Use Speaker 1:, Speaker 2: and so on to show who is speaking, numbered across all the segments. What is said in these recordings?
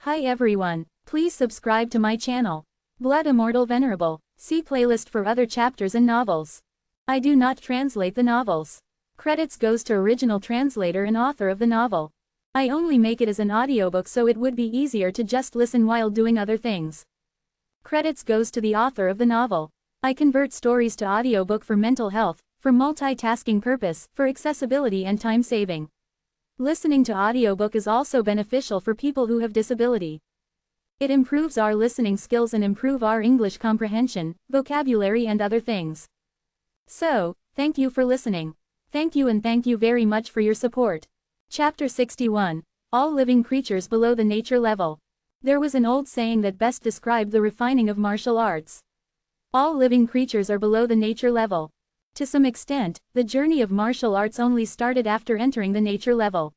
Speaker 1: Hi everyone, please subscribe to my channel. Blood Immortal Venerable, see playlist for other chapters and novels. I do not translate the novels. Credits goes to original translator and author of the novel. I only make it as an audiobook so it would be easier to just listen while doing other things. Credits goes to the author of the novel. I convert stories to audiobook for mental health, for multitasking purpose, for accessibility and time saving. Listening to audiobook is also beneficial for people who have disability. It improves our listening skills and improve our English comprehension, vocabulary and other things. So, thank you for listening. Thank you and thank you very much for your support. Chapter 61. All living creatures below the nature level. There was an old saying that best described the refining of martial arts. All living creatures are below the nature level. To some extent, the journey of martial arts only started after entering the nature level.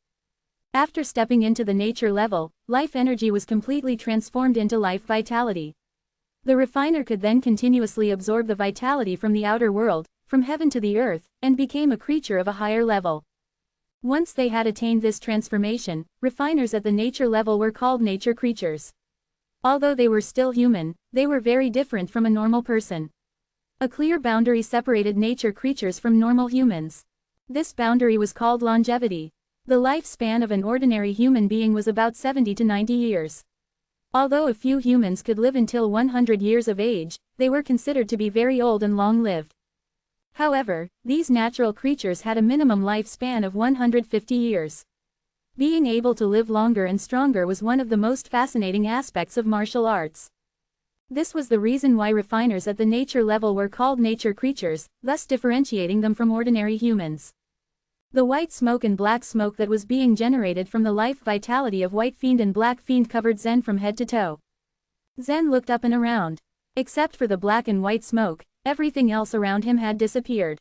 Speaker 1: After stepping into the nature level, life energy was completely transformed into life vitality. The refiner could then continuously absorb the vitality from the outer world, from heaven to the earth, and became a creature of a higher level. Once they had attained this transformation, refiners at the nature level were called nature creatures. Although they were still human, they were very different from a normal person. A clear boundary separated nature creatures from normal humans. This boundary was called longevity. The lifespan of an ordinary human being was about 70 to 90 years. Although a few humans could live until 100 years of age, they were considered to be very old and long-lived. However, these natural creatures had a minimum lifespan of 150 years. Being able to live longer and stronger was one of the most fascinating aspects of martial arts. This was the reason why refiners at the nature level were called nature creatures, thus differentiating them from ordinary humans. The white smoke and black smoke that was being generated from the life vitality of White Fiend and Black Fiend covered Zen from head to toe. Zen looked up and around. Except for the black and white smoke, everything else around him had disappeared.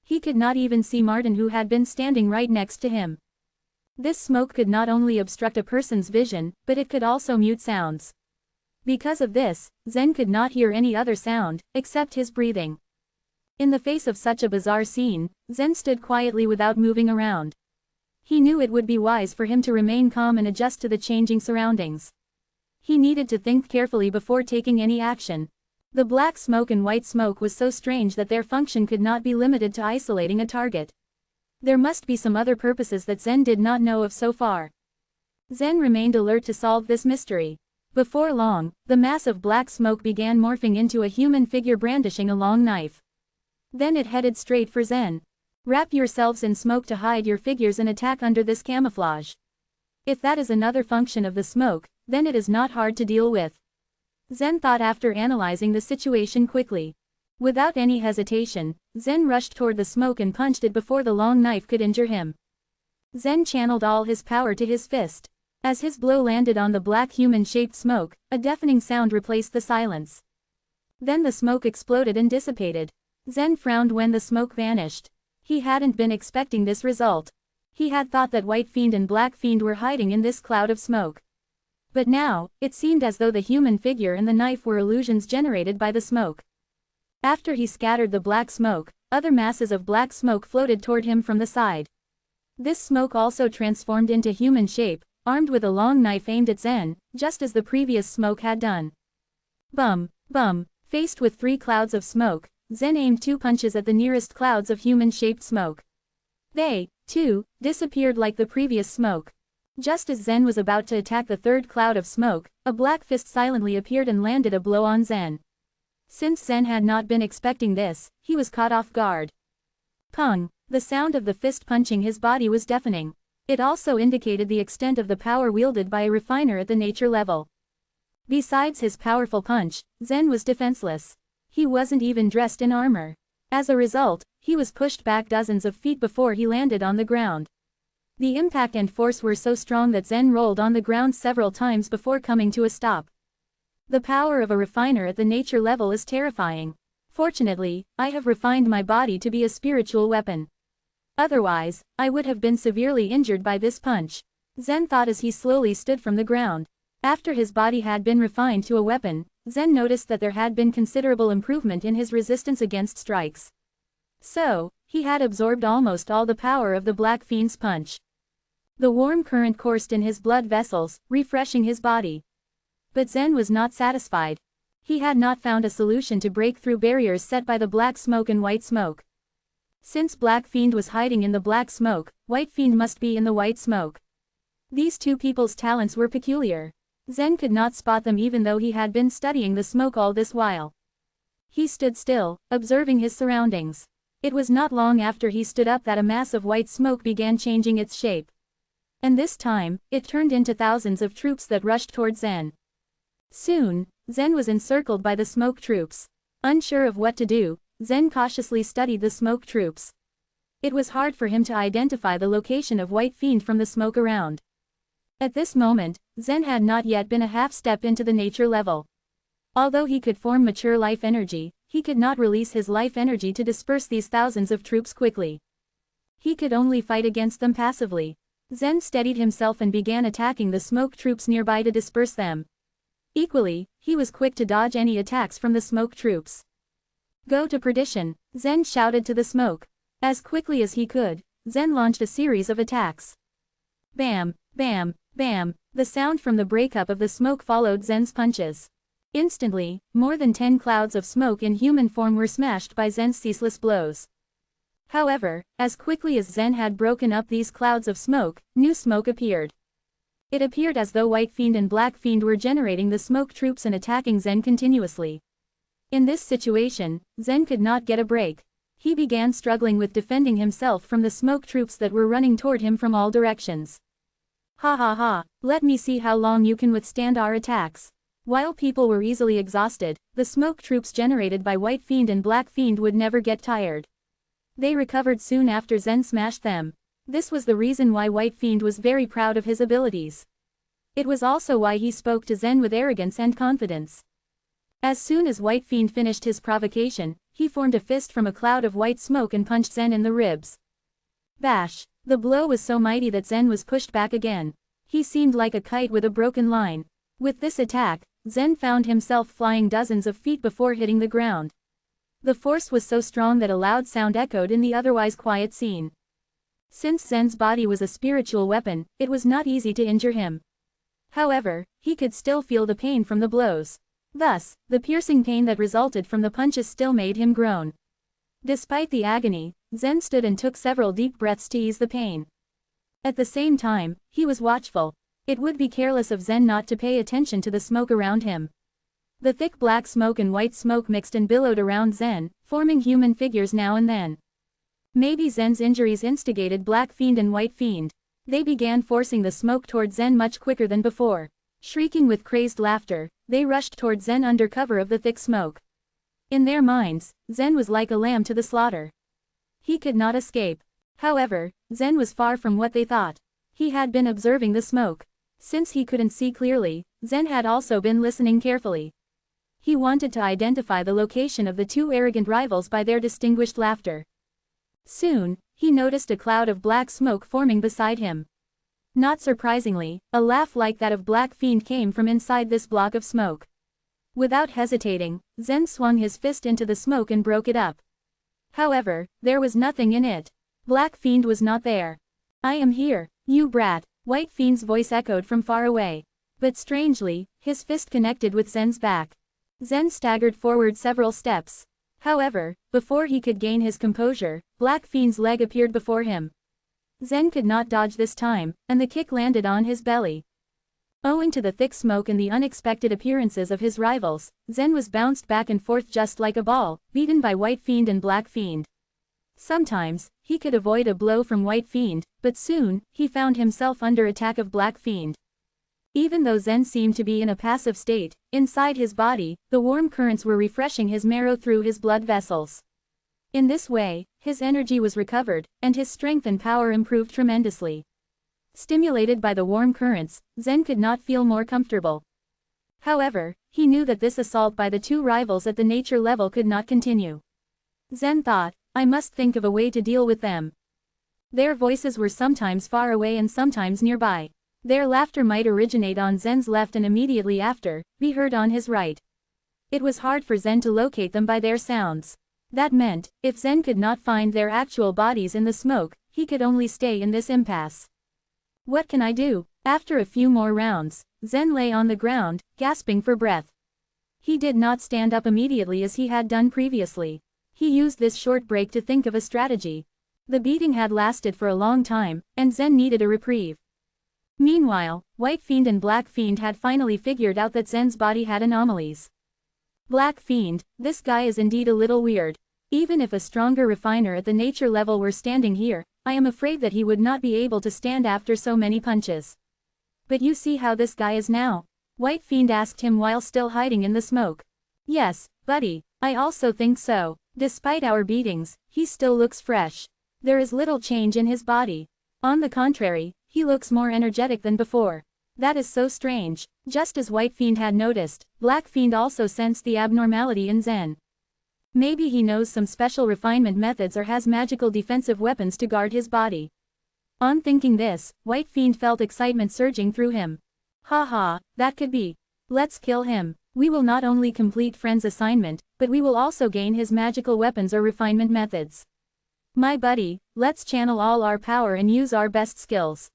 Speaker 1: He could not even see Martin, who had been standing right next to him. This smoke could not only obstruct a person's vision, but it could also mute sounds. Because of this, Zen could not hear any other sound, except his breathing. In the face of such a bizarre scene, Zen stood quietly without moving around. He knew it would be wise for him to remain calm and adjust to the changing surroundings. He needed to think carefully before taking any action. The black smoke and white smoke was so strange that their function could not be limited to isolating a target. There must be some other purposes that Zen did not know of so far. Zen remained alert to solve this mystery. Before long, the mass of black smoke began morphing into a human figure brandishing a long knife. Then it headed straight for Zen. Wrap yourselves in smoke to hide your figures and attack under this camouflage. If that is another function of the smoke, then it is not hard to deal with. Zen thought after analyzing the situation quickly. Without any hesitation, Zen rushed toward the smoke and punched it before the long knife could injure him. Zen channeled all his power to his fist. As his blow landed on the black human-shaped smoke, a deafening sound replaced the silence. Then the smoke exploded and dissipated. Zen frowned when the smoke vanished. He hadn't been expecting this result. He had thought that White Fiend and Black Fiend were hiding in this cloud of smoke. But now, it seemed as though the human figure and the knife were illusions generated by the smoke. After he scattered the black smoke, other masses of black smoke floated toward him from the side. This smoke also transformed into human shape, armed with a long knife aimed at Zen, just as the previous smoke had done. Bum, bum, faced with 3 clouds of smoke, Zen aimed 2 punches at the nearest clouds of human-shaped smoke. They, too, disappeared like the previous smoke. Just as Zen was about to attack the 3rd cloud of smoke, a black fist silently appeared and landed a blow on Zen. Since Zen had not been expecting this, he was caught off guard. Pung! The sound of the fist punching his body was deafening. It also indicated the extent of the power wielded by a refiner at the nature level. Besides his powerful punch, Zen was defenseless. He wasn't even dressed in armor. As a result, he was pushed back dozens of feet before he landed on the ground. The impact and force were so strong that Zen rolled on the ground several times before coming to a stop. The power of a refiner at the nature level is terrifying. Fortunately, I have refined my body to be a spiritual weapon. Otherwise, I would have been severely injured by this punch. Zen thought as he slowly stood from the ground. After his body had been refined to a weapon, Zen noticed that there had been considerable improvement in his resistance against strikes. So, he had absorbed almost all the power of the Black Fiend's punch. The warm current coursed in his blood vessels, refreshing his body. But Zen was not satisfied. He had not found a solution to break through barriers set by the black smoke and white smoke. Since Black Fiend was hiding in the black smoke, White Fiend must be in the white smoke. These two people's talents were peculiar. Zen could not spot them even though he had been studying the smoke all this while. He stood still, observing his surroundings. It was not long after he stood up that a mass of white smoke began changing its shape. And this time, it turned into thousands of troops that rushed toward Zen. Soon, Zen was encircled by the smoke troops. Unsure of what to do, Zen cautiously studied the smoke troops. It was hard for him to identify the location of White Fiend from the smoke around. At this moment, Zen had not yet been a half step into the nature level. Although he could form mature life energy, he could not release his life energy to disperse these thousands of troops quickly. He could only fight against them passively. Zen steadied himself and began attacking the smoke troops nearby to disperse them. Equally, he was quick to dodge any attacks from the smoke troops. "Go to perdition," Zen shouted to the smoke. As quickly as he could, Zen launched a series of attacks. Bam, bam, bam, the sound from the breakup of the smoke followed Zen's punches. Instantly, more than 10 clouds of smoke in human form were smashed by Zen's ceaseless blows. However, as quickly as Zen had broken up these clouds of smoke, new smoke appeared. It appeared as though White Fiend and Black Fiend were generating the smoke troops and attacking Zen continuously. In this situation, Zen could not get a break. He began struggling with defending himself from the smoke troops that were running toward him from all directions. "Ha ha ha, let me see how long you can withstand our attacks." While people were easily exhausted, the smoke troops generated by White Fiend and Black Fiend would never get tired. They recovered soon after Zen smashed them. This was the reason why White Fiend was very proud of his abilities. It was also why he spoke to Zen with arrogance and confidence. As soon as White Fiend finished his provocation, he formed a fist from a cloud of white smoke and punched Zen in the ribs. Bash! The blow was so mighty that Zen was pushed back again. He seemed like a kite with a broken line. With this attack, Zen found himself flying dozens of feet before hitting the ground. The force was so strong that a loud sound echoed in the otherwise quiet scene. Since Zen's body was a spiritual weapon, it was not easy to injure him. However, he could still feel the pain from the blows. Thus, the piercing pain that resulted from the punches still made him groan. Despite the agony, Zen stood and took several deep breaths to ease the pain. At the same time, he was watchful. It would be careless of Zen not to pay attention to the smoke around him. The thick black smoke and white smoke mixed and billowed around Zen, forming human figures now and then. Maybe Zen's injuries instigated Black Fiend and White Fiend. They began forcing the smoke toward Zen much quicker than before. Shrieking with crazed laughter, they rushed toward Zen under cover of the thick smoke. In their minds, Zen was like a lamb to the slaughter. He could not escape. However, Zen was far from what they thought. He had been observing the smoke. Since he couldn't see clearly, Zen had also been listening carefully. He wanted to identify the location of the two arrogant rivals by their distinguished laughter. Soon, he noticed a cloud of black smoke forming beside him. Not surprisingly, a laugh like that of Black Fiend came from inside this block of smoke. Without hesitating, Zen swung his fist into the smoke and broke it up. However, there was nothing in it. Black Fiend was not there. "I am here, you brat," White Fiend's voice echoed from far away. But strangely, his fist connected with Zen's back. Zen staggered forward several steps. However, before he could gain his composure, Black Fiend's leg appeared before him. Zen could not dodge this time, and the kick landed on his belly. Owing to the thick smoke and the unexpected appearances of his rivals, Zen was bounced back and forth just like a ball, beaten by White Fiend and Black Fiend. Sometimes, he could avoid a blow from White Fiend, but soon, he found himself under attack of Black Fiend. Even though Zen seemed to be in a passive state, inside his body, the warm currents were refreshing his marrow through his blood vessels. In this way, his energy was recovered, and his strength and power improved tremendously. Stimulated by the warm currents, Zen could not feel more comfortable. However, he knew that this assault by the two rivals at the nature level could not continue. Zen thought, "I must think of a way to deal with them." Their voices were sometimes far away and sometimes nearby. Their laughter might originate on Zen's left and immediately after, be heard on his right. It was hard for Zen to locate them by their sounds. That meant, if Zen could not find their actual bodies in the smoke, he could only stay in this impasse. What can I do? After a few more rounds, Zen lay on the ground, gasping for breath. He did not stand up immediately as he had done previously. He used this short break to think of a strategy. The beating had lasted for a long time, and Zen needed a reprieve. Meanwhile, White Fiend and Black Fiend had finally figured out that Zen's body had anomalies. Black Fiend, this guy is indeed a little weird. Even if a stronger refiner at the nature level were standing here, I am afraid that he would not be able to stand after so many punches. But you see how this guy is now? White Fiend asked him while still hiding in the smoke. Yes, buddy, I also think so. Despite our beatings, he still looks fresh. There is little change in his body. On the contrary, he looks more energetic than before. That is so strange. Just as White Fiend had noticed, Black Fiend also sensed the abnormality in Zen. Maybe he knows some special refinement methods or has magical defensive weapons to guard his body. On thinking this, White Fiend felt excitement surging through him. Haha, that could be. Let's kill him. We will not only complete Friend's assignment, but we will also gain his magical weapons or refinement methods. My buddy, let's channel all our power and use our best skills.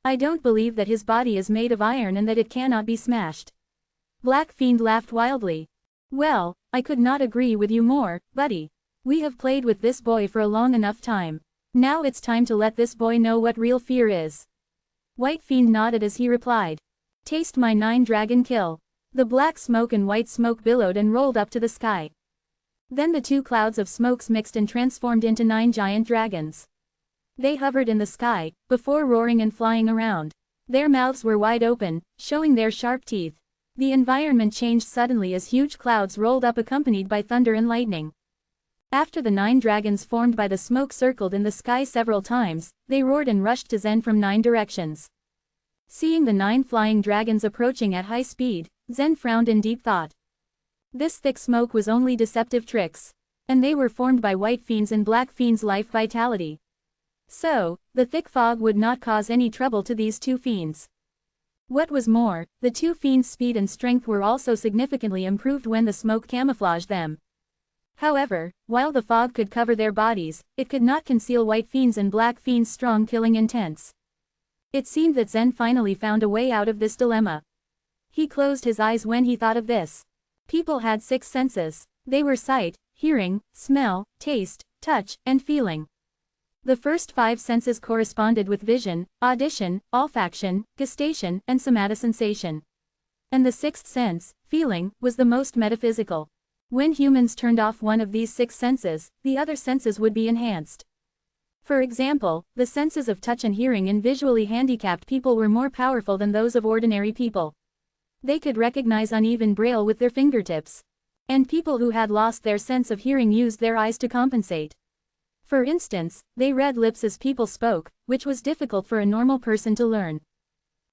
Speaker 1: I don't believe that his body is made of iron and that it cannot be smashed. Black Fiend laughed wildly. Well, I could not agree with you more, buddy. We have played with this boy for a long enough time. Now it's time to let this boy know what real fear is. White Fiend nodded as he replied. Taste my 9-dragon kill. The black smoke and white smoke billowed and rolled up to the sky. Then the two clouds of smokes mixed and transformed into 9 giant dragons. They hovered in the sky, before roaring and flying around. Their mouths were wide open, showing their sharp teeth. The environment changed suddenly as huge clouds rolled up accompanied by thunder and lightning. After the 9 dragons formed by the smoke circled in the sky several times, they roared and rushed to Zen from 9 directions. Seeing the 9 flying dragons approaching at high speed, Zen frowned in deep thought. This thick smoke was only deceptive tricks. And they were formed by White Fiend's and Black Fiend's life vitality. So, the thick fog would not cause any trouble to these two fiends. What was more, the two fiends' speed and strength were also significantly improved when the smoke camouflaged them. However, while the fog could cover their bodies, it could not conceal White Fiend's and Black Fiend's strong killing intents. It seemed that Zen finally found a way out of this dilemma. He closed his eyes when he thought of this. People had 6 senses. They were sight, hearing, smell, taste, touch, and feeling. The first 5 senses corresponded with vision, audition, olfaction, gustation, and somatosensation. And the 6th sense, feeling, was the most metaphysical. When humans turned off one of these 6 senses, the other senses would be enhanced. For example, the senses of touch and hearing in visually handicapped people were more powerful than those of ordinary people. They could recognize uneven braille with their fingertips. And people who had lost their sense of hearing used their eyes to compensate. For instance, they read lips as people spoke, which was difficult for a normal person to learn.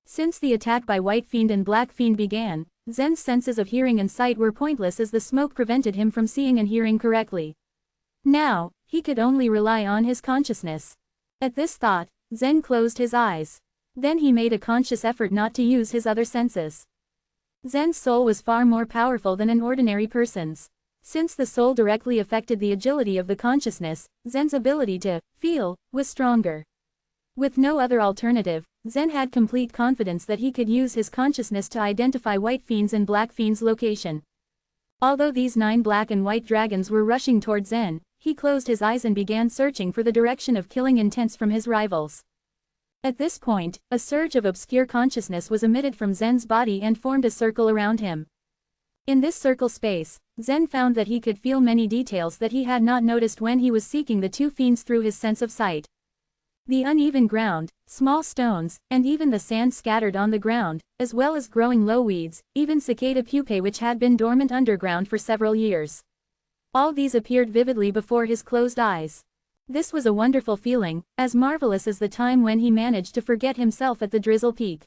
Speaker 1: Since the attack by White Fiend and Black Fiend began, Zen's senses of hearing and sight were pointless as the smoke prevented him from seeing and hearing correctly. Now, he could only rely on his consciousness. At this thought, Zen closed his eyes. Then he made a conscious effort not to use his other senses. Zen's soul was far more powerful than an ordinary person's. Since the soul directly affected the agility of the consciousness, Zen's ability to feel was stronger. With no other alternative, Zen had complete confidence that he could use his consciousness to identify White Fiend's and Black Fiend's location. Although these 9 black and white dragons were rushing toward Zen, he closed his eyes and began searching for the direction of killing intents from his rivals. At this point, a surge of obscure consciousness was emitted from Zen's body and formed a circle around him. In this circle space, Zen found that he could feel many details that he had not noticed when he was seeking the two fiends through his sense of sight. The uneven ground, small stones, and even the sand scattered on the ground, as well as growing low weeds, even cicada pupae which had been dormant underground for several years. All these appeared vividly before his closed eyes. This was a wonderful feeling, as marvelous as the time when he managed to forget himself at the Drizzle Peak.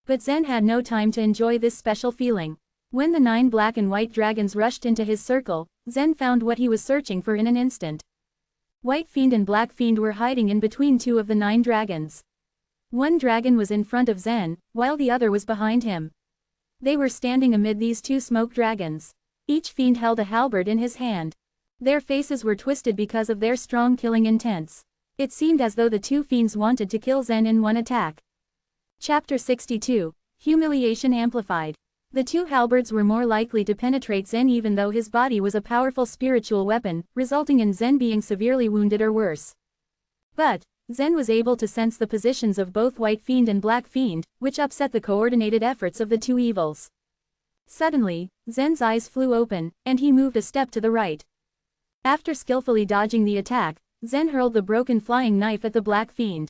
Speaker 1: But Zen had no time to enjoy this special feeling. When the 9 black and white dragons rushed into his circle, Zen found what he was searching for in an instant. White Fiend and Black Fiend were hiding in between 2 of the 9 dragons. One dragon was in front of Zen, while the other was behind him. They were standing amid these 2 smoke dragons. Each fiend held a halberd in his hand. Their faces were twisted because of their strong killing intents. It seemed as though the 2 fiends wanted to kill Zen in one attack. Chapter 62. Humiliation Amplified. The two halberds were more likely to penetrate Zen even though his body was a powerful spiritual weapon, resulting in Zen being severely wounded or worse. But Zen was able to sense the positions of both White Fiend and Black Fiend, which upset the coordinated efforts of the two evils. Suddenly, Zen's eyes flew open, and he moved a step to the right. After skillfully dodging the attack, Zen hurled the broken flying knife at the Black Fiend.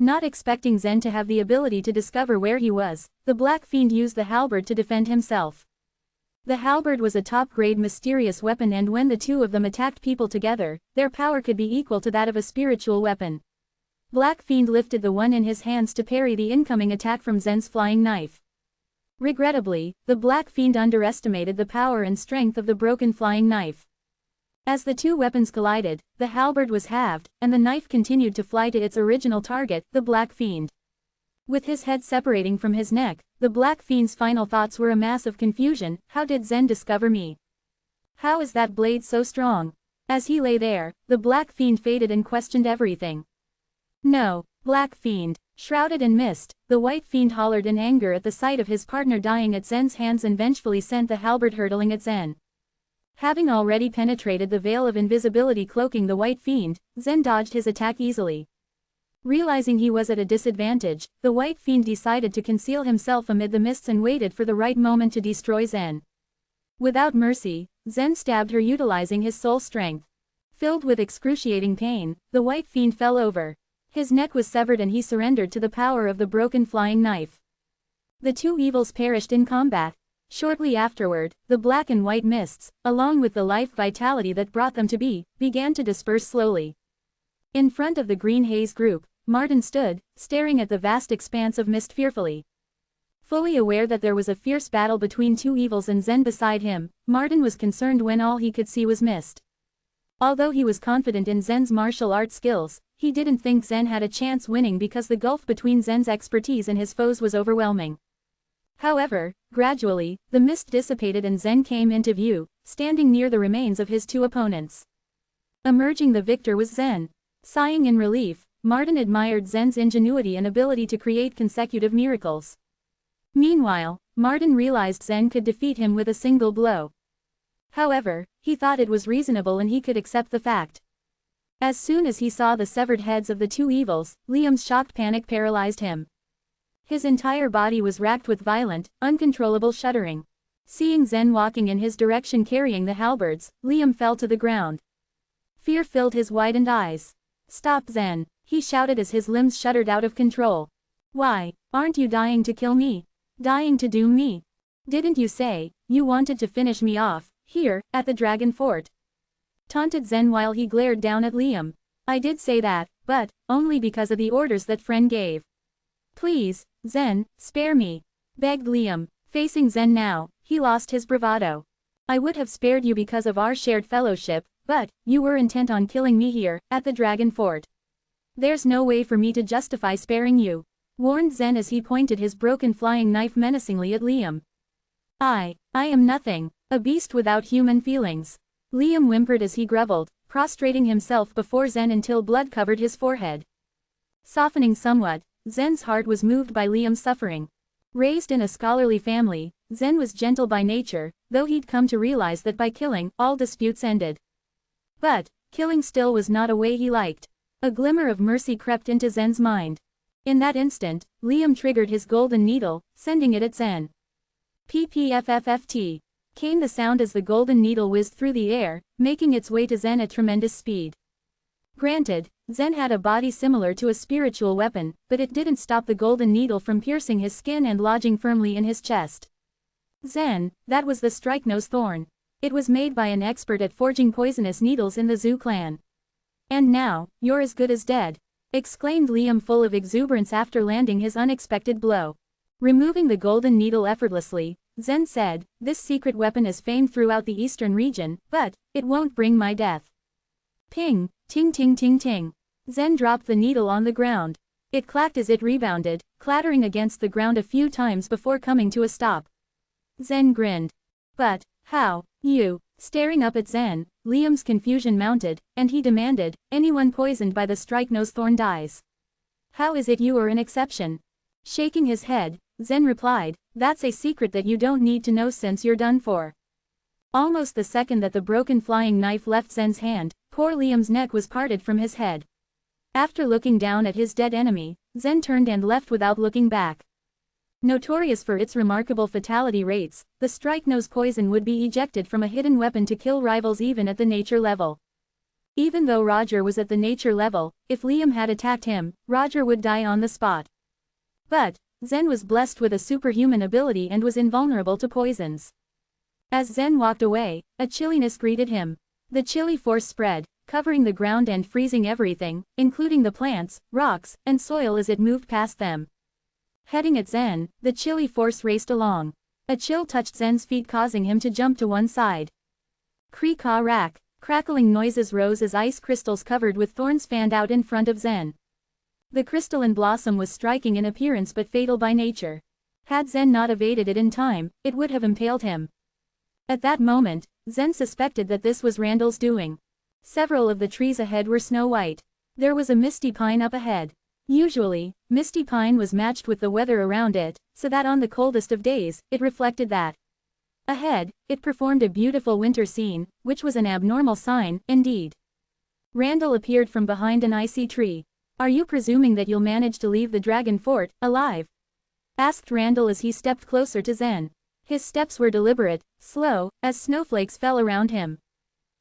Speaker 1: Not expecting Zen to have the ability to discover where he was, the Black Fiend used the halberd to defend himself. The halberd was a top-grade mysterious weapon, and when the two of them attacked people together, their power could be equal to that of a spiritual weapon. Black Fiend lifted the one in his hands to parry the incoming attack from Zen's flying knife. Regrettably, the Black Fiend underestimated the power and strength of the broken flying knife. As the two weapons collided, the halberd was halved, and the knife continued to fly to its original target, the Black Fiend. With his head separating from his neck, the Black Fiend's final thoughts were a mass of confusion. How did Zen discover me? How is that blade so strong? As he lay there, the Black Fiend faded and questioned everything. No, Black Fiend. Shrouded in mist, the White Fiend hollered in anger at the sight of his partner dying at Zen's hands and vengefully sent the halberd hurtling at Zen. Having already penetrated the veil of invisibility cloaking the White Fiend, Zen dodged his attack easily. Realizing he was at a disadvantage, the White Fiend decided to conceal himself amid the mists and waited for the right moment to destroy Zen. Without mercy, Zen stabbed her utilizing his soul strength. Filled with excruciating pain, the White Fiend fell over. His neck was severed and he surrendered to the power of the broken flying knife. The two evils perished in combat. Shortly afterward, the black and white mists, along with the life vitality that brought them to be, began to disperse slowly. In front of the green haze group, Martin stood, staring at the vast expanse of mist fearfully. Fully aware that there was a fierce battle between two evils and Zen beside him, Martin was concerned when all he could see was mist. Although he was confident in Zen's martial arts skills, he didn't think Zen had a chance winning because the gulf between Zen's expertise and his foes was overwhelming. However, gradually, the mist dissipated and Zen came into view, standing near the remains of his two opponents. Emerging the victor was Zen. Sighing in relief, Martin admired Zen's ingenuity and ability to create consecutive miracles. Meanwhile, Martin realized Zen could defeat him with a single blow. However, he thought it was reasonable and he could accept the fact. As soon as he saw the severed heads of the two evils, Liam's shocked panic paralyzed him. His entire body was racked with violent, uncontrollable shuddering. Seeing Zen walking in his direction carrying the halberds, Liam fell to the ground. Fear filled his widened eyes. "Stop, Zen," he shouted as his limbs shuddered out of control. "Why, aren't you dying to kill me? Dying to doom me? Didn't you say you wanted to finish me off, here, at the Dragon Fort?" Taunted Zen while he glared down at Liam. "I did say that, but only because of the orders that friend gave. Please, Zen, spare me," begged Liam. Facing Zen now, he lost his bravado. "I would have spared you because of our shared fellowship, but you were intent on killing me here, at the Dragon Fort. There's no way for me to justify sparing you," warned Zen as he pointed his broken flying knife menacingly at Liam. I am nothing, a beast without human feelings," Liam whimpered as he groveled, prostrating himself before Zen until blood covered his forehead. Softening somewhat, Zen's heart was moved by Liam's suffering. Raised in a scholarly family, Zen was gentle by nature, though he'd come to realize that by killing, all disputes ended. But killing still was not a way he liked. A glimmer of mercy crept into Zen's mind. In that instant, Liam triggered his golden needle, sending it at Zen. PPFFFT. Came the sound as the golden needle whizzed through the air, making its way to Zen at tremendous speed. Granted, Zen had a body similar to a spiritual weapon, but it didn't stop the golden needle from piercing his skin and lodging firmly in his chest. Zen, that was the strike-nose thorn. It was made by an expert at forging poisonous needles in the Zhu clan. "And now, you're as good as dead," exclaimed Liam full of exuberance after landing his unexpected blow. Removing the golden needle effortlessly, Zen said, "This secret weapon is famed throughout the eastern region, but it won't bring my death." Ping, ting ting ting ting. Zen dropped the needle on the ground. It clacked as it rebounded, clattering against the ground a few times before coming to a stop. Zen grinned. "But how, you?" Staring up at Zen, Liam's confusion mounted, and he demanded, "Anyone poisoned by the strike-nose thorn dies. How is it you are an exception?" Shaking his head, Zen replied, "That's a secret that you don't need to know since you're done for." Almost the second that the broken flying knife left Zen's hand, poor Liam's neck was parted from his head. After looking down at his dead enemy, Zen turned and left without looking back. Notorious for its remarkable fatality rates, the strike-nose poison would be ejected from a hidden weapon to kill rivals even at the nature level. Even though Roger was at the nature level, if Liam had attacked him, Roger would die on the spot. But Zen was blessed with a superhuman ability and was invulnerable to poisons. As Zen walked away, a chilliness greeted him. The chilly force spread, covering the ground and freezing everything, including the plants, rocks, and soil as it moved past them. Heading at Zen, the chilly force raced along. A chill touched Zen's feet, causing him to jump to one side. Creak-a-rack, crackling noises rose as ice crystals covered with thorns fanned out in front of Zen. The crystalline blossom was striking in appearance but fatal by nature. Had Zen not evaded it in time, it would have impaled him. At that moment, Zen suspected that this was Randall's doing. Several of the trees ahead were snow white. There was a misty pine up ahead. Usually, misty pine was matched with the weather around it, so that on the coldest of days, it reflected that. Ahead, it performed a beautiful winter scene, which was an abnormal sign, indeed. Randall appeared from behind an icy tree. "Are you presuming that you'll manage to leave the dragon fort, alive?" asked Randall as he stepped closer to Zen. His steps were deliberate, slow, as snowflakes fell around him.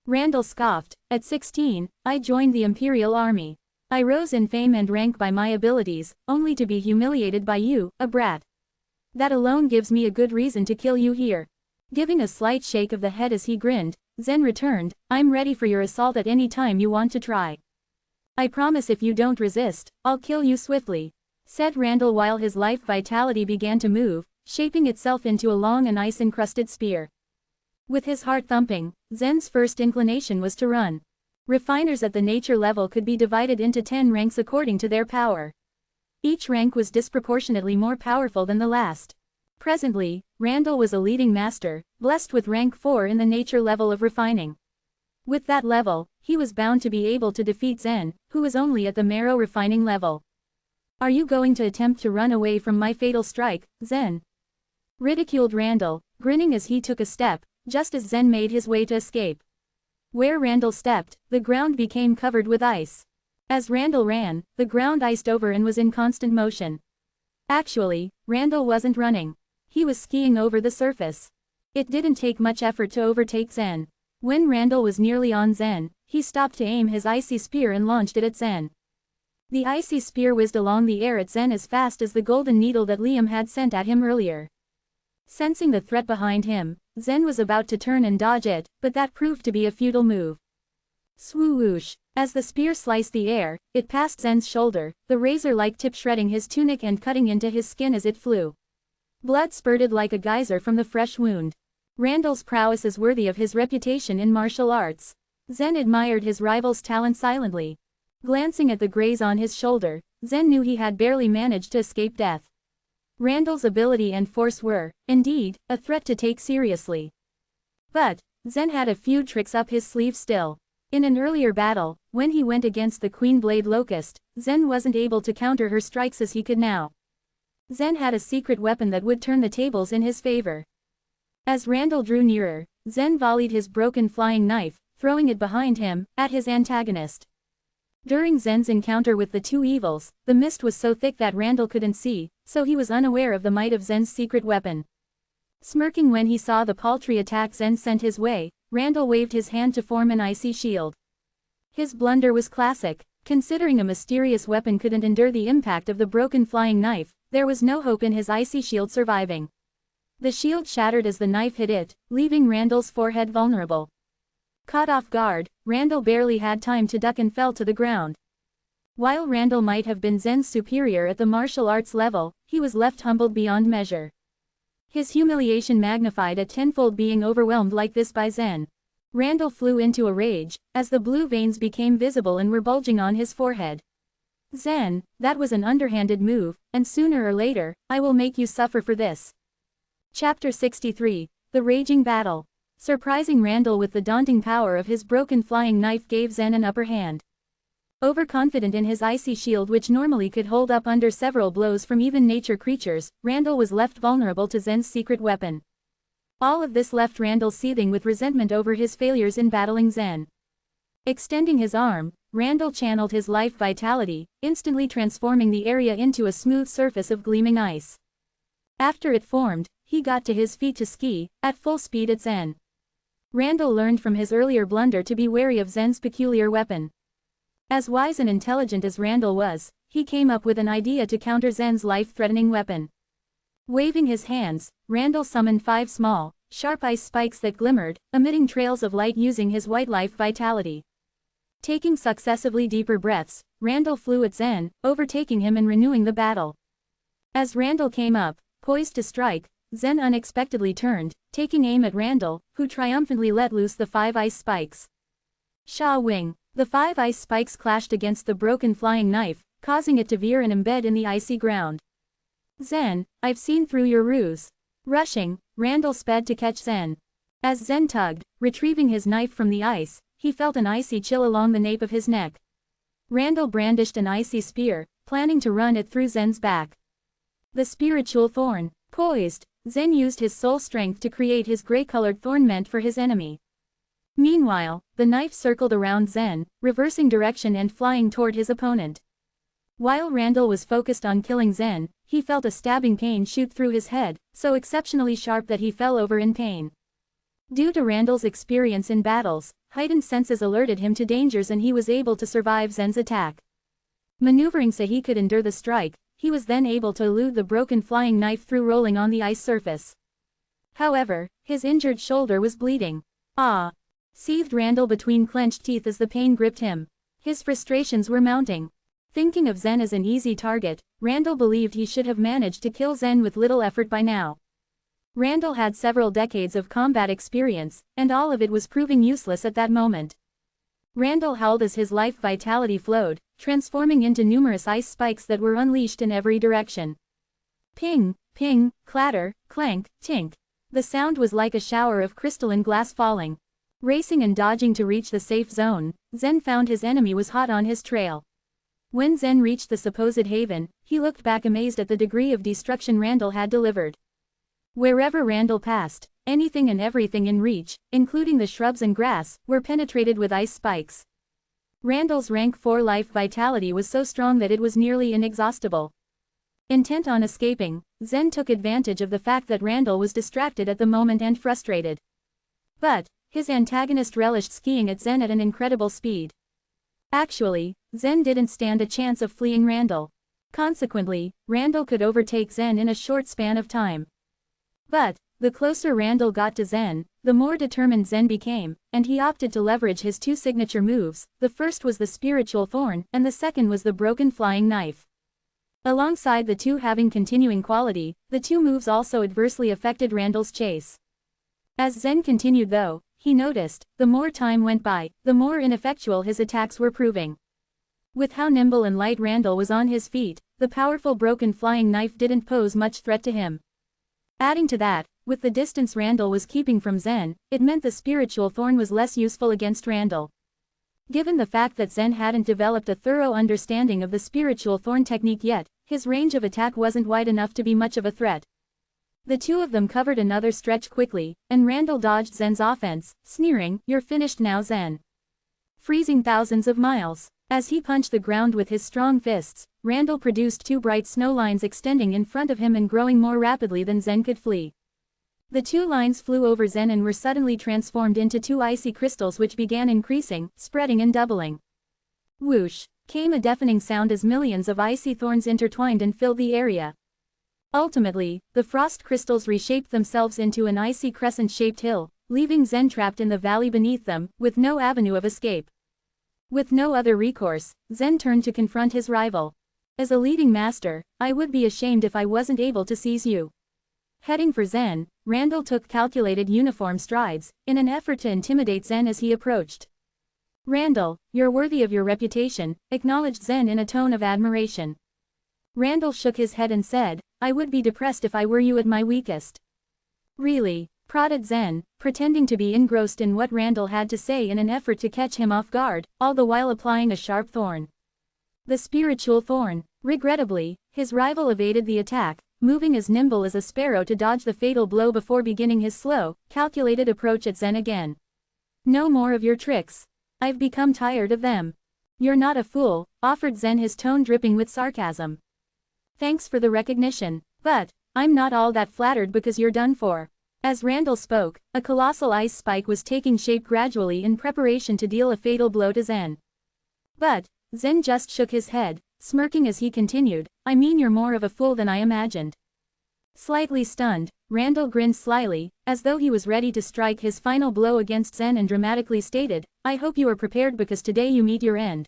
Speaker 1: Randall scoffed, "At 16, I joined the Imperial Army. I rose in fame and rank by my abilities, only to be humiliated by you, a brat. That alone gives me a good reason to kill you here." Giving a slight shake of the head as he grinned, Zen returned, "I'm ready for your assault at any time you want to try. I promise if you don't resist, I'll kill you swiftly," said Randall while his life vitality began to move, shaping itself into a long and ice-encrusted spear. With his heart thumping, Zen's first inclination was to run. Refiners at the nature level could be divided into 10 ranks according to their power. Each rank was disproportionately more powerful than the last. Presently, Randall was a leading master, blessed with rank 4 in the nature level of refining. With that level, he was bound to be able to defeat Zen, who was only at the marrow refining level. "Are you going to attempt to run away from my fatal strike, Zen?" ridiculed Randall, grinning as he took a step, just as Zen made his way to escape. Where Randall stepped, the ground became covered with ice. As Randall ran, the ground iced over and was in constant motion. Actually, Randall wasn't running. He was skiing over the surface. It didn't take much effort to overtake Zen. When Randall was nearly on Zen, he stopped to aim his icy spear and launched it at Zen. The icy spear whizzed along the air at Zen as fast as the golden needle that Liam had sent at him earlier. Sensing the threat behind him, Zen was about to turn and dodge it, but that proved to be a futile move. Swoosh! As the spear sliced the air, it passed Zen's shoulder, the razor-like tip shredding his tunic and cutting into his skin as it flew. Blood spurted like a geyser from the fresh wound. Randall's prowess is worthy of his reputation in martial arts. Zen admired his rival's talent silently. Glancing at the graze on his shoulder, Zen knew he had barely managed to escape death. Randall's ability and force were, indeed, a threat to take seriously. But Zen had a few tricks up his sleeve still. In an earlier battle, when he went against the Queen Blade Locust, Zen wasn't able to counter her strikes as he could now. Zen had a secret weapon that would turn the tables in his favor. As Randall drew nearer, Zen volleyed his broken flying knife, throwing it behind him, at his antagonist. During Zen's encounter with the two evils, the mist was so thick that Randall couldn't see, so he was unaware of the might of Zen's secret weapon. Smirking when he saw the paltry attack Zen sent his way, Randall waved his hand to form an icy shield. His blunder was classic. Considering a mysterious weapon couldn't endure the impact of the broken flying knife, there was no hope in his icy shield surviving. The shield shattered as the knife hit it, leaving Randall's forehead vulnerable. Caught off guard, Randall barely had time to duck and fell to the ground. While Randall might have been Zen's superior at the martial arts level, he was left humbled beyond measure. His humiliation magnified at tenfold being overwhelmed like this by Zen. Randall flew into a rage, as the blue veins became visible and were bulging on his forehead. "Zen, that was an underhanded move, and sooner or later, I will make you suffer for this." Chapter 63, The Raging Battle. Surprising Randall with the daunting power of his broken flying knife gave Zen an upper hand. Overconfident in his icy shield which normally could hold up under several blows from even nature creatures, Randall was left vulnerable to Zen's secret weapon. All of this left Randall seething with resentment over his failures in battling Zen. Extending his arm, Randall channeled his life vitality, instantly transforming the area into a smooth surface of gleaming ice. After it formed, he got to his feet to ski, at full speed at Zen. Randall learned from his earlier blunder to be wary of Zen's peculiar weapon. As wise and intelligent as Randall was, he came up with an idea to counter Zen's life-threatening weapon. Waving his hands, Randall summoned 5 small, sharp ice spikes that glimmered, emitting trails of light using his white life vitality. Taking successively deeper breaths, Randall flew at Zen, overtaking him and renewing the battle. As Randall came up, poised to strike, Zen unexpectedly turned, taking aim at Randall, who triumphantly let loose the 5 ice spikes. Sha Wing. The 5 ice spikes clashed against the broken flying knife, causing it to veer and embed in the icy ground. Zen, I've seen through your ruse. Rushing, Randall sped to catch Zen. As Zen tugged, retrieving his knife from the ice, he felt an icy chill along the nape of his neck. Randall brandished an icy spear, planning to run it through Zen's back. The spiritual thorn. Poised, Zen used his soul strength to create his gray-colored thorn meant for his enemy. Meanwhile, the knife circled around Zen, reversing direction and flying toward his opponent. While Randall was focused on killing Zen, he felt a stabbing pain shoot through his head, so exceptionally sharp that he fell over in pain. Due to Randall's experience in battles, heightened senses alerted him to dangers and he was able to survive Zen's attack. Maneuvering so he could endure the strike, he was then able to elude the broken flying knife through rolling on the ice surface. However, his injured shoulder was bleeding. Ah! Seethed Randall between clenched teeth as the pain gripped him. His frustrations were mounting. Thinking of Zen as an easy target, Randall believed he should have managed to kill Zen with little effort by now. Randall had several decades of combat experience, and all of it was proving useless at that moment. Randall howled as his life vitality flowed, transforming into numerous ice spikes that were unleashed in every direction. Ping, ping, clatter, clank, tink. The sound was like a shower of crystalline glass falling. Racing and dodging to reach the safe zone, Zen found his enemy was hot on his trail. When Zen reached the supposed haven, he looked back amazed at the degree of destruction Randall had delivered. Wherever Randall passed, anything and everything in reach, including the shrubs and grass, were penetrated with ice spikes. Randall's rank 4 life vitality was so strong that it was nearly inexhaustible. Intent on escaping, Zen took advantage of the fact that Randall was distracted at the moment and frustrated. But his antagonist relished skiing at Zen at an incredible speed. Actually, Zen didn't stand a chance of fleeing Randall. Consequently, Randall could overtake Zen in a short span of time. But the closer Randall got to Zen, the more determined Zen became, and he opted to leverage his 2 signature moves. The first was the spiritual thorn, and the second was the broken flying knife. Alongside the 2 having continuing quality, the 2 moves also adversely affected Randall's chase. As Zen continued though, he noticed, the more time went by, the more ineffectual his attacks were proving. With how nimble and light Randall was on his feet, the powerful broken flying knife didn't pose much threat to him. Adding to that, with the distance Randall was keeping from Zen, it meant the spiritual thorn was less useful against Randall. Given the fact that Zen hadn't developed a thorough understanding of the spiritual thorn technique yet, his range of attack wasn't wide enough to be much of a threat. The 2 of them covered another stretch quickly, and Randall dodged Zen's offense, sneering, "You're finished now, Zen." Freezing thousands of miles. As he punched the ground with his strong fists, Randall produced 2 bright snow lines extending in front of him and growing more rapidly than Zen could flee. The 2 lines flew over Zen and were suddenly transformed into 2 icy crystals which began increasing, spreading and doubling. Whoosh! Came a deafening sound as millions of icy thorns intertwined and filled the area. Ultimately, the frost crystals reshaped themselves into an icy crescent-shaped hill, leaving Zen trapped in the valley beneath them, with no avenue of escape. With no other recourse, Zen turned to confront his rival. "As a leading master, I would be ashamed if I wasn't able to seize you." Heading for Zen, Randall took calculated uniform strides, in an effort to intimidate Zen as he approached. "Randall, you're worthy of your reputation," acknowledged Zen in a tone of admiration. Randall shook his head and said, "I would be depressed if I were you at my weakest." "Really? prodded Zen, pretending to be engrossed in what Randall had to say in an effort to catch him off guard, all the while applying a sharp thorn. The spiritual thorn. Regrettably, his rival evaded the attack, moving as nimble as a sparrow to dodge the fatal blow before beginning his slow, calculated approach at Zen again. No more of your tricks. I've become tired of them. You're not a fool, offered Zen, his tone dripping with sarcasm. Thanks for the recognition, but I'm not all that flattered because you're done for. As Randall spoke, a colossal ice spike was taking shape gradually in preparation to deal a fatal blow to Zen. But Zen just shook his head, smirking as he continued, I mean, you're more of a fool than I imagined. Slightly stunned, Randall grinned slyly, as though he was ready to strike his final blow against Zen, and dramatically stated, I hope you are prepared because today you meet your end.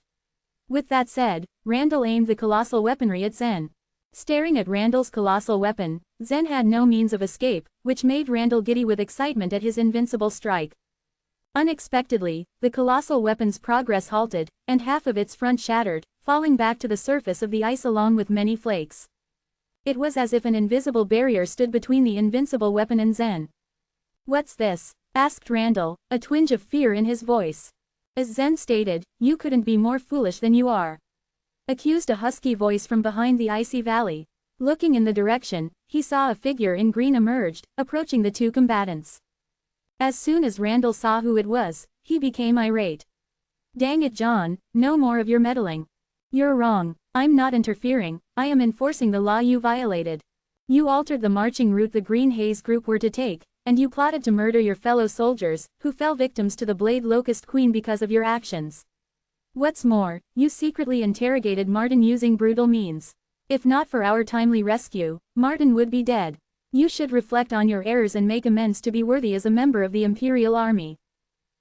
Speaker 1: With that said, Randall aimed the colossal weaponry at Zen. Staring at Randall's colossal weapon, Zen had no means of escape, which made Randall giddy with excitement at his invincible strike. Unexpectedly, the colossal weapon's progress halted, and half of its front shattered, falling back to the surface of the ice along with many flakes. It was as if an invisible barrier stood between the invincible weapon and Zen. What's this? Asked Randall, a twinge of fear in his voice. As Zen stated, you couldn't be more foolish than you are. Accused a husky voice from behind the icy valley. Looking in the direction, he saw a figure in green emerged, approaching the two combatants. As soon as Randall saw who it was, he became irate. Dang it, John, no more of your meddling. You're wrong, I'm not interfering, I am enforcing the law you violated. You altered the marching route the Green Haze group were to take, and you plotted to murder your fellow soldiers, who fell victims to the Blade Locust Queen because of your actions. What's more, you secretly interrogated Martin using brutal means. If not for our timely rescue, Martin would be dead. You should reflect on your errors and make amends to be worthy as a member of the Imperial Army.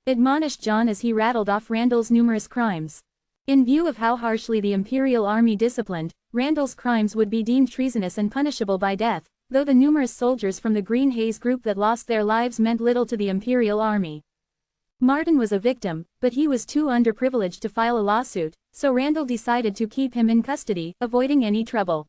Speaker 1: Admonished John as he rattled off Randall's numerous crimes. In view of how harshly the Imperial Army disciplined, Randall's crimes would be deemed treasonous and punishable by death, though the numerous soldiers from the Green Haze group that lost their lives meant little to the Imperial Army. Martin was a victim, but he was too underprivileged to file a lawsuit, so Randall decided to keep him in custody, avoiding any trouble.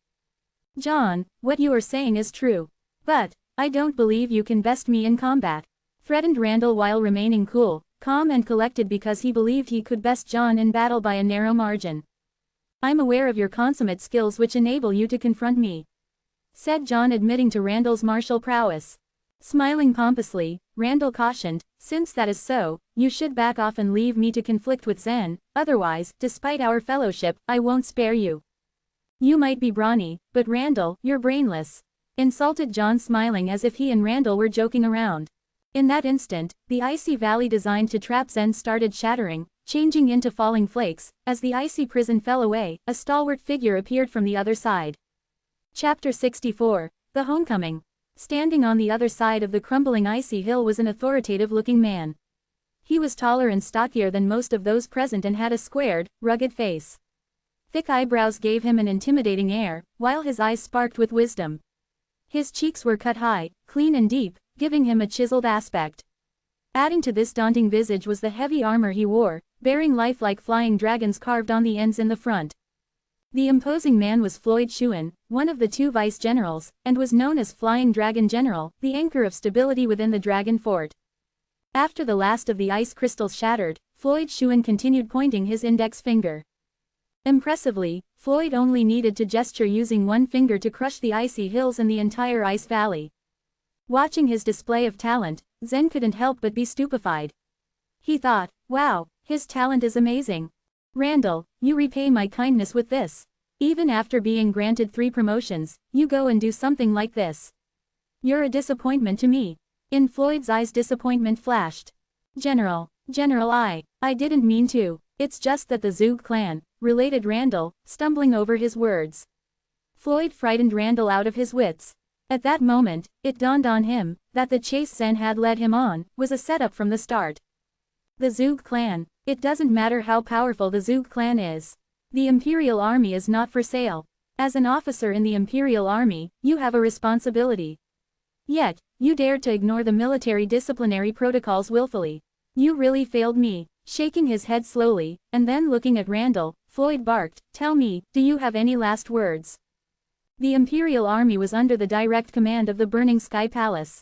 Speaker 1: John, what you are saying is true. But I don't believe you can best me in combat, threatened Randall while remaining cool, calm and collected because he believed he could best John in battle by a narrow margin. I'm aware of your consummate skills which enable you to confront me, said John, admitting to Randall's martial prowess. Smiling pompously, Randall cautioned, since that is so, you should back off and leave me to conflict with Zen, otherwise, despite our fellowship, I won't spare you. You might be brawny, but Randall, you're brainless, insulted John, smiling as if he and Randall were joking around. In that instant, the icy valley designed to trap Zen started shattering, changing into falling flakes. As the icy prison fell away, a stalwart figure appeared from the other side. Chapter 64, The Homecoming. Standing on the other side of the crumbling icy hill was an authoritative-looking man. He was taller and stockier than most of those present and had a squared, rugged face. Thick eyebrows gave him an intimidating air, while his eyes sparkled with wisdom. His cheeks were cut high, clean and deep, giving him a chiseled aspect. Adding to this daunting visage was the heavy armor he wore, bearing lifelike flying dragons carved on the ends in the front. The imposing man was Floyd Schuin, one of the two vice-generals, and was known as Flying Dragon General, the anchor of stability within the Dragon Fort. After the last of the ice crystals shattered, Floyd Schuin continued, pointing his index finger. Impressively, Floyd only needed to gesture using one finger to crush the icy hills and the entire ice valley. Watching his display of talent, Zen couldn't help but be stupefied. He thought, wow, his talent is amazing. Randall, you repay my kindness with this. Even after being granted 3 promotions, you go and do something like this. You're a disappointment to me. In Floyd's eyes disappointment flashed. General, I didn't mean to, it's just that the Zoog clan, related Randall, stumbling over his words. Floyd frightened Randall out of his wits. At that moment, it dawned on him that the chase Zen had led him on was a setup from the start. The Zoog clan. It doesn't matter how powerful the Zoog clan is. The Imperial Army is not for sale. As an officer in the Imperial Army, you have a responsibility. Yet, you dared to ignore the military disciplinary protocols willfully. You really failed me. Shaking his head slowly, and then looking at Randall, Floyd barked, tell me, do you have any last words? The Imperial Army was under the direct command of the Burning Sky Palace.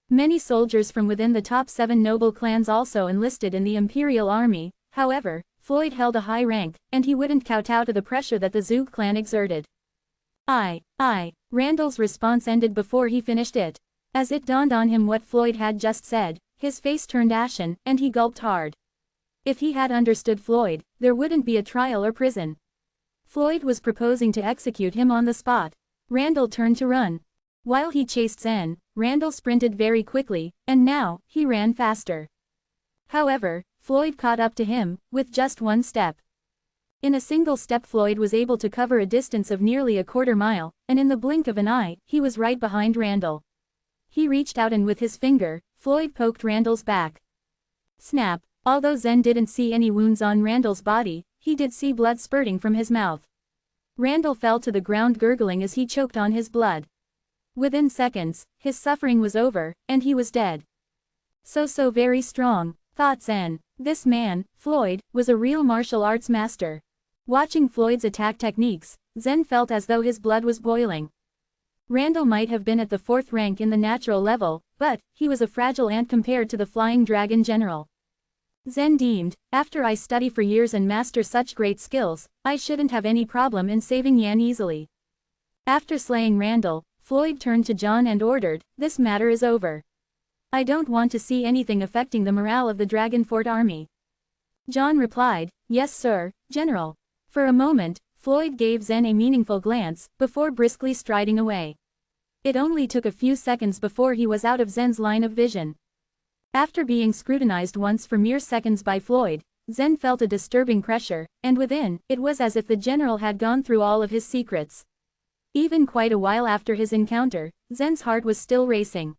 Speaker 1: Many soldiers from within the top 7 noble clans also enlisted in the Imperial Army. However, Floyd held a high rank, and he wouldn't kowtow to the pressure that the Zug clan exerted. Randall's response ended before he finished it. As it dawned on him what Floyd had just said, his face turned ashen, and he gulped hard. If he had understood Floyd, there wouldn't be a trial or prison. Floyd was proposing to execute him on the spot. Randall turned to run. While he chased Zen, Randall sprinted very quickly, and now, he ran faster. However, Floyd caught up to him, with just one step. In a single step Floyd was able to cover a distance of nearly a quarter mile, and in the blink of an eye, he was right behind Randall. He reached out and with his finger, Floyd poked Randall's back. Snap! Although Zen didn't see any wounds on Randall's body, he did see blood spurting from his mouth. Randall fell to the ground gurgling as he choked on his blood. Within seconds, his suffering was over, and he was dead. So very strong, thought Zen. This man, Floyd, was a real martial arts master. Watching Floyd's attack techniques, Zen felt as though his blood was boiling. Randall might have been at the 4th rank in the natural level, but he was a fragile ant compared to the Flying Dragon General. Zen deemed, after I study for years and master such great skills, I shouldn't have any problem in saving Yan easily. After slaying Randall, Floyd turned to John and ordered, "This matter is over. I don't want to see anything affecting the morale of the Dragonfort army." John replied, "Yes sir, General." For a moment, Floyd gave Zen a meaningful glance, before briskly striding away. It only took a few seconds before he was out of Zen's line of vision. After being scrutinized once for mere seconds by Floyd, Zen felt a disturbing pressure, and within, it was as if the general had gone through all of his secrets. Even quite a while after his encounter, Zen's heart was still racing.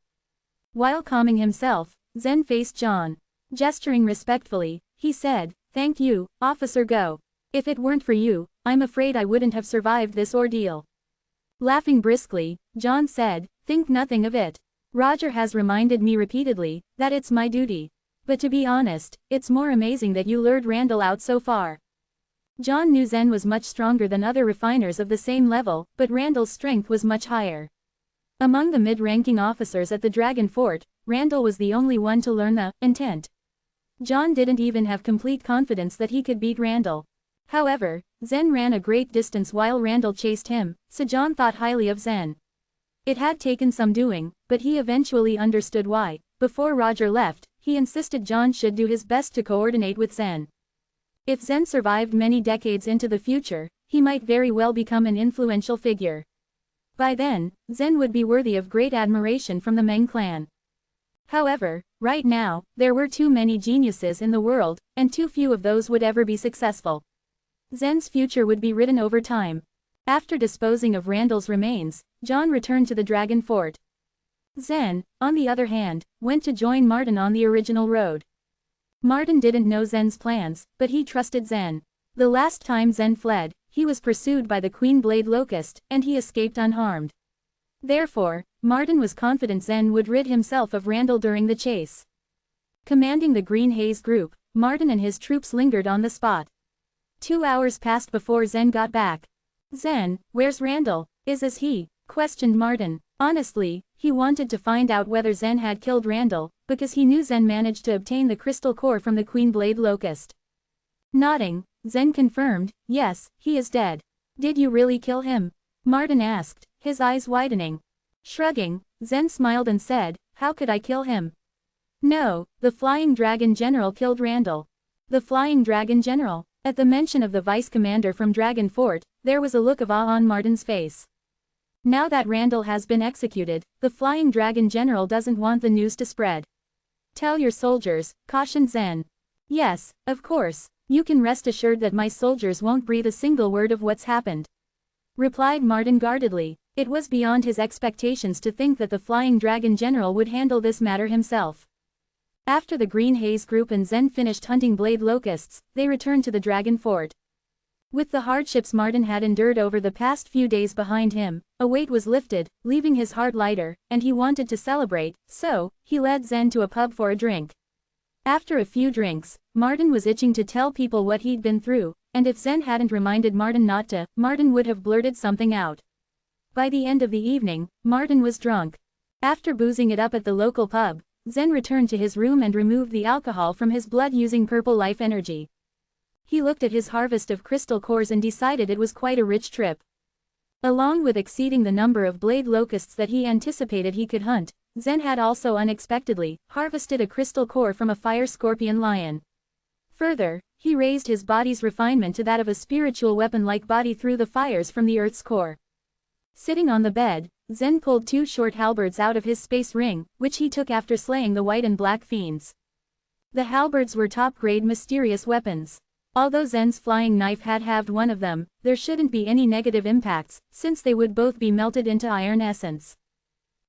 Speaker 1: While calming himself, Zen faced John. Gesturing respectfully, he said, "Thank you, Officer Go. If it weren't for you, I'm afraid I wouldn't have survived this ordeal." Laughing briskly, John said, "Think nothing of it. Roger has reminded me repeatedly that it's my duty. But to be honest, it's more amazing that you lured Randall out so far." John knew Zen was much stronger than other refiners of the same level, but Randall's strength was much higher. Among the mid-ranking officers at the Dragon Fort, Randall was the only one to learn the intent. John didn't even have complete confidence that he could beat Randall. However, Zen ran a great distance while Randall chased him, so John thought highly of Zen. It had taken some doing, but he eventually understood why. Before Roger left, he insisted John should do his best to coordinate with Zen. If Zen survived many decades into the future, he might very well become an influential figure. By then, Zen would be worthy of great admiration from the Meng clan. However, right now, there were too many geniuses in the world, and too few of those would ever be successful. Zen's future would be written over time. After disposing of Randall's remains, John returned to the Dragon Fort. Zen, on the other hand, went to join Martin on the original road. Martin didn't know Zen's plans, but he trusted Zen. The last time Zen fled, he was pursued by the Queen Blade Locust, and he escaped unharmed. Therefore, Martin was confident Zen would rid himself of Randall during the chase. Commanding the Green Haze group, Martin and his troops lingered on the spot. 2 hours passed before Zen got back. "Zen, where's Randall? Is he?" questioned Martin. Honestly, he wanted to find out whether Zen had killed Randall, because he knew Zen managed to obtain the crystal core from the Queen Blade Locust. Nodding, Zen confirmed, "Yes, he is dead." "Did you really kill him?" Martin asked, his eyes widening. Shrugging, Zen smiled and said, "How could I kill him?" "No, the Flying Dragon General killed Randall." "The Flying Dragon General?" At the mention of the vice commander from Dragon Fort, there was a look of awe on Martin's face. Now that Randall has been executed, the Flying Dragon General doesn't want the news to spread. "Tell your soldiers," cautioned Zen. "Yes, of course. You can rest assured that my soldiers won't breathe a single word of what's happened," replied Martin guardedly. It was beyond his expectations to think that the Flying Dragon General would handle this matter himself. After the Green Haze group and Zen finished hunting Blade Locusts, they returned to the Dragon Fort. With the hardships Martin had endured over the past few days behind him, a weight was lifted, leaving his heart lighter, and he wanted to celebrate, so he led Zen to a pub for a drink. After a few drinks, Martin was itching to tell people what he'd been through, and if Zen hadn't reminded Martin not to, Martin would have blurted something out. By the end of the evening, Martin was drunk. After boozing it up at the local pub, Zen returned to his room and removed the alcohol from his blood using purple life energy. He looked at his harvest of crystal cores and decided it was quite a rich trip. Along with exceeding the number of blade locusts that he anticipated he could hunt, Zen had also unexpectedly harvested a crystal core from a fire scorpion lion. Further, he raised his body's refinement to that of a spiritual weapon-like body through the fires from the Earth's core. Sitting on the bed, Zen pulled 2 short halberds out of his space ring, which he took after slaying the white and black fiends. The halberds were top-grade mysterious weapons. Although Zen's flying knife had halved one of them, there shouldn't be any negative impacts, since they would both be melted into iron essence.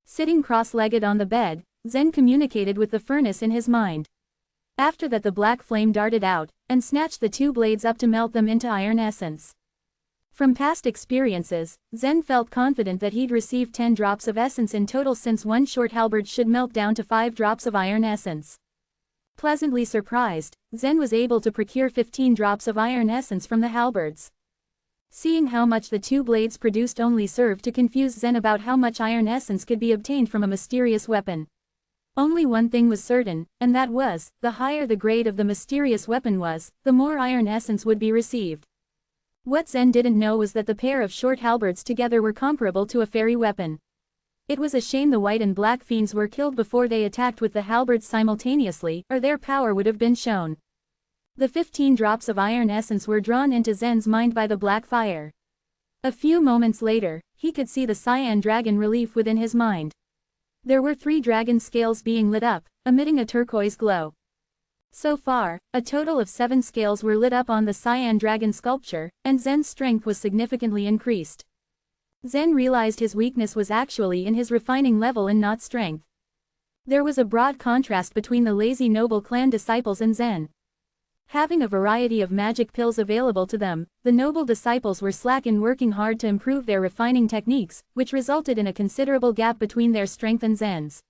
Speaker 1: Sitting cross-legged on the bed, Zen communicated with the furnace in his mind. After that the black flame darted out, and snatched the 2 blades up to melt them into iron essence. From past experiences, Zen felt confident that he'd receive 10 drops of essence in total, since 1 short halberd should melt down to 5 drops of iron essence. Pleasantly surprised, Zen was able to procure 15 drops of iron essence from the halberds. Seeing how much the 2 blades produced only served to confuse Zen about how much iron essence could be obtained from a mysterious weapon. Only one thing was certain, and that was, the higher the grade of the mysterious weapon was, the more iron essence would be received. What Zen didn't know was that the pair of short halberds together were comparable to a fairy weapon. It was a shame the white and black fiends were killed before they attacked with the halberds simultaneously, or their power would have been shown. The 15 drops of iron essence were drawn into Zen's mind by the black fire. A few moments later, he could see the cyan dragon relief within his mind. There were 3 dragon scales being lit up, emitting a turquoise glow. So far, a total of 7 scales were lit up on the cyan dragon sculpture, and Zen's strength was significantly increased. Zen realized his weakness was actually in his refining level and not strength. There was a broad contrast between the lazy noble clan disciples and Zen. Having a variety of magic pills available to them, the noble disciples were slack in working hard to improve their refining techniques, which resulted in a considerable gap between their strength and Zen's.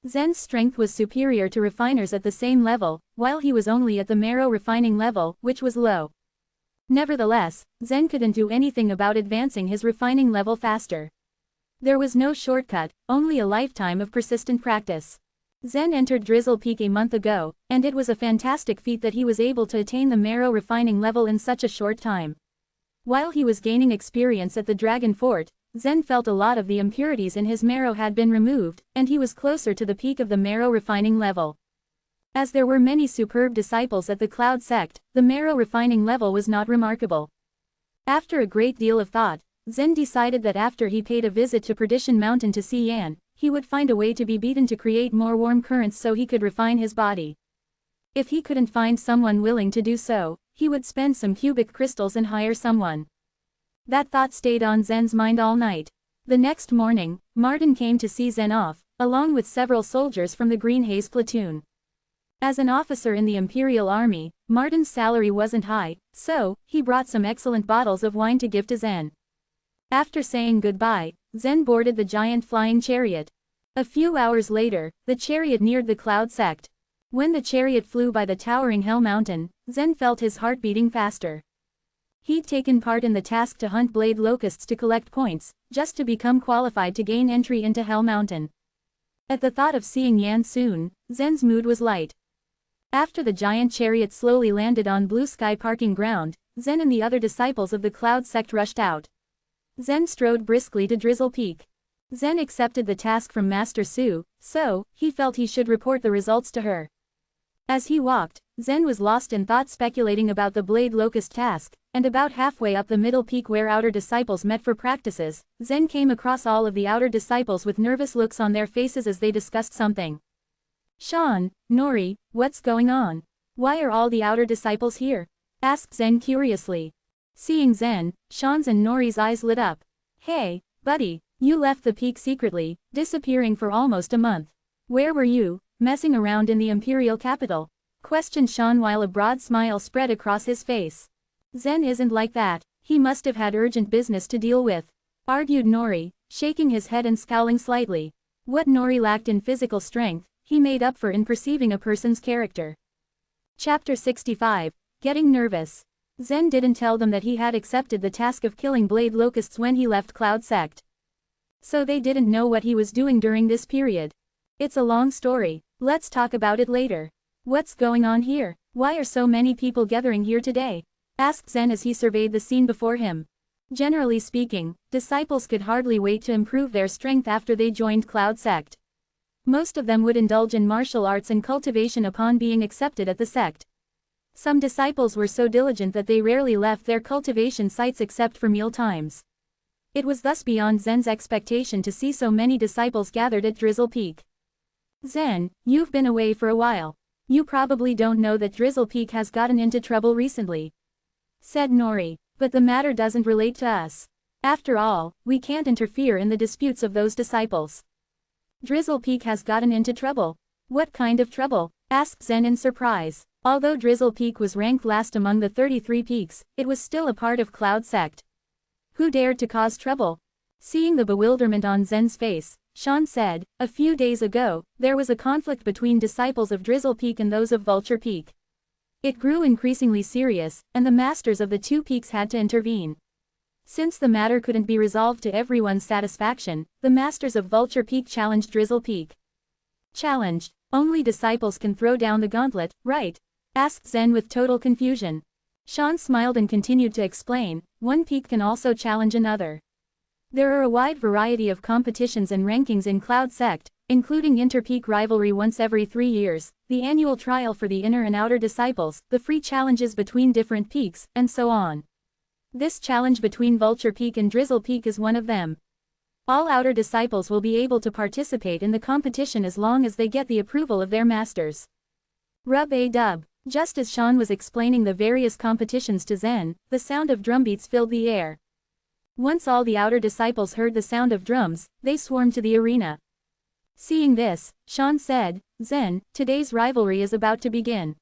Speaker 1: Zen's strength was superior to refiners at the same level, while he was only at the marrow refining level, which was low. Nevertheless, Zen couldn't do anything about advancing his refining level faster. There was no shortcut, only a lifetime of persistent practice. Zen entered Drizzle Peak a month ago, and it was a fantastic feat that he was able to attain the marrow refining level in such a short time. While he was gaining experience at the Dragon Fort, Zen felt a lot of the impurities in his marrow had been removed, and he was closer to the peak of the marrow refining level. As there were many superb disciples at the Cloud Sect, the marrow refining level was not remarkable. After a great deal of thought, Zen decided that after he paid a visit to Perdition Mountain to see Yan, he would find a way to be beaten to create more warm currents so he could refine his body. If he couldn't find someone willing to do so, he would spend some cubic crystals and hire someone. That thought stayed on Zen's mind all night. The next morning, Martin came to see Zen off, along with several soldiers from the Green Haze platoon. As an officer in the Imperial Army, Martin's salary wasn't high, so he brought some excellent bottles of wine to give to Zen. After saying goodbye, Zen boarded the giant flying chariot. A few hours later, the chariot neared the Cloud Sect. When the chariot flew by the towering Hell Mountain, Zen felt his heart beating faster. He'd taken part in the task to hunt blade locusts to collect points, just to become qualified to gain entry into Hell Mountain. At the thought of seeing Yan soon, Zen's mood was light. After the giant chariot slowly landed on blue sky parking ground, Zen and the other disciples of the Cloud Sect rushed out. Zen strode briskly to Drizzle Peak. Zen accepted the task from Master Su, so he felt he should report the results to her. As he walked, Zen was lost in thought, speculating about the Blade Locust task, and about halfway up the middle peak where outer disciples met for practices, Zen came across all of the outer disciples with nervous looks on their faces as they discussed something. "Sean, Nori, what's going on? Why are all the outer disciples here?" asked Zen curiously. Seeing Zen, Sean's and Nori's eyes lit up. "Hey, buddy, you left the peak secretly, disappearing for almost a month. Where were you, messing around in the Imperial capital?" questioned Sean while a broad smile spread across his face. "Zen isn't like that, he must have had urgent business to deal with," argued Nori, shaking his head and scowling slightly. What Nori lacked in physical strength, he made up for in perceiving a person's character. Chapter 65, Getting Nervous. Zen didn't tell them that he had accepted the task of killing blade locusts when he left Cloud Sect. So they didn't know what he was doing during this period. It's a long story. Let's talk about it later. What's going on here? Why are so many people gathering here today? Asked Zen as he surveyed the scene before him. Generally speaking, disciples could hardly wait to improve their strength after they joined Cloud sect. Most of them would indulge in martial arts and cultivation upon being accepted at the sect. Some disciples were so diligent that they rarely left their cultivation sites except for meal times. It was thus beyond Zen's expectation to see so many disciples gathered at Drizzle Peak. Zen, you've been away for a while. You probably don't know that Drizzle Peak has gotten into trouble recently, said Nori, but the matter doesn't relate to us. After all, we can't interfere in the disputes of those disciples. Drizzle Peak has gotten into trouble. What kind of trouble? Asked Zen in surprise. Although Drizzle Peak was ranked last among the 33 peaks, it was still a part of Cloud sect. Who dared to cause trouble? Seeing the bewilderment on Zen's face, Sean said, a few days ago, there was a conflict between disciples of Drizzle Peak and those of Vulture Peak. It grew increasingly serious, and the masters of the two peaks had to intervene. Since the matter couldn't be resolved to everyone's satisfaction, the masters of Vulture Peak challenged Drizzle Peak. Challenged? Only disciples can throw down the gauntlet, right? Asked Zen with total confusion. Sean smiled and continued to explain, one peak can also challenge another. There are a wide variety of competitions and rankings in Cloud sect, including inter-peak rivalry once every 3 years, the annual trial for the inner and outer disciples, the free challenges between different peaks, and so on. This challenge between Vulture Peak and Drizzle Peak is one of them. All outer disciples will be able to participate in the competition as long as they get the approval of their masters. Rub-a-dub. Just as Sean was explaining the various competitions to Zen, the sound of drumbeats filled the air. Once all the outer disciples heard the sound of drums, they swarmed to the arena. Seeing this, Sean said, Zen, today's rivalry is about to begin.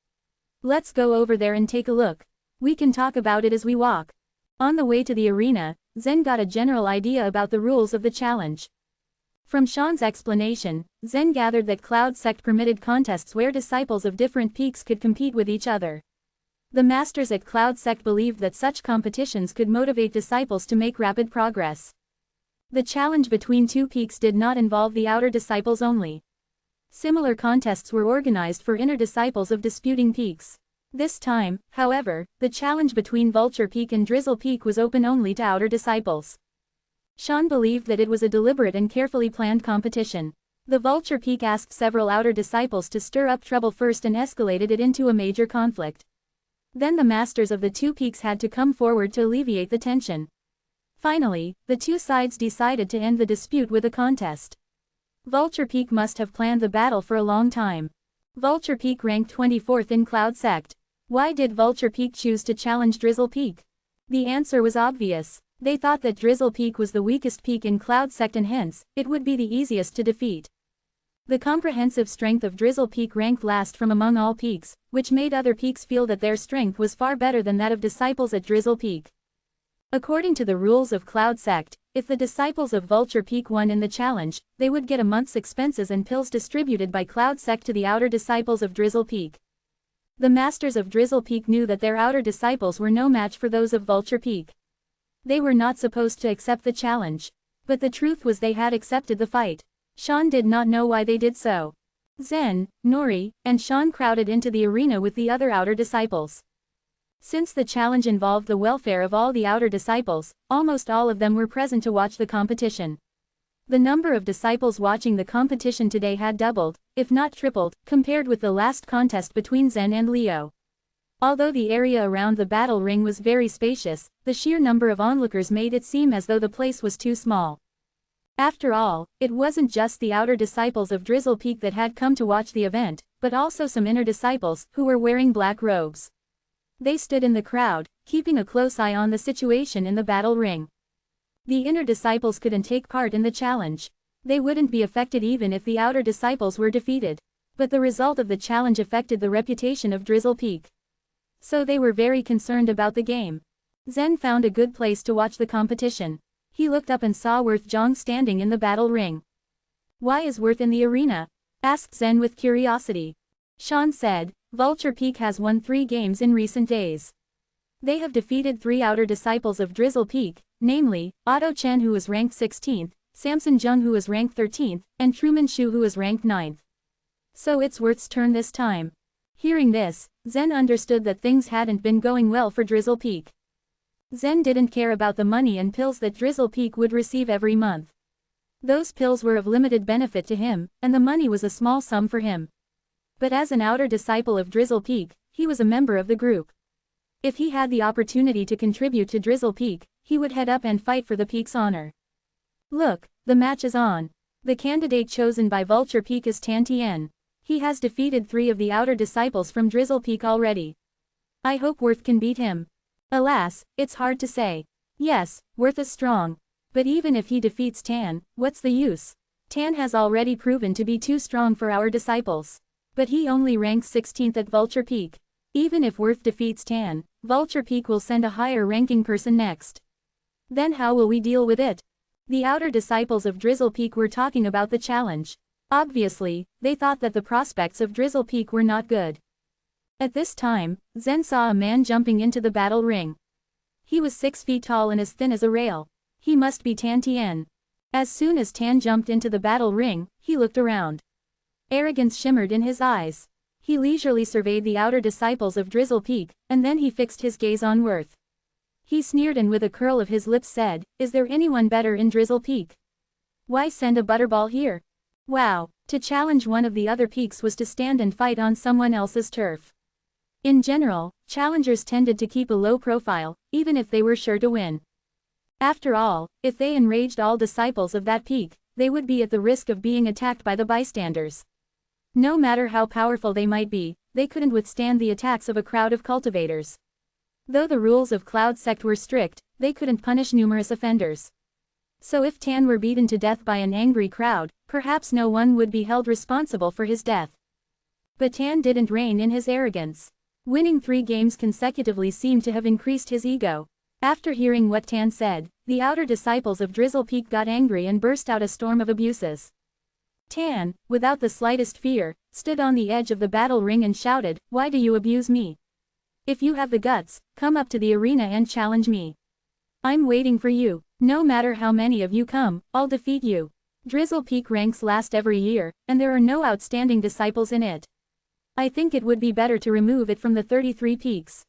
Speaker 1: Let's go over there and take a look. We can talk about it as we walk. On the way to the arena, Zen got a general idea about the rules of the challenge. From Sean's explanation, Zen gathered that Cloud sect permitted contests where disciples of different peaks could compete with each other. The masters at Cloud sect believed that such competitions could motivate disciples to make rapid progress. The challenge between two peaks did not involve the outer disciples only. Similar contests were organized for inner disciples of disputing peaks. This time, however, the challenge between Vulture Peak and Drizzle Peak was open only to outer disciples. Sean believed that it was a deliberate and carefully planned competition. The Vulture Peak asked several outer disciples to stir up trouble first and escalated it into a major conflict. Then the masters of the two peaks had to come forward to alleviate the tension. Finally, the two sides decided to end the dispute with a contest. Vulture Peak must have planned the battle for a long time. Vulture Peak ranked 24th in Cloud sect. Why did Vulture Peak choose to challenge Drizzle Peak? The answer was obvious. They thought that Drizzle Peak was the weakest peak in Cloud sect and hence, it would be the easiest to defeat. The comprehensive strength of Drizzle Peak ranked last from among all peaks, which made other peaks feel that their strength was far better than that of disciples at Drizzle Peak. According to the rules of Cloud sect, if the disciples of Vulture Peak won in the challenge, they would get a month's expenses and pills distributed by Cloud sect to the outer disciples of Drizzle Peak. The masters of Drizzle Peak knew that their outer disciples were no match for those of Vulture Peak. They were not supposed to accept the challenge. But the truth was they had accepted the fight. Sean did not know why they did so. Zen, Nori, and Sean crowded into the arena with the other outer disciples. Since the challenge involved the welfare of all the outer disciples, almost all of them were present to watch the competition. The number of disciples watching the competition today had doubled, if not tripled, compared with the last contest between Zen and Leo. Although the area around the battle ring was very spacious, the sheer number of onlookers made it seem as though the place was too small. After all, it wasn't just the outer disciples of Drizzle Peak that had come to watch the event, but also some inner disciples, who were wearing black robes. They stood in the crowd, keeping a close eye on the situation in the battle ring. The inner disciples couldn't take part in the challenge. They wouldn't be affected even if the outer disciples were defeated. But the result of the challenge affected the reputation of Drizzle Peak. So they were very concerned about the game. Zen found a good place to watch the competition. He looked up and saw Worth Zhang standing in the battle ring. Why is Worth in the arena? Asked Zen with curiosity. Sean said, Vulture Peak has won 3 games in recent days. They have defeated 3 outer disciples of Drizzle Peak, namely, Otto Chen who was ranked 16th, Samson Jung who was ranked 13th, and Truman Shu who was ranked 9th. So it's Worth's turn this time. Hearing this, Zen understood that things hadn't been going well for Drizzle Peak. Zen didn't care about the money and pills that Drizzle Peak would receive every month. Those pills were of limited benefit to him, and the money was a small sum for him. But as an outer disciple of Drizzle Peak, he was a member of the group. If he had the opportunity to contribute to Drizzle Peak, he would head up and fight for the Peak's honor. Look, the match is on. The candidate chosen by Vulture Peak is Tan Tien. He has defeated 3 of the outer disciples from Drizzle Peak already. I hope Worth can beat him. Alas, it's hard to say. Yes, Worth is strong. But even if he defeats Tan, what's the use? Tan has already proven to be too strong for our disciples. But he only ranks 16th at Vulture Peak. Even if Worth defeats Tan, Vulture Peak will send a higher ranking person next. Then how will we deal with it? The outer disciples of Drizzle Peak were talking about the challenge. Obviously, they thought that the prospects of Drizzle Peak were not good. At this time, Zen saw a man jumping into the battle ring. He was 6 feet tall and as thin as a rail. He must be Tan Tien. As soon as Tan jumped into the battle ring, he looked around. Arrogance shimmered in his eyes. He leisurely surveyed the outer disciples of Drizzle Peak, and then he fixed his gaze on Worth. He sneered and with a curl of his lips said, "Is there anyone better in Drizzle Peak? Why send a butterball here? Wow, to challenge one of the other peaks was to stand and fight on someone else's turf." In general, challengers tended to keep a low profile, even if they were sure to win. After all, if they enraged all disciples of that peak, they would be at the risk of being attacked by the bystanders. No matter how powerful they might be, they couldn't withstand the attacks of a crowd of cultivators. Though the rules of Cloud Sect were strict, they couldn't punish numerous offenders. So if Tan were beaten to death by an angry crowd, perhaps no one would be held responsible for his death. But Tan didn't rein in his arrogance. Winning 3 games consecutively seemed to have increased his ego. After hearing what Tan said, the outer disciples of Drizzle Peak got angry and burst out a storm of abuses. Tan, without the slightest fear, stood on the edge of the battle ring and shouted, "Why do you abuse me? If you have the guts, come up to the arena and challenge me. I'm waiting for you. No matter how many of you come, I'll defeat you." Drizzle Peak ranks last every year, and there are no outstanding disciples in it. I think it would be better to remove it from the 33 peaks.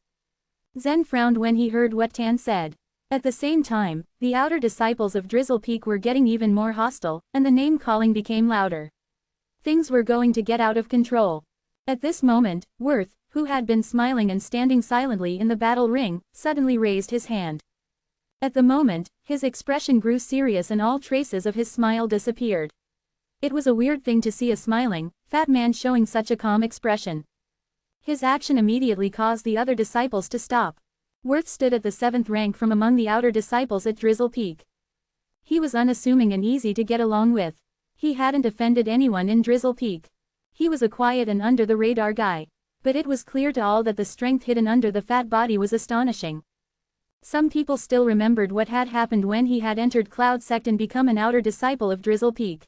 Speaker 1: Zen frowned when he heard what Tan said. At the same time, the outer disciples of Drizzle Peak were getting even more hostile, and the name-calling became louder. Things were going to get out of control. At this moment, Worth, who had been smiling and standing silently in the battle ring, suddenly raised his hand. At the moment, his expression grew serious and all traces of his smile disappeared. It was a weird thing to see a smiling, fat man showing such a calm expression. His action immediately caused the other disciples to stop. Worth stood at the 7th rank from among the outer disciples at Drizzle Peak. He was unassuming and easy to get along with. He hadn't offended anyone in Drizzle Peak. He was a quiet and under-the-radar guy. But it was clear to all that the strength hidden under the fat body was astonishing. Some people still remembered what had happened when he had entered Cloud Sect and become an outer disciple of Drizzle Peak.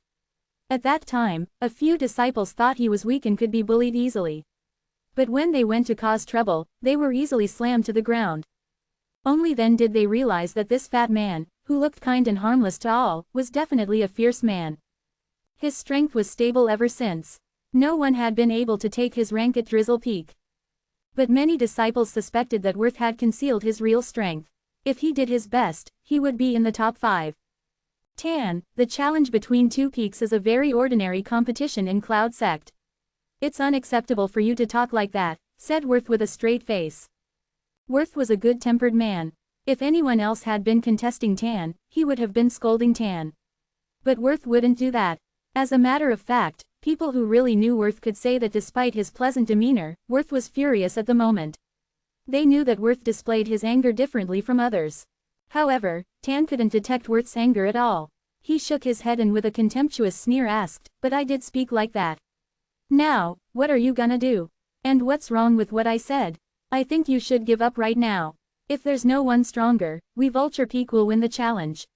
Speaker 1: At that time, a few disciples thought he was weak and could be bullied easily. But when they went to cause trouble, they were easily slammed to the ground. Only then did they realize that this fat man, who looked kind and harmless to all, was definitely a fierce man. His strength was stable ever since. No one had been able to take his rank at Drizzle Peak. But many disciples suspected that Worth had concealed his real strength. If he did his best, he would be in the top 5. Tan, the challenge between 2 peaks is a very ordinary competition in Cloud Sect. It's unacceptable for you to talk like that, said Worth with a straight face. Worth was a good-tempered man. If anyone else had been contesting Tan, he would have been scolding Tan. But Worth wouldn't do that. As a matter of fact, people who really knew Worth could say that despite his pleasant demeanor, Worth was furious at the moment. They knew that Worth displayed his anger differently from others. However, Tan couldn't detect Worth's anger at all. He shook his head and with a contemptuous sneer asked, "But I did speak like that. Now, what are you gonna do? And what's wrong with what I said? I think you should give up right now. If there's no one stronger, we Vulture Peak will win the challenge.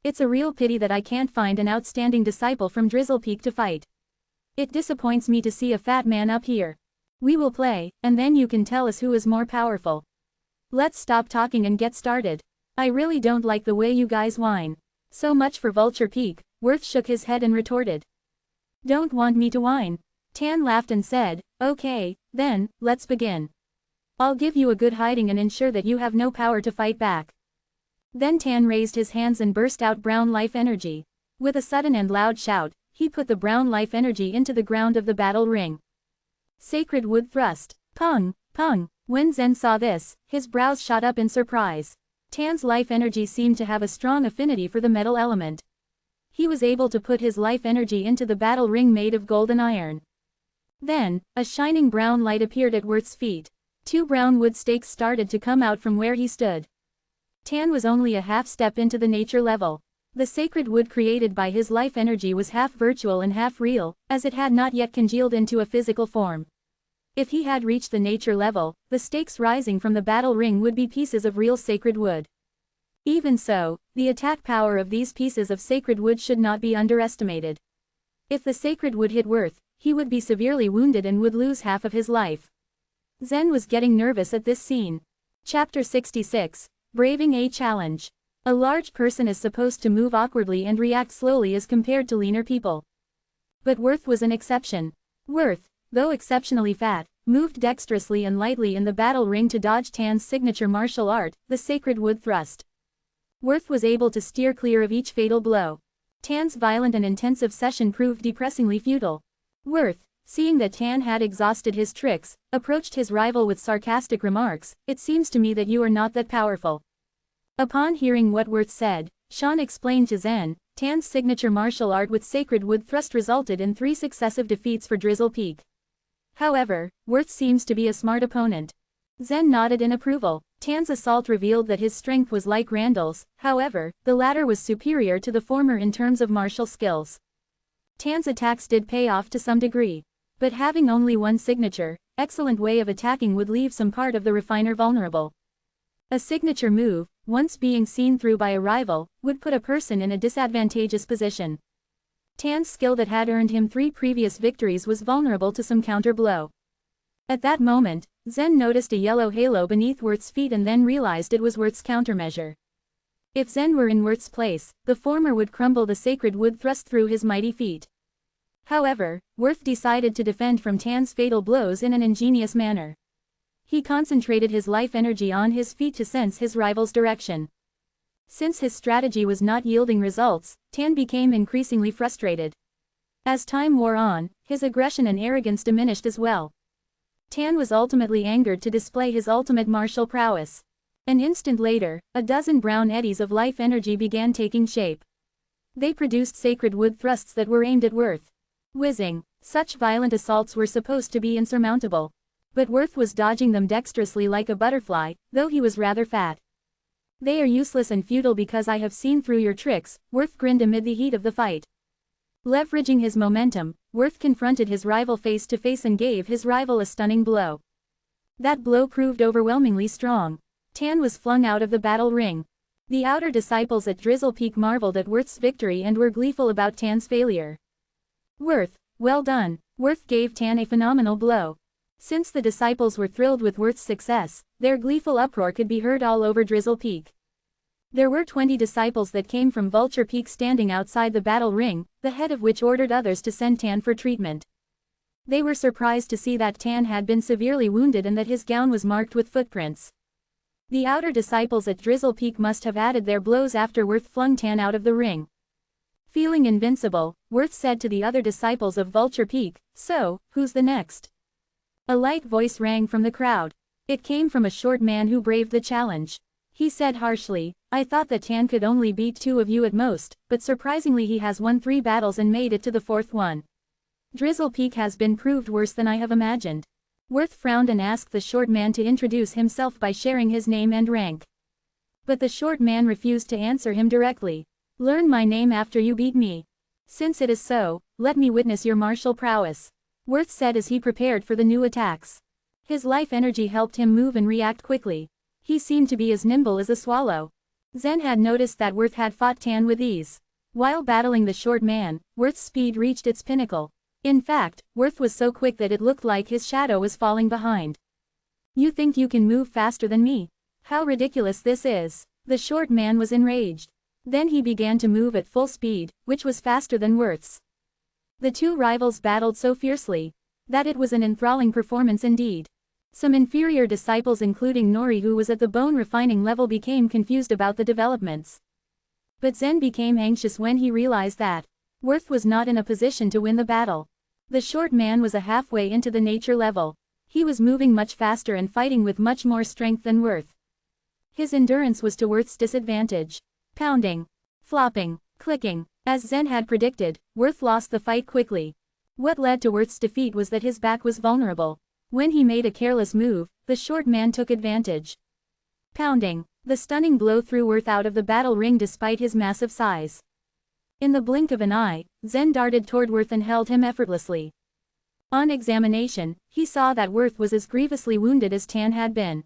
Speaker 1: It's a real pity that I can't find an outstanding disciple from Drizzle Peak to fight. It disappoints me to see a fat man up here. We will play, and then you can tell us who is more powerful. Let's stop talking and get started. I really don't like the way you guys whine." So much for Vulture Peak, Worth shook his head and retorted. Don't want me to whine? Tan laughed and said, okay, then, let's begin. I'll give you a good hiding and ensure that you have no power to fight back. Then Tan raised his hands and burst out brown life energy. With a sudden and loud shout, he put the brown life energy into the ground of the battle ring. Sacred wood thrust. Pung, pung. When Zen saw this, his brows shot up in surprise. Tan's life energy seemed to have a strong affinity for the metal element. He was able to put his life energy into the battle ring made of gold and iron. Then, a shining brown light appeared at Worth's feet. 2 brown wood stakes started to come out from where he stood. Tan was only a half step into the nature level. The sacred wood created by his life energy was half virtual and half real, as it had not yet congealed into a physical form. If he had reached the nature level, the stakes rising from the battle ring would be pieces of real sacred wood. Even so, the attack power of these pieces of sacred wood should not be underestimated. If the sacred wood hit Worth, he would be severely wounded and would lose half of his life. Zen was getting nervous at this scene. Chapter 66, Braving a Challenge. A large person is supposed to move awkwardly and react slowly as compared to leaner people. But Worth was an exception. Worth, though exceptionally fat, moved dexterously and lightly in the battle ring to dodge Tan's signature martial art, the sacred wood thrust. Worth was able to steer clear of each fatal blow. Tan's violent and intensive session proved depressingly futile. Worth, seeing that Tan had exhausted his tricks, approached his rival with sarcastic remarks, "It seems to me that you are not that powerful." Upon hearing what Worth said, Sean explained to Zen, Tan's signature martial art with sacred wood thrust resulted in 3 successive defeats for Drizzle Peak. However, Worth seems to be a smart opponent. Zen nodded in approval. Tan's assault revealed that his strength was like Randall's, however, the latter was superior to the former in terms of martial skills. Tan's attacks did pay off to some degree. But having only one signature, excellent way of attacking would leave some part of the refiner vulnerable. A signature move, once being seen through by a rival, would put a person in a disadvantageous position. Tan's skill that had earned him 3 previous victories was vulnerable to some counter blow. At that moment, Zen noticed a yellow halo beneath Worth's feet and then realized it was Worth's countermeasure. If Zen were in Worth's place, the former would crumble the sacred wood thrust through his mighty feet. However, Worth decided to defend from Tan's fatal blows in an ingenious manner. He concentrated his life energy on his feet to sense his rival's direction. Since his strategy was not yielding results, Tan became increasingly frustrated. As time wore on, his aggression and arrogance diminished as well. Tan was ultimately angered to display his ultimate martial prowess. An instant later, a dozen brown eddies of life energy began taking shape. They produced sacred wood thrusts that were aimed at Worth. Whizzing, such violent assaults were supposed to be insurmountable. But Worth was dodging them dexterously like a butterfly, though he was rather fat. "They are useless and futile because I have seen through your tricks," Worth grinned amid the heat of the fight. Leveraging his momentum, Worth confronted his rival face to face and gave his rival a stunning blow. That blow proved overwhelmingly strong. Tan was flung out of the battle ring. The outer disciples at Drizzle Peak marveled at Worth's victory and were gleeful about Tan's failure. "Worth, well done." Worth gave Tan a phenomenal blow. Since the disciples were thrilled with Worth's success, their gleeful uproar could be heard all over Drizzle Peak. There were 20 disciples that came from Vulture Peak standing outside the battle ring, the head of which ordered others to send Tan for treatment. They were surprised to see that Tan had been severely wounded and that his gown was marked with footprints. The outer disciples at Drizzle Peak must have added their blows after Worth flung Tan out of the ring. Feeling invincible, Worth said to the other disciples of Vulture Peak, "So, who's the next?" A light voice rang from the crowd. It came from a short man who braved the challenge. He said harshly, "I thought that Tan could only beat 2 of you at most, but surprisingly he has won 3 battles and made it to the 4th one. Drizzle Peak has been proved worse than I have imagined." Worth frowned and asked the short man to introduce himself by sharing his name and rank. But the short man refused to answer him directly. "Learn my name after you beat me. Since it is so, let me witness your martial prowess," Worth said as he prepared for the new attacks. His life energy helped him move and react quickly. He seemed to be as nimble as a swallow. Zen had noticed that Worth had fought Tan with ease. While battling the short man, Worth's speed reached its pinnacle. In fact, Worth was so quick that it looked like his shadow was falling behind. "You think you can move faster than me? How ridiculous this is." The short man was enraged. Then he began to move at full speed, which was faster than Worth's. The two rivals battled so fiercely that it was an enthralling performance indeed. Some inferior disciples, including Nori, who was at the bone refining level, became confused about the developments. But Zen became anxious when he realized that Worth was not in a position to win the battle. The short man was halfway into the nature level. He was moving much faster and fighting with much more strength than Worth. His endurance was to Worth's disadvantage. Pounding, flopping, clicking. As Zen had predicted, Worth lost the fight quickly. What led to Worth's defeat was that his back was vulnerable. When he made a careless move, the short man took advantage. Pounding. The stunning blow threw Worth out of the battle ring despite his massive size. In the blink of an eye, Zen darted toward Worth and held him effortlessly. On examination, he saw that Worth was as grievously wounded as Tan had been.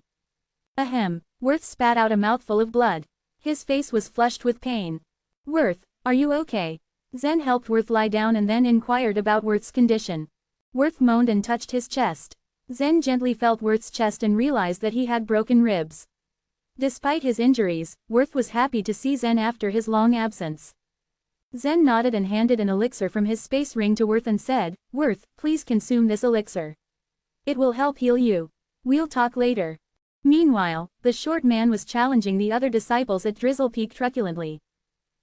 Speaker 1: Ahem. Worth spat out a mouthful of blood. His face was flushed with pain. Worth, are you okay? Zen helped Worth lie down and then inquired about Worth's condition. Worth moaned and touched his chest. Zen gently felt Worth's chest and realized that he had broken ribs. Despite his injuries, Worth was happy to see Zen after his long absence. Zen nodded and handed an elixir from his space ring to Worth and said, "Worth, please consume this elixir. It will help heal you. We'll talk later." Meanwhile, the short man was challenging the other disciples at Drizzle Peak truculently.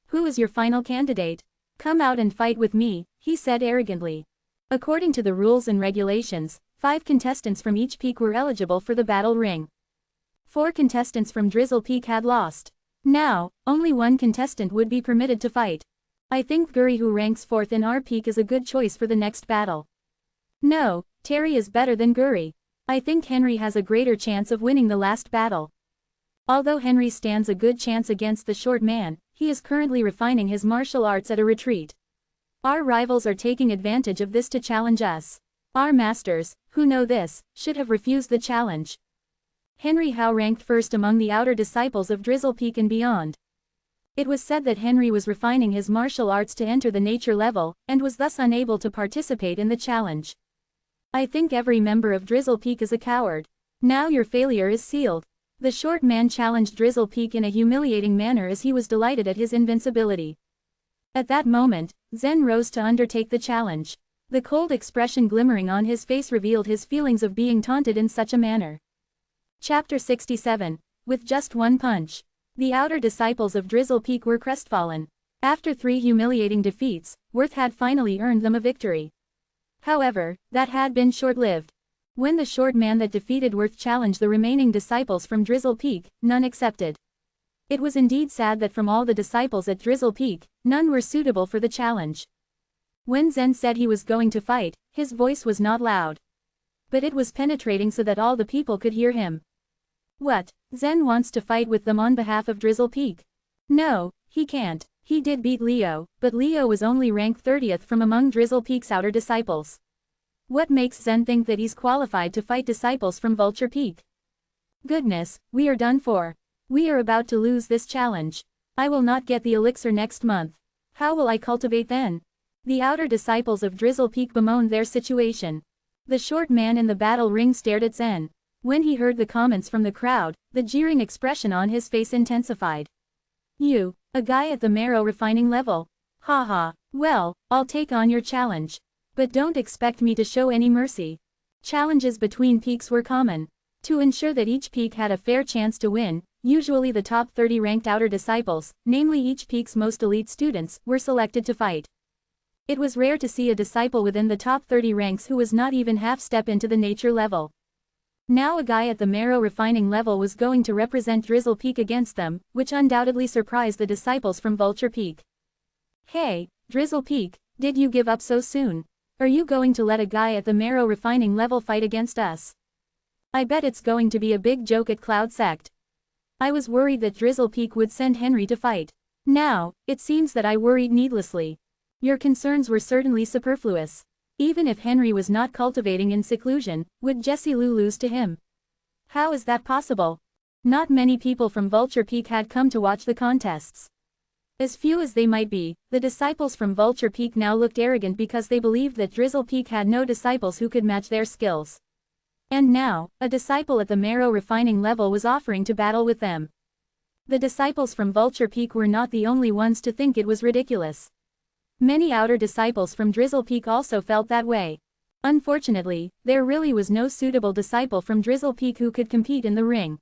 Speaker 1: "Who is your final candidate? Come out and fight with me," he said arrogantly. According to the rules and regulations, 5 contestants from each peak were eligible for the battle ring. 4 contestants from Drizzle Peak had lost. Now, only 1 contestant would be permitted to fight. "I think Guri, who ranks 4th in our peak, is a good choice for the next battle." "No, Terry is better than Guri. I think Henry has a greater chance of winning the last battle." Although Henry stands a good chance against the short man, he is currently refining his martial arts at a retreat. Our rivals are taking advantage of this to challenge us. Our masters, who know this, should have refused the challenge. Henry Howe ranked 1st among the outer disciples of Drizzle Peak and beyond. It was said that Henry was refining his martial arts to enter the nature level, and was thus unable to participate in the challenge. "I think every member of Drizzle Peak is a coward. Now your failure is sealed." The short man challenged Drizzle Peak in a humiliating manner as he was delighted at his invincibility. At that moment, Zen rose to undertake the challenge. The cold expression glimmering on his face revealed his feelings of being taunted in such a manner. Chapter 67. With just one punch. The outer disciples of Drizzle Peak were crestfallen. After 3 humiliating defeats, Worth had finally earned them a victory. However, that had been short-lived. When the short man that defeated Worth challenged the remaining disciples from Drizzle Peak, none accepted. It was indeed sad that from all the disciples at Drizzle Peak, none were suitable for the challenge. When Zen said he was going to fight, his voice was not loud. But it was penetrating so that all the people could hear him. "What, Zen wants to fight with them on behalf of Drizzle Peak?" "No, he can't. He did beat Leo, but Leo was only ranked 30th from among Drizzle Peak's outer disciples. What makes Zen think that he's qualified to fight disciples from Vulture Peak? Goodness, we are done for. We are about to lose this challenge. I will not get the elixir next month. How will I cultivate then?" The outer disciples of Drizzle Peak bemoaned their situation. The short man in the battle ring stared at Zen. When he heard the comments from the crowd, the jeering expression on his face intensified. "You, a guy at the marrow refining level? Ha ha, well, I'll take on your challenge. But don't expect me to show any mercy." Challenges between peaks were common. To ensure that each peak had a fair chance to win, usually the top 30 ranked outer disciples, namely each peak's most elite students, were selected to fight. It was rare to see a disciple within the top 30 ranks who was not even half step into the nature level. Now a guy at the marrow refining level was going to represent Drizzle Peak against them, which undoubtedly surprised the disciples from Vulture Peak. "Hey, Drizzle Peak, did you give up so soon? Are you going to let a guy at the marrow refining level fight against us? I bet it's going to be a big joke at Cloud Sect. I was worried that Drizzle Peak would send Henry to fight. Now, it seems that I worried needlessly. Your concerns were certainly superfluous. Even if Henry was not cultivating in seclusion, would Jessie Lou lose to him? How is that possible?" Not many people from Vulture Peak had come to watch the contests. As few as they might be, the disciples from Vulture Peak now looked arrogant because they believed that Drizzle Peak had no disciples who could match their skills. And now, a disciple at the marrow refining level was offering to battle with them. The disciples from Vulture Peak were not the only ones to think it was ridiculous. Many outer disciples from Drizzle Peak also felt that way. Unfortunately, there really was no suitable disciple from Drizzle Peak who could compete in the ring.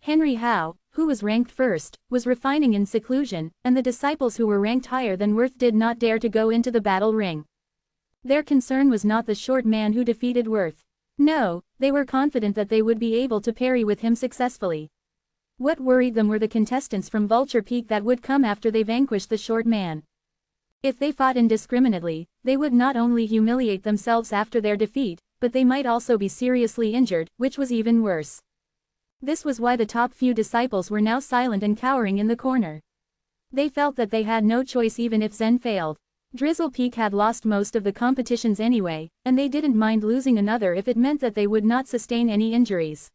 Speaker 1: Henry Howe, who was ranked first, was refining in seclusion, and the disciples who were ranked higher than Worth did not dare to go into the battle ring. Their concern was not the short man who defeated Worth. No, they were confident that they would be able to parry with him successfully. What worried them were the contestants from Vulture Peak that would come after they vanquished the short man. If they fought indiscriminately, they would not only humiliate themselves after their defeat, but they might also be seriously injured, which was even worse. This was why the top few disciples were now silent and cowering in the corner. They felt that they had no choice even if Zen failed. Drizzle Peak had lost most of the competitions anyway, and they didn't mind losing another if it meant that they would not sustain any injuries.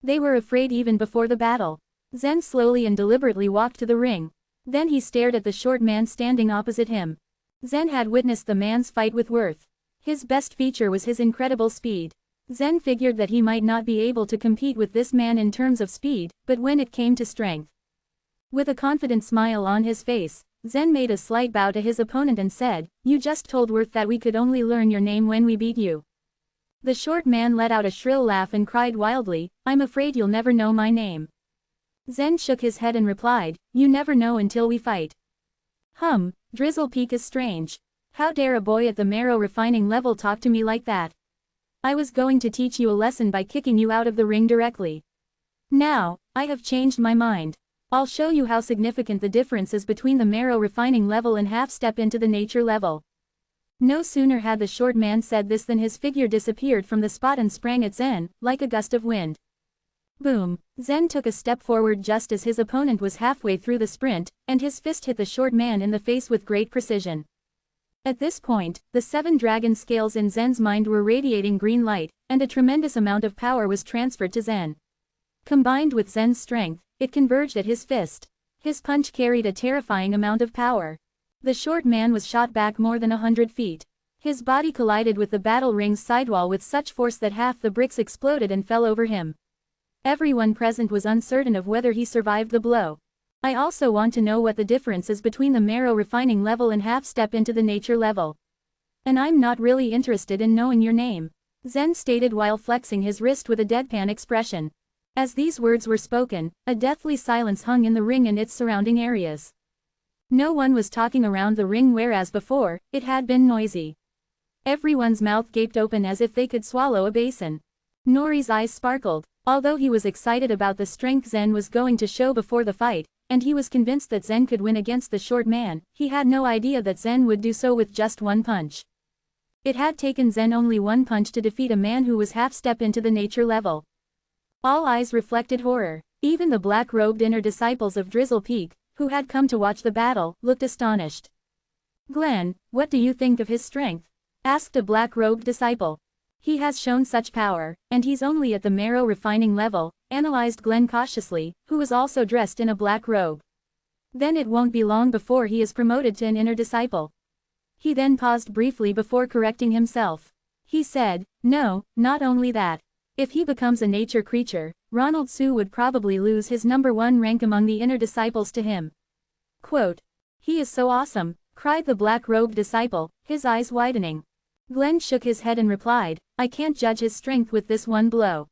Speaker 1: They were afraid even before the battle. Zen slowly and deliberately walked to the ring. Then he stared at the short man standing opposite him. Zen had witnessed the man's fight with Worth. His best feature was his incredible speed. Zen figured that he might not be able to compete with this man in terms of speed, but when it came to strength. With a confident smile on his face, Zen made a slight bow to his opponent and said, "You just told Worth that we could only learn your name when we beat you." The short man let out a shrill laugh and cried wildly, "I'm afraid you'll never know my name." Zen shook his head and replied, "You never know until we fight." Drizzle Peak is strange. How dare a boy at the marrow refining level talk to me like that? I was going to teach you a lesson by kicking you out of the ring directly. Now, I have changed my mind. I'll show you how significant the difference is between the marrow refining level and half-step into the nature level. No sooner had the short man said this than his figure disappeared from the spot and sprang at Zen, like a gust of wind. Boom! Zen took a step forward just as his opponent was halfway through the sprint, and his fist hit the short man in the face with great precision. At this point, the 7 dragon scales in Zen's mind were radiating green light, and a tremendous amount of power was transferred to Zen. Combined with Zen's strength, it converged at his fist. His punch carried a terrifying amount of power. The short man was shot back more than 100 feet. His body collided with the battle ring's sidewall with such force that half the bricks exploded and fell over him. Everyone present was uncertain of whether he survived the blow. I also want to know what the difference is between the marrow refining level and half-step into the nature level. And I'm not really interested in knowing your name, Zen stated while flexing his wrist with a deadpan expression. As these words were spoken, a deathly silence hung in the ring and its surrounding areas. No one was talking around the ring whereas before, it had been noisy. Everyone's mouth gaped open as if they could swallow a basin. Nori's eyes sparkled. Although he was excited about the strength Zen was going to show before the fight, and he was convinced that Zen could win against the short man, he had no idea that Zen would do so with just one punch. It had taken Zen only one punch to defeat a man who was half-step into the nature level. All eyes reflected horror. Even the black-robed inner disciples of Drizzle Peak, who had come to watch the battle, looked astonished. "Glenn, what do you think of his strength?" asked a black-robed disciple. "He has shown such power, and he's only at the marrow refining level," analyzed Glenn cautiously, who was also dressed in a black robe. "Then it won't be long before he is promoted to an inner disciple." He then paused briefly before correcting himself. He said, "No, not only that. If he becomes a nature creature, Ronald Sue would probably lose his #1 rank among the inner disciples to him." Quote, "He is so awesome," cried the black-robed disciple, his eyes widening. Glenn shook his head and replied, "I can't judge his strength with this one blow.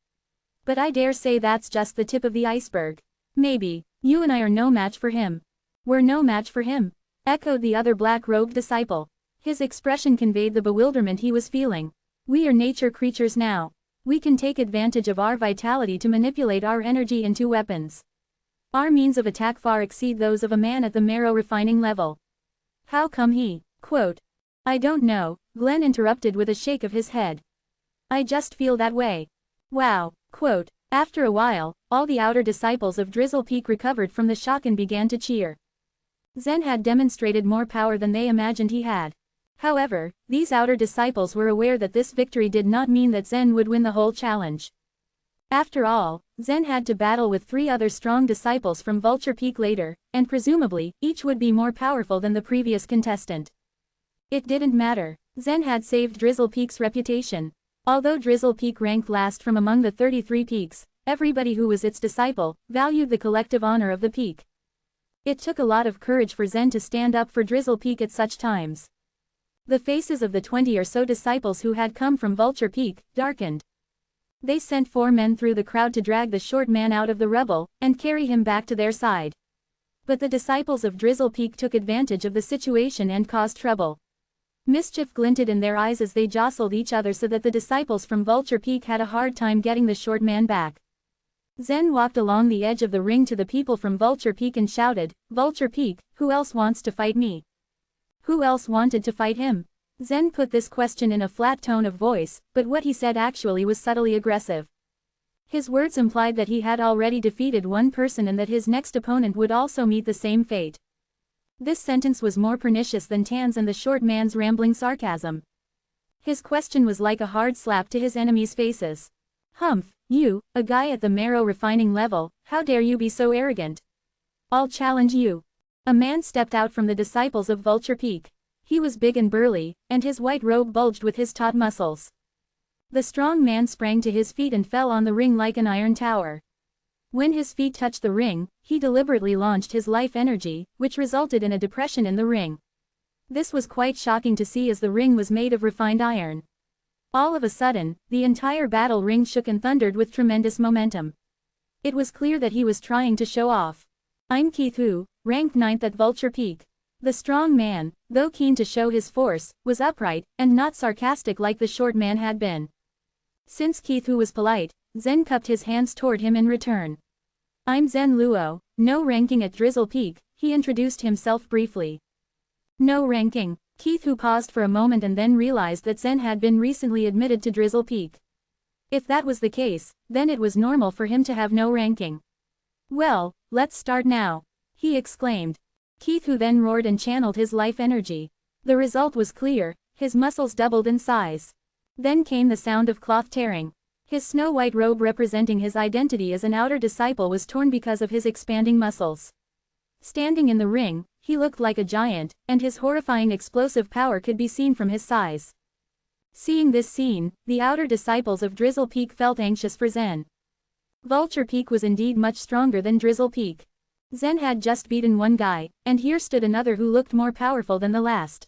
Speaker 1: But I dare say that's just the tip of the iceberg. Maybe, you and I are no match for him." "We're no match for him," echoed the other black-robed disciple. His expression conveyed the bewilderment he was feeling. "We are nature creatures now. We can take advantage of our vitality to manipulate our energy into weapons. Our means of attack far exceed those of a man at the marrow refining level. How come he?" Quote, "I don't know," Glenn interrupted with a shake of his head. "I just feel that way. Wow." Quote, "After a while, all the outer disciples of Drizzle Peak recovered from the shock and began to cheer. Zen had demonstrated more power than they imagined he had. However, these outer disciples were aware that this victory did not mean that Zen would win the whole challenge. After all, Zen had to battle with 3 other strong disciples from Vulture Peak later, and presumably, each would be more powerful than the previous contestant. It didn't matter. Zen had saved Drizzle Peak's reputation. Although Drizzle Peak ranked last from among the 33 peaks, Everybody who was its disciple valued the collective honor of the peak. It took a lot of courage for Zen to stand up for Drizzle Peak at such times. The faces of the 20 or so disciples who had come from Vulture Peak darkened. They sent 4 men through the crowd to drag the short man out of the rubble and carry him back to their side. But the disciples of Drizzle Peak took advantage of the situation and caused trouble. Mischief glinted in their eyes as they jostled each other so that the disciples from Vulture Peak had a hard time getting the short man back. Zen walked along the edge of the ring to the people from Vulture Peak and shouted, "Vulture Peak, who else wants to fight me? Who else wanted to fight him?" Zen put this question in a flat tone of voice, but what he said actually was subtly aggressive. His words implied that he had already defeated one person and that his next opponent would also meet the same fate. This sentence was more pernicious than Tan's and the short man's rambling sarcasm. His question was like a hard slap to his enemies' faces. "Humph, you, a guy at the marrow refining level, how dare you be so arrogant? I'll challenge you." A man stepped out from the disciples of Vulture Peak. He was big and burly, and his white robe bulged with his taut muscles. The strong man sprang to his feet and fell on the ring like an iron tower. When his feet touched the ring, he deliberately launched his life energy, which resulted in a depression in the ring. This was quite shocking to see as the ring was made of refined iron. All of a sudden, the entire battle ring shook and thundered with tremendous momentum. It was clear that he was trying to show off. "I'm Keith Hu, ranked 9th at Vulture Peak." The strong man, though keen to show his force, was upright, and not sarcastic like the short man had been. Since Keith Hu was polite, Zen cupped his hands toward him in return. "I'm Zen Luo, no ranking at Drizzle Peak," he introduced himself briefly. No ranking. Keith Hu paused for a moment and then realized that Zen had been recently admitted to Drizzle Peak. If that was the case, then it was normal for him to have no ranking. "Well, let's start now," he exclaimed. Keith Hu then roared and channeled his life energy. The result was clear, his muscles doubled in size. Then came the sound of cloth tearing. His snow-white robe representing his identity as an outer disciple was torn because of his expanding muscles. Standing in the ring, he looked like a giant, and his horrifying explosive power could be seen from his size. Seeing this scene, the outer disciples of Drizzle Peak felt anxious for Zen. Vulture Peak was indeed much stronger than Drizzle Peak. Zen had just beaten one guy, and here stood another who looked more powerful than the last.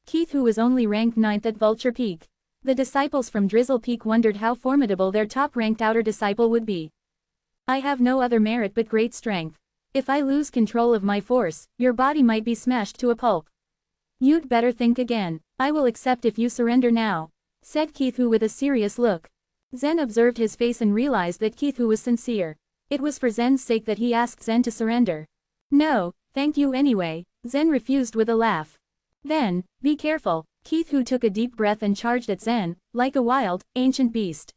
Speaker 1: Keith Hu was only ranked 9th at Vulture Peak. The disciples from Drizzle Peak wondered how formidable their top-ranked outer disciple would be. "I have no other merit but great strength. If I lose control of my force, your body might be smashed to a pulp. You'd better think again. I will accept if you surrender now," said Keith Hu with a serious look. Zen observed his face and realized that Keith Hu was sincere. It was for Zen's sake that he asked Zen to surrender. "No, thank you anyway," Zen refused with a laugh. "Then, be careful." Keith Hu took a deep breath and charged at Zen, like a wild, ancient beast.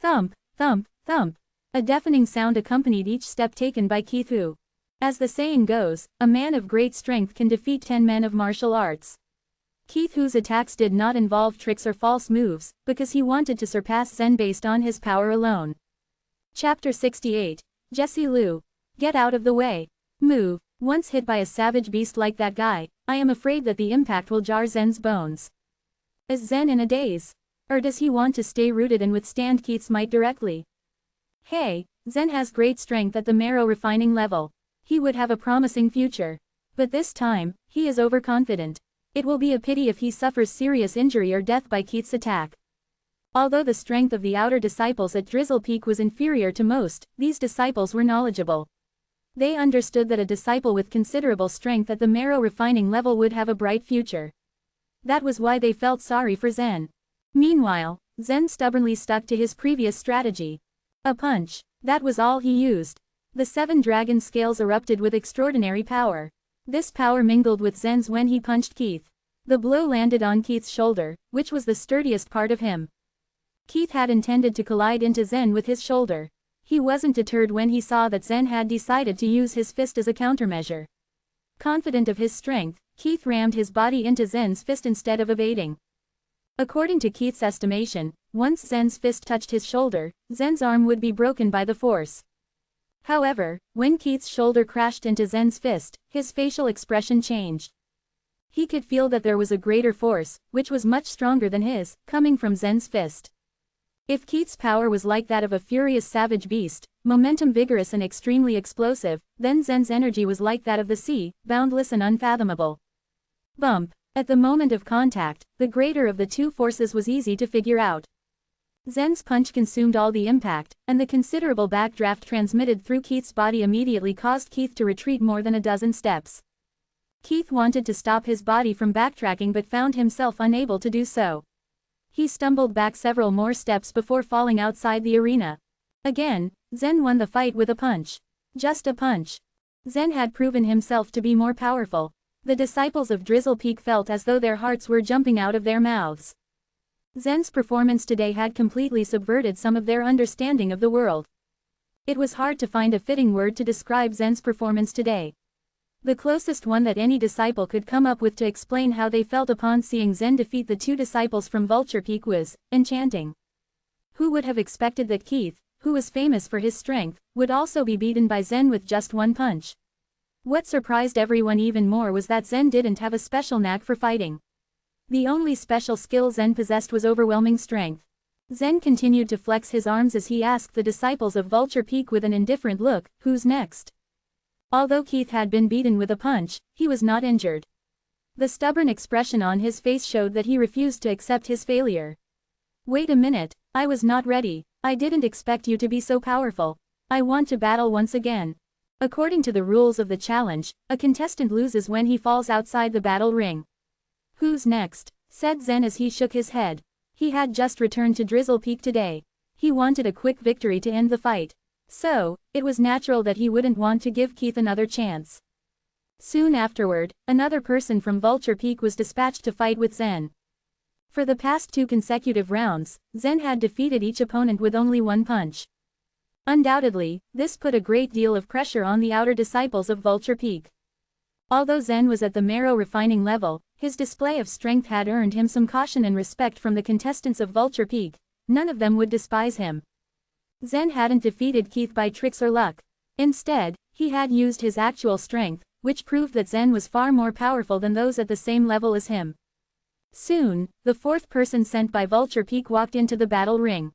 Speaker 1: Thump, thump, thump. A deafening sound accompanied each step taken by Keith Hu. As the saying goes, a man of great strength can defeat 10 men of martial arts. Keith Hu's attacks did not involve tricks or false moves, because he wanted to surpass Zen based on his power alone. Chapter 68. Jesse Liu. Get out of the way. Move. Once hit by a savage beast like that guy, I am afraid that the impact will jar Zen's bones. Is Zen in a daze? Or does he want to stay rooted and withstand Keith's might directly? Hey, Zen has great strength at the marrow refining level. He would have a promising future. But this time, he is overconfident. It will be a pity if he suffers serious injury or death by Keith's attack. Although the strength of the outer disciples at Drizzle Peak was inferior to most, these disciples were knowledgeable. They understood that a disciple with considerable strength at the marrow refining level would have a bright future. That was why they felt sorry for Zen. Meanwhile, Zen stubbornly stuck to his previous strategy. A punch. That was all he used. The 7 dragon scales erupted with extraordinary power. This power mingled with Zen's when he punched Keith. The blow landed on Keith's shoulder, which was the sturdiest part of him. Keith had intended to collide into Zen with his shoulder. He wasn't deterred when he saw that Zen had decided to use his fist as a countermeasure. Confident of his strength, Keith rammed his body into Zen's fist instead of evading. According to Keith's estimation, once Zen's fist touched his shoulder, Zen's arm would be broken by the force. However, when Keith's shoulder crashed into Zen's fist, his facial expression changed. He could feel that there was a greater force, which was much stronger than his, coming from Zen's fist. If Keith's power was like that of a furious savage beast, momentum vigorous and extremely explosive, then Zen's energy was like that of the sea, boundless and unfathomable. Bump. At the moment of contact, the greater of the two forces was easy to figure out. Zen's punch consumed all the impact, and the considerable backdraft transmitted through Keith's body immediately caused Keith to retreat more than a dozen steps. Keith wanted to stop his body from backtracking but found himself unable to do so. He stumbled back several more steps before falling outside the arena. Again, Zen won the fight with a punch. Just a punch. Zen had proven himself to be more powerful. The disciples of Drizzle Peak felt as though their hearts were jumping out of their mouths. Zen's performance today had completely subverted some of their understanding of the world. It was hard to find a fitting word to describe Zen's performance today. The closest one that any disciple could come up with to explain how they felt upon seeing Zen defeat the two disciples from Vulture Peak was enchanting. Who would have expected that Keith, who was famous for his strength, would also be beaten by Zen with just one punch? What surprised everyone even more was that Zen didn't have a special knack for fighting. The only special skill Zen possessed was overwhelming strength. Zen continued to flex his arms as he asked the disciples of Vulture Peak with an indifferent look, "Who's next?" Although Keith had been beaten with a punch, he was not injured. The stubborn expression on his face showed that he refused to accept his failure. "Wait a minute, I was not ready. I didn't expect you to be so powerful. I want to battle once again." According to the rules of the challenge, a contestant loses when he falls outside the battle ring. "Who's next?" said Zen as he shook his head. He had just returned to Drizzle Peak today. He wanted a quick victory to end the fight. So, it was natural that he wouldn't want to give Keith another chance. Soon afterward, another person from Vulture Peak was dispatched to fight with Zen. For the past 2 consecutive rounds, Zen had defeated each opponent with only one punch. Undoubtedly, this put a great deal of pressure on the outer disciples of Vulture Peak. Although Zen was at the marrow refining level, his display of strength had earned him some caution and respect from the contestants of Vulture Peak. None of them would despise him. Zen hadn't defeated Keith by tricks or luck. Instead, he had used his actual strength, which proved that Zen was far more powerful than those at the same level as him. Soon, the 4th person sent by Vulture Peak walked into the battle ring.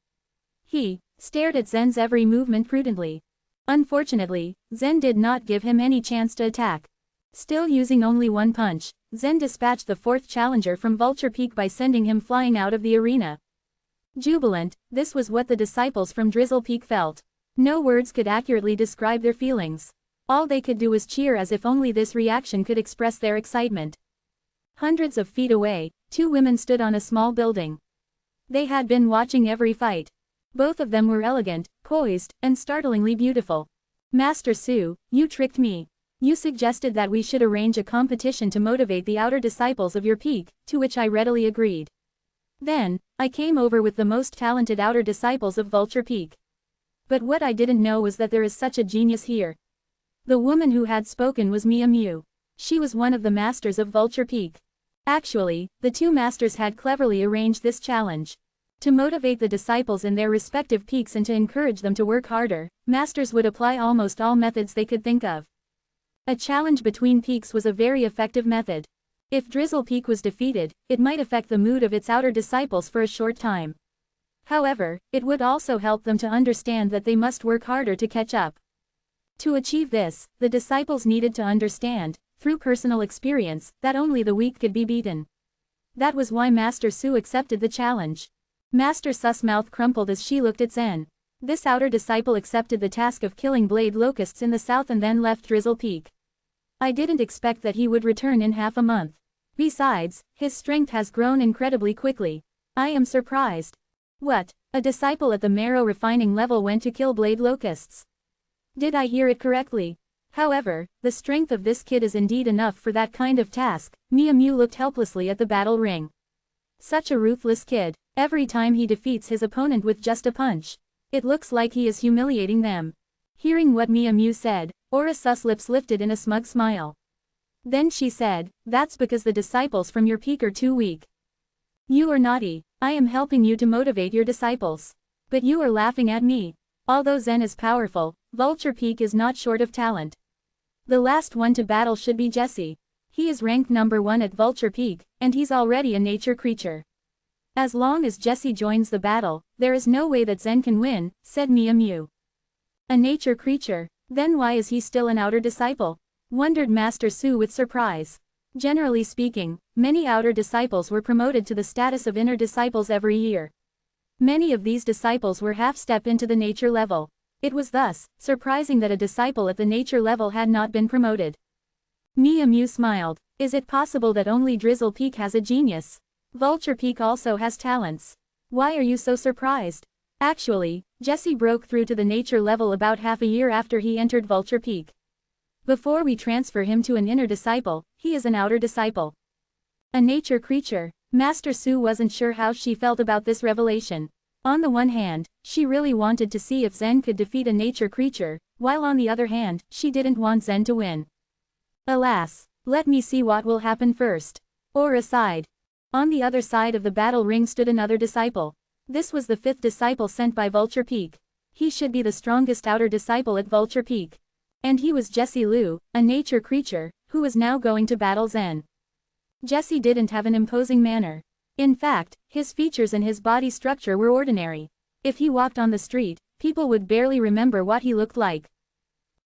Speaker 1: He stared at Zen's every movement prudently. Unfortunately, Zen did not give him any chance to attack. Still using only one punch, Zen dispatched the 4th challenger from Vulture Peak by sending him flying out of the arena. Jubilant, this was what the disciples from Drizzle Peak felt. No words could accurately describe their feelings. All they could do was cheer as if only this reaction could express their excitement. Hundreds of feet away, 2 women stood on a small building. They had been watching every fight. Both of them were elegant, poised, and startlingly beautiful. "Master Su, you tricked me. You suggested that we should arrange a competition to motivate the outer disciples of your peak, to which I readily agreed. Then, I came over with the most talented outer disciples of Vulture Peak. But what I didn't know was that there is such a genius here." The woman who had spoken was Mia Mew. She was one of the masters of Vulture Peak. Actually, the 2 masters had cleverly arranged this challenge. To motivate the disciples in their respective peaks and to encourage them to work harder, masters would apply almost all methods they could think of. A challenge between peaks was a very effective method. If Drizzle Peak was defeated, it might affect the mood of its outer disciples for a short time. However, it would also help them to understand that they must work harder to catch up. To achieve this, the disciples needed to understand, through personal experience, that only the weak could be beaten. That was why Master Su accepted the challenge. Master Su's mouth crumpled as she looked at Zen. This outer disciple accepted the task of killing blade locusts in the south and then left Drizzle Peak. I didn't expect that he would return in half a month. Besides, his strength has grown incredibly quickly. I am surprised. What? A disciple at the marrow refining level went to kill blade locusts? Did I hear it correctly? However, the strength of this kid is indeed enough for that kind of task. Mia Mew looked helplessly at the battle ring. Such a ruthless kid. Every time he defeats his opponent with just a punch. It looks like he is humiliating them. Hearing what Mia Mew said, Aura Su's lips lifted in a smug smile. Then she said, "That's because the disciples from your peak are too weak. You are naughty. I am helping you to motivate your disciples. But you are laughing at me." Although Zen is powerful, Vulture Peak is not short of talent. The last one to battle should be Jesse. He is ranked number 1 at Vulture Peak, and he's already a nature creature. As long as Jesse joins the battle, there is no way that Zen can win, said Miu Miu. A nature creature? Then why is he still an outer disciple? Wondered Master Su with surprise. Generally speaking, many outer disciples were promoted to the status of inner disciples every year. Many of these disciples were half-step into the nature level. It was thus surprising that a disciple at the nature level had not been promoted. Miu Miu smiled. Is it possible that only Drizzle Peak has a genius? Vulture Peak also has talents. Why are you so surprised? Actually, Jesse broke through to the nature level about half a year after he entered Vulture Peak. Before we transfer him to an inner disciple, he is an outer disciple. A nature creature. Master Su wasn't sure how she felt about this revelation. On the one hand, she really wanted to see if Zen could defeat a nature creature, while on the other hand, she didn't want Zen to win. Alas, let me see what will happen first. Or aside. On the other side of the battle ring stood another disciple. This was the 5th disciple sent by Vulture Peak. He should be the strongest outer disciple at Vulture Peak. And he was Jesse Liu, a nature creature, who was now going to battle Zen. Jesse didn't have an imposing manner. In fact, his features and his body structure were ordinary. If he walked on the street, people would barely remember what he looked like.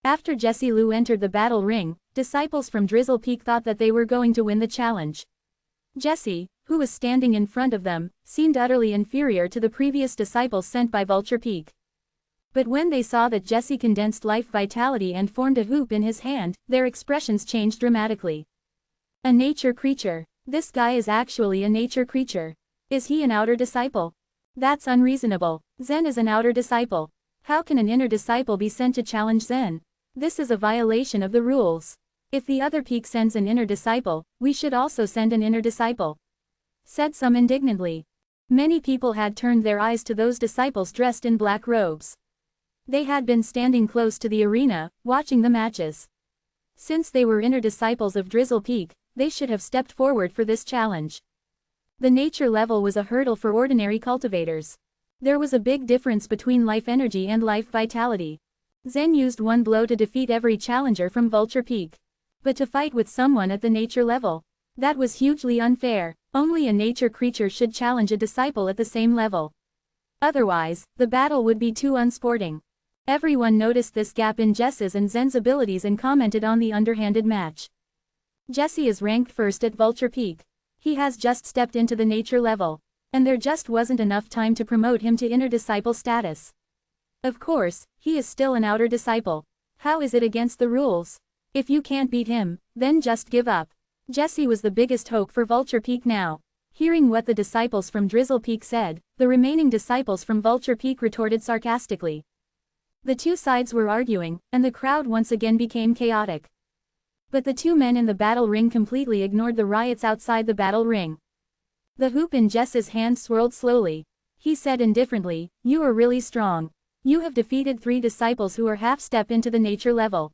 Speaker 1: After Jesse Liu entered the battle ring, disciples from Drizzle Peak thought that they were going to win the challenge. Jesse, who was standing in front of them, seemed utterly inferior to the previous disciples sent by Vulture Peak. But when they saw that Jesse condensed life vitality and formed a hoop in his hand, their expressions changed dramatically. A nature creature. This guy is actually a nature creature. Is he an outer disciple? That's unreasonable. Zen is an outer disciple. How can an inner disciple be sent to challenge Zen? This is a violation of the rules. If the other peak sends an inner disciple, we should also send an inner disciple. Said some indignantly. Many people had turned their eyes to those disciples dressed in black robes. They had been standing close to the arena, watching the matches. Since they were inner disciples of Drizzle Peak, they should have stepped forward for this challenge. The nature level was a hurdle for ordinary cultivators. There was a big difference between life energy and life vitality. Zen used one blow to defeat every challenger from Vulture Peak. But to fight with someone at the nature level, that was hugely unfair. Only a nature creature should challenge a disciple at the same level. Otherwise, the battle would be too unsporting. Everyone noticed this gap in Jesse's and Zen's abilities and commented on the underhanded match. Jesse is ranked first at Vulture Peak. He has just stepped into the nature level. And there just wasn't enough time to promote him to inner disciple status. Of course, he is still an outer disciple. How is it against the rules? If you can't beat him, then just give up. Jesse was the biggest hope for Vulture Peak now. Hearing what the disciples from Drizzle Peak said, the remaining disciples from Vulture Peak retorted sarcastically. The two sides were arguing, and the crowd once again became chaotic. But the two men in the battle ring completely ignored the riots outside the battle ring. The hoop in Jess's hand swirled slowly. He said indifferently, "You are really strong. You have defeated 3 disciples who are half-step into the nature level.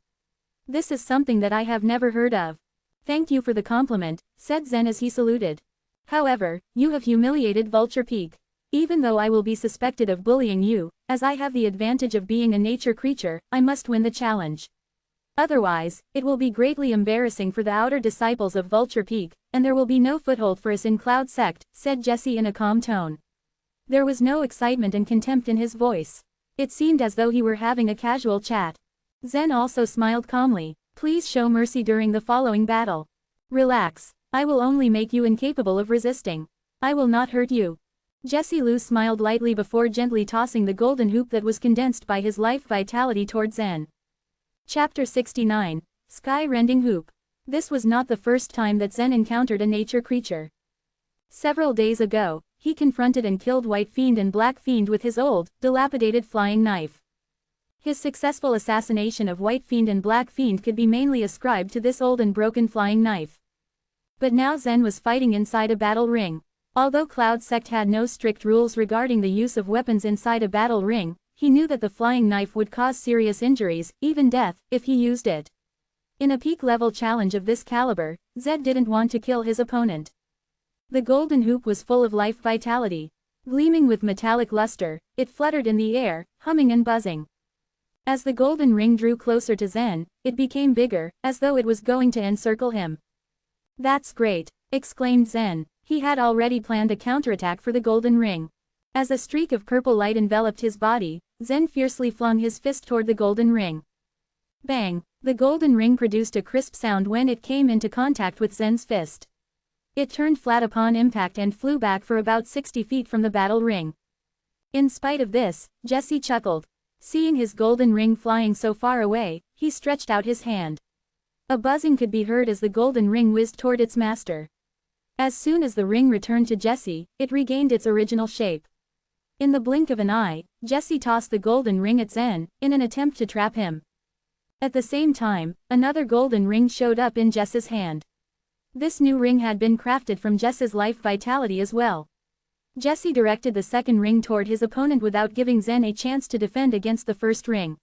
Speaker 1: This is something that I have never heard of." "Thank you for the compliment," said Zen as he saluted. "However, you have humiliated Vulture Peak. Even though I will be suspected of bullying you, as I have the advantage of being a nature creature, I must win the challenge. Otherwise, it will be greatly embarrassing for the outer disciples of Vulture Peak, and there will be no foothold for us in Cloud Sect," said Jesse in a calm tone. There was no excitement and contempt in his voice. It seemed as though he were having a casual chat. Zen also smiled calmly. "Please show mercy during the following battle. Relax. I will only make you incapable of resisting. I will not hurt you." Jesse Liu smiled lightly before gently tossing the golden hoop that was condensed by his life vitality toward Zen. Chapter 69. Sky-Rending Hoop. This was not the first time that Zen encountered a nature creature. Several days ago, he confronted and killed White Fiend and Black Fiend with his old, dilapidated flying knife. His successful assassination of White Fiend and Black Fiend could be mainly ascribed to this old and broken flying knife. But now Zen was fighting inside a battle ring. Although Cloud Sect had no strict rules regarding the use of weapons inside a battle ring, he knew that the flying knife would cause serious injuries, even death, if he used it. In a peak-level challenge of this caliber, Zed didn't want to kill his opponent. The golden hoop was full of life vitality. Gleaming with metallic luster, it fluttered in the air, humming and buzzing. As the golden ring drew closer to Zen, it became bigger, as though it was going to encircle him. "That's great," exclaimed Zen. He had already planned a counterattack for the golden ring. As a streak of purple light enveloped his body, Zen fiercely flung his fist toward the golden ring. Bang! The golden ring produced a crisp sound when it came into contact with Zen's fist. It turned flat upon impact and flew back for about 60 feet from the battle ring. In spite of this, Jesse chuckled. Seeing his golden ring flying so far away, he stretched out his hand. A buzzing could be heard as the golden ring whizzed toward its master. As soon as the ring returned to Jesse, it regained its original shape. In the blink of an eye, Jesse tossed the golden ring at Zen, in an attempt to trap him. At the same time, another golden ring showed up in Jesse's hand. This new ring had been crafted from Jesse's life vitality as well. Jesse directed the second ring toward his opponent without giving Zen a chance to defend against the first ring.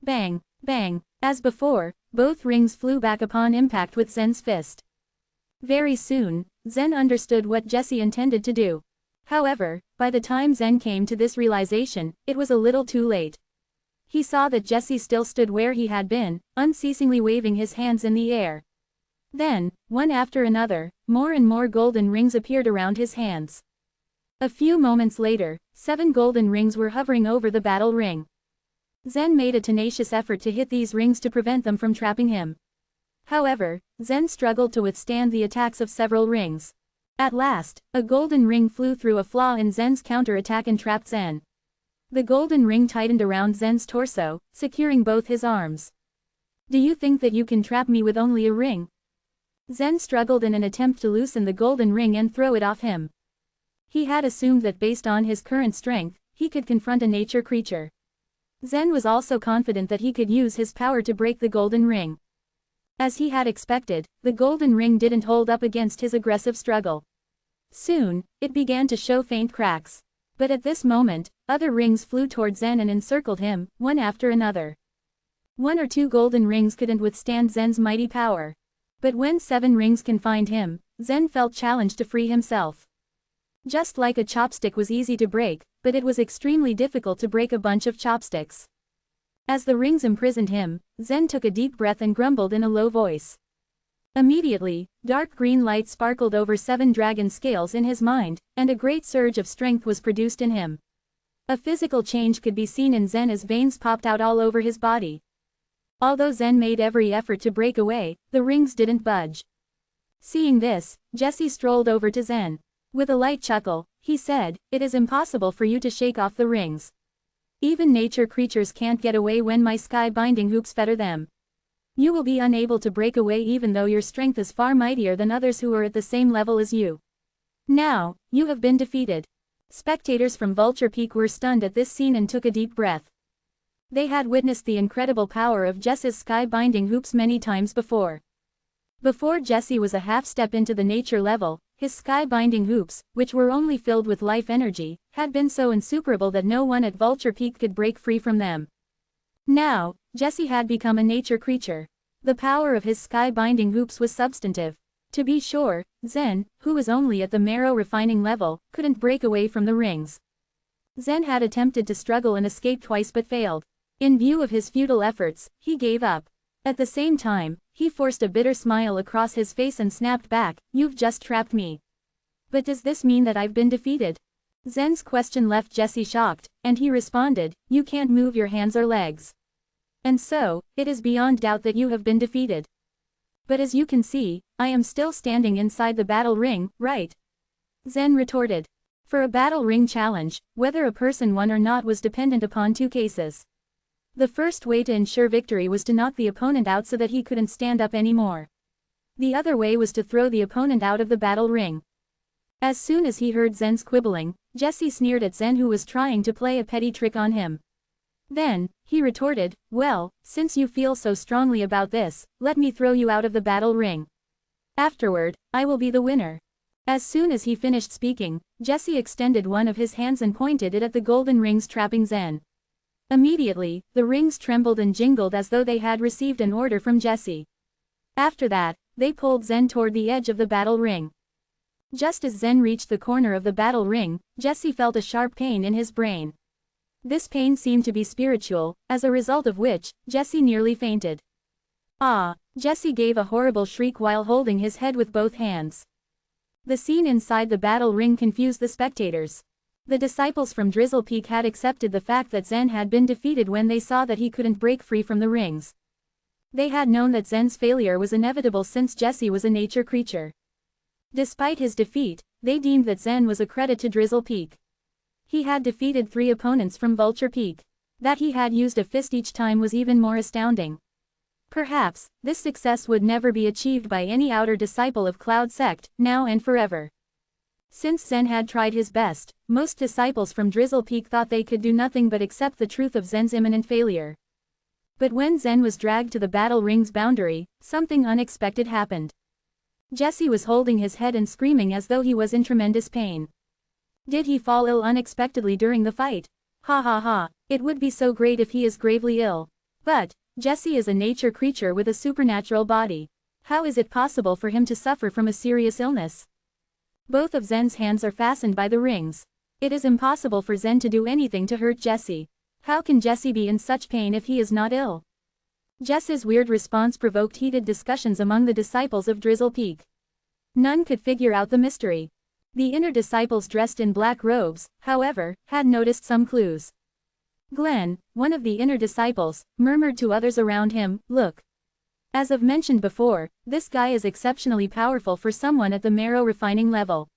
Speaker 1: Bang! Bang! As before, both rings flew back upon impact with Zen's fist. Very soon, Zen understood what Jesse intended to do. However, by the time Zen came to this realization, it was a little too late. He saw that Jesse still stood where he had been, unceasingly waving his hands in the air. Then, one after another, more and more golden rings appeared around his hands. A few moments later, 7 golden rings were hovering over the battle ring. Zen made a tenacious effort to hit these rings to prevent them from trapping him. However, Zen struggled to withstand the attacks of several rings. At last, a golden ring flew through a flaw in Zen's counterattack and trapped Zen. The golden ring tightened around Zen's torso, securing both his arms. "Do you think that you can trap me with only a ring?" Zen struggled in an attempt to loosen the golden ring and throw it off him. He had assumed that based on his current strength, he could confront a nature creature. Zen was also confident that he could use his power to break the golden ring. As he had expected, the golden ring didn't hold up against his aggressive struggle. Soon, it began to show faint cracks. But at this moment, other rings flew toward Zen and encircled him, one after another. 1 or 2 golden rings couldn't withstand Zen's mighty power. But when 7 rings confined him, Zen felt challenged to free himself. Just like a chopstick was easy to break, but it was extremely difficult to break a bunch of chopsticks. As the rings imprisoned him, Zen took a deep breath and grumbled in a low voice. Immediately, dark green light sparkled over 7 dragon scales in his mind, and a great surge of strength was produced in him. A physical change could be seen in Zen as veins popped out all over his body. Although Zen made every effort to break away, the rings didn't budge. Seeing this, Jesse strolled over to Zen. With a light chuckle, he said, "It is impossible for you to shake off the rings. Even nature creatures can't get away when my sky-binding hoops fetter them. You will be unable to break away even though your strength is far mightier than others who are at the same level as you. Now, you have been defeated." Spectators from Vulture Peak were stunned at this scene and took a deep breath. They had witnessed the incredible power of Jesse's sky-binding hoops many times before. Before Jesse was a half step into the nature level, his sky-binding hoops, which were only filled with life energy, had been so insuperable that no one at Vulture Peak could break free from them. Now, Jesse had become a nature creature. The power of his sky-binding hoops was substantive. To be sure, Zen, who was only at the marrow refining level, couldn't break away from the rings. Zen had attempted to struggle and escape twice but failed. In view of his futile efforts, he gave up. At the same time, he forced a bitter smile across his face and snapped back, "You've just trapped me. But does this mean that I've been defeated?" Zen's question left Jesse shocked, and he responded, "You can't move your hands or legs. And so, it is beyond doubt that you have been defeated. But as you can see, I am still standing inside the battle ring, right?" Zen retorted. For a battle ring challenge, whether a person won or not was dependent upon 2 cases. The first way to ensure victory was to knock the opponent out so that he couldn't stand up anymore. The other way was to throw the opponent out of the battle ring. As soon as he heard Zen's quibbling, Jesse sneered at Zen, who was trying to play a petty trick on him. Then, he retorted, "Well, since you feel so strongly about this, let me throw you out of the battle ring. Afterward, I will be the winner." As soon as he finished speaking, Jesse extended one of his hands and pointed it at the golden rings trapping Zen. Immediately, the rings trembled and jingled as though they had received an order from Jesse. After that, they pulled Zen toward the edge of the battle ring. Just as Zen reached the corner of the battle ring, Jesse felt a sharp pain in his brain. This pain seemed to be spiritual, as a result of which, Jesse nearly fainted. "Ah!" Jesse gave a horrible shriek while holding his head with both hands. The scene inside the battle ring confused the spectators. The disciples from Drizzle Peak had accepted the fact that Zen had been defeated when they saw that he couldn't break free from the rings. They had known that Zen's failure was inevitable since Jesse was a nature creature. Despite his defeat, they deemed that Zen was a credit to Drizzle Peak. He had defeated 3 opponents from Vulture Peak. That he had used a fist each time was even more astounding. Perhaps, this success would never be achieved by any outer disciple of Cloud Sect, now and forever. Since Zen had tried his best, most disciples from Drizzle Peak thought they could do nothing but accept the truth of Zen's imminent failure. But when Zen was dragged to the battle ring's boundary, something unexpected happened. Jesse was holding his head and screaming as though he was in tremendous pain. Did he fall ill unexpectedly during the fight? Ha ha ha, it would be so great if he is gravely ill. But, Jesse is a nature creature with a supernatural body. How is it possible for him to suffer from a serious illness? Both of Zen's hands are fastened by the rings. It is impossible for Zen to do anything to hurt Jesse. How can Jesse be in such pain if he is not ill? Jesse's weird response provoked heated discussions among the disciples of Drizzle Peak. None could figure out the mystery. The inner disciples dressed in black robes, however, had noticed some clues. Glenn, one of the inner disciples, murmured to others around him, "Look. As I've mentioned before, this guy is exceptionally powerful for someone at the marrow refining level.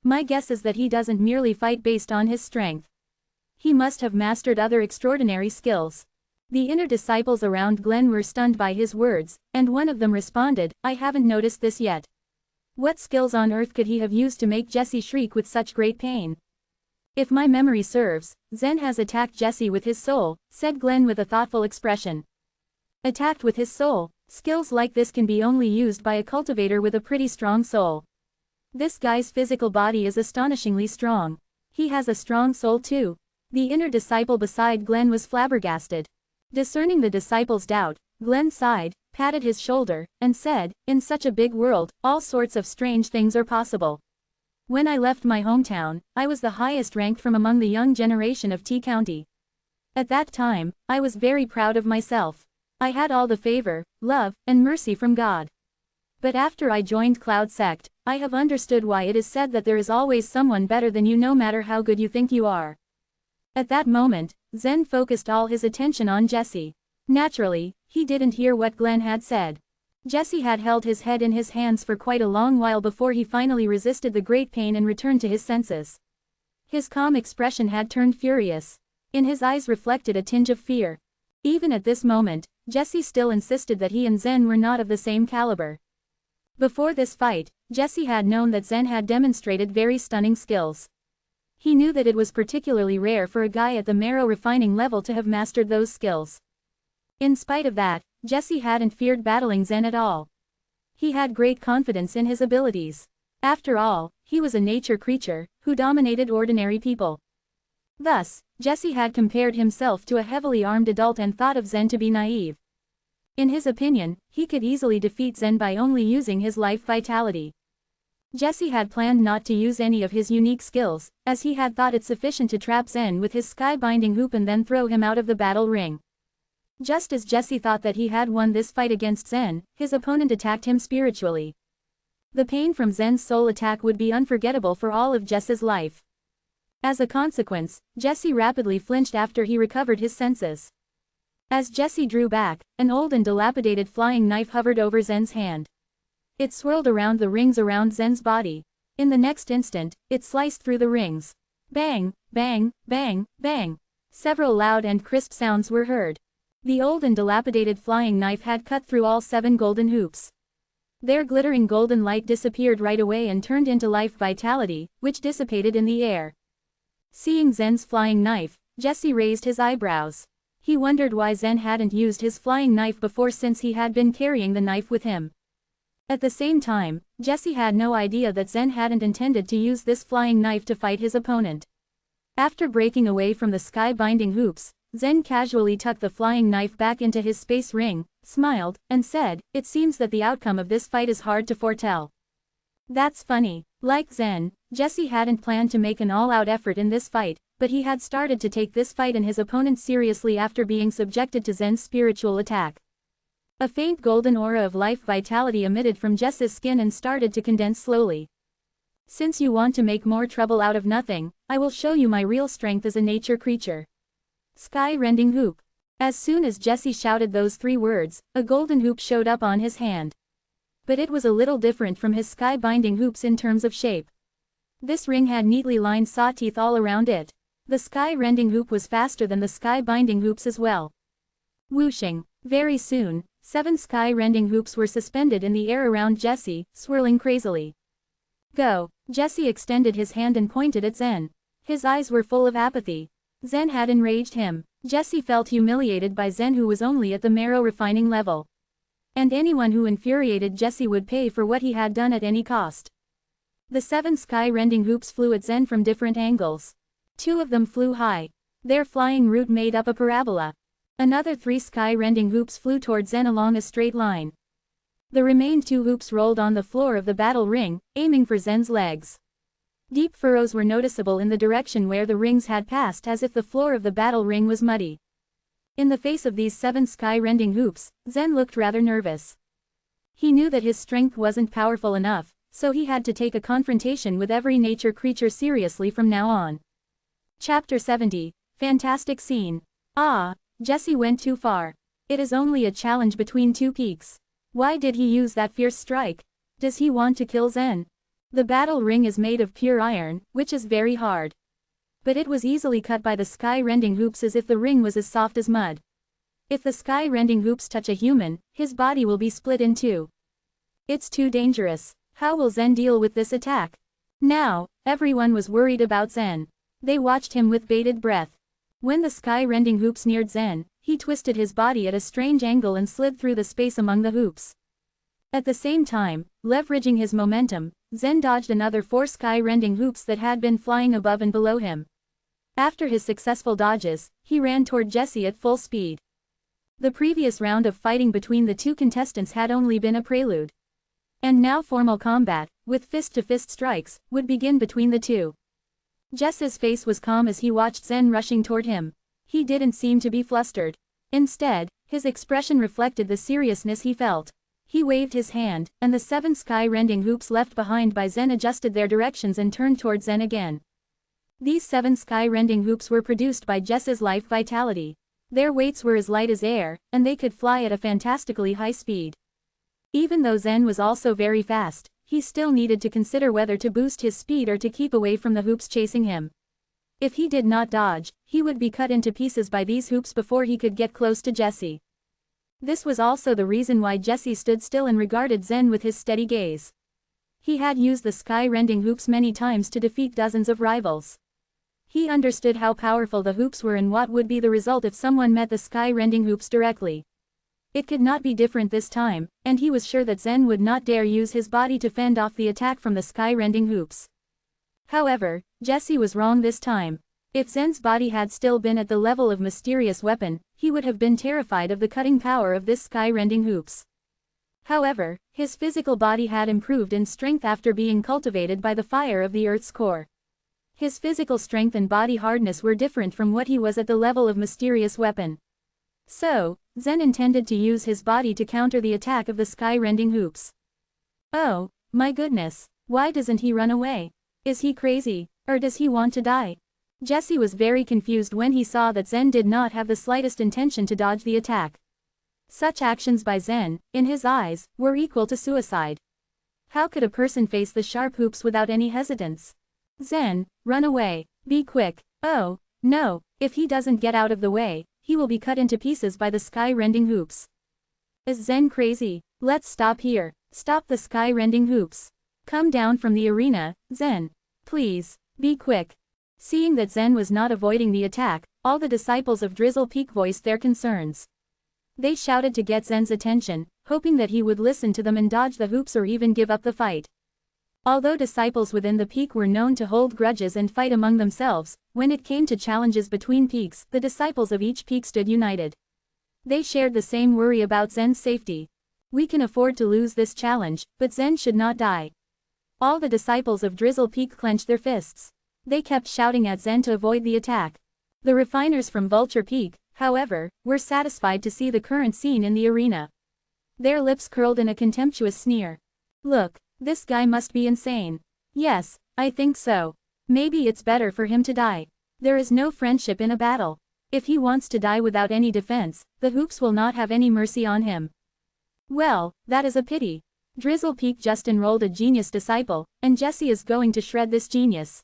Speaker 1: My guess is that he doesn't merely fight based on his strength. He must have mastered other extraordinary skills." The inner disciples around Glenn were stunned by his words, and one of them responded, "I haven't noticed this yet. What skills on earth could he have used to make Jesse shriek with such great pain?" "If my memory serves, Zen has attacked Jesse with his soul," said Glenn with a thoughtful expression. "Attacked with his soul? Skills like this can be only used by a cultivator with a pretty strong soul. This guy's physical body is astonishingly strong. He has a strong soul too." The inner disciple beside Glenn was flabbergasted. Discerning the disciple's doubt, Glenn sighed, patted his shoulder, and said, "In such a big world, all sorts of strange things are possible. When I left my hometown, I was the highest ranked from among the young generation of T County. At that time, I was very proud of myself. I had all the favor, love, and mercy from God. But after I joined Cloud Sect, I have understood why it is said that there is always someone better than you no matter how good you think you are." At that moment, Zen focused all his attention on Jesse. Naturally, he didn't hear what Glenn had said. Jesse had held his head in his hands for quite a long while before he finally resisted the great pain and returned to his senses. His calm expression had turned furious. In his eyes reflected a tinge of fear. Even at this moment, Jesse still insisted that he and Zen were not of the same caliber. Before this fight, Jesse had known that Zen had demonstrated very stunning skills. He knew that it was particularly rare for a guy at the marrow refining level to have mastered those skills. In spite of that, Jesse hadn't feared battling Zen at all. He had great confidence in his abilities. After all, he was a nature creature, who dominated ordinary people. Thus, Jesse had compared himself to a heavily armed adult and thought of Zen to be naive. In his opinion, he could easily defeat Zen by only using his life vitality. Jesse had planned not to use any of his unique skills, as he had thought it sufficient to trap Zen with his sky-binding hoop and then throw him out of the battle ring. Just as Jesse thought that he had won this fight against Zen, his opponent attacked him spiritually. The pain from Zen's soul attack would be unforgettable for all of Jesse's life. As a consequence, Jesse rapidly flinched after he recovered his senses. As Jesse drew back, an old and dilapidated flying knife hovered over Zen's hand. It swirled around the rings around Zen's body. In the next instant, it sliced through the rings. Bang, bang, bang, bang. Several loud and crisp sounds were heard. The old and dilapidated flying knife had cut through all 7 golden hoops. Their glittering golden light disappeared right away and turned into life vitality, which dissipated in the air. Seeing Zen's flying knife, Jesse raised his eyebrows. He wondered why Zen hadn't used his flying knife before since he had been carrying the knife with him. At the same time, Jesse had no idea that Zen hadn't intended to use this flying knife to fight his opponent. After breaking away from the sky-binding hoops, Zen casually tucked the flying knife back into his space ring, smiled, and said, "It seems that the outcome of this fight is hard to foretell." That's funny. Like Zen, Jesse hadn't planned to make an all-out effort in this fight, but he had started to take this fight and his opponent seriously after being subjected to Zen's spiritual attack. A faint golden aura of life vitality emitted from Jesse's skin and started to condense slowly. Since you want to make more trouble out of nothing, I will show you my real strength as a nature creature. Sky-rending hoop. As soon as Jesse shouted those 3 words, a golden hoop showed up on his hand. But it was a little different from his sky-binding hoops in terms of shape. This ring had neatly lined saw teeth all around it. The sky-rending hoop was faster than the sky-binding hoops as well. Whooshing. Very soon, 7 sky-rending hoops were suspended in the air around Jesse, swirling crazily. Go. Jesse extended his hand and pointed at Zen. His eyes were full of apathy. Zen had enraged him. Jesse felt humiliated by Zen, who was only at the marrow refining level. And anyone who infuriated Jesse would pay for what he had done at any cost. The 7 sky-rending hoops flew at Zen from different angles. 2 of them flew high. Their flying route made up a parabola. Another 3 sky-rending hoops flew toward Zen along a straight line. The remaining 2 hoops rolled on the floor of the battle ring, aiming for Zen's legs. Deep furrows were noticeable in the direction where the rings had passed, as if the floor of the battle ring was muddy. In the face of these 7 sky-rending hoops, Zen looked rather nervous. He knew that his strength wasn't powerful enough, so he had to take a confrontation with every nature creature seriously from now on. Chapter 70. Fantastic Scene. Ah, Jesse went too far. It is only a challenge between 2 peaks. Why did he use that fierce strike? Does he want to kill Zen? The battle ring is made of pure iron, which is very hard. But it was easily cut by the sky-rending hoops as if the ring was as soft as mud. If the sky-rending hoops touch a human, his body will be split in 2. It's too dangerous. How will Zen deal with this attack? Now, everyone was worried about Zen. They watched him with bated breath. When the sky-rending hoops neared Zen, he twisted his body at a strange angle and slid through the space among the hoops. At the same time, leveraging his momentum, Zen dodged another 4 sky-rending hoops that had been flying above and below him. After his successful dodges, he ran toward Jesse at full speed. The previous round of fighting between the 2 contestants had only been a prelude. And now formal combat, with fist-to-fist strikes, would begin between the 2. Jesse's face was calm as he watched Zen rushing toward him. He didn't seem to be flustered. Instead, his expression reflected the seriousness he felt. He waved his hand, and the 7 sky-rending hoops left behind by Zen adjusted their directions and turned toward Zen again. These 7 sky-rending hoops were produced by Jesse's life vitality. Their weights were as light as air, and they could fly at a fantastically high speed. Even though Zen was also very fast, he still needed to consider whether to boost his speed or to keep away from the hoops chasing him. If he did not dodge, he would be cut into pieces by these hoops before he could get close to Jesse. This was also the reason why Jesse stood still and regarded Zen with his steady gaze. He had used the sky-rending hoops many times to defeat dozens of rivals. He understood how powerful the hoops were and what would be the result if someone met the sky-rending hoops directly. It could not be different this time, and he was sure that Zen would not dare use his body to fend off the attack from the sky-rending hoops. However, Jesse was wrong this time. If Zen's body had still been at the level of mysterious weapon, he would have been terrified of the cutting power of this sky-rending hoops. However, his physical body had improved in strength after being cultivated by the fire of the Earth's core. His physical strength and body hardness were different from what he was at the level of mysterious weapon. So, Zen intended to use his body to counter the attack of the sky-rending hoops. Oh, my goodness, why doesn't he run away? Is he crazy, or does he want to die? Jesse was very confused when he saw that Zen did not have the slightest intention to dodge the attack. Such actions by Zen, in his eyes, were equal to suicide. How could a person face the sharp hoops without any hesitance? Zen, run away, be quick. Oh, no, if he doesn't get out of the way, he will be cut into pieces by the sky-rending hoops. Is Zen crazy? Let's stop here. Stop the sky-rending hoops. Come down from the arena, Zen. Please, be quick. Seeing that Zen was not avoiding the attack, all the disciples of Drizzle Peak voiced their concerns. They shouted to get Zen's attention, hoping that he would listen to them and dodge the hoops or even give up the fight. Although disciples within the peak were known to hold grudges and fight among themselves, when it came to challenges between peaks, the disciples of each peak stood united. They shared the same worry about Zen's safety. We can afford to lose this challenge, but Zen should not die. All the disciples of Drizzle Peak clenched their fists. They kept shouting at Zen to avoid the attack. The refiners from Vulture Peak, however, were satisfied to see the current scene in the arena. Their lips curled in a contemptuous sneer. Look, this guy must be insane. Yes, I think so. Maybe it's better for him to die. There is no friendship in a battle. If he wants to die without any defense, the hoops will not have any mercy on him. Well, that is a pity. Drizzle Peak just enrolled a genius disciple, and Jesse is going to shred this genius.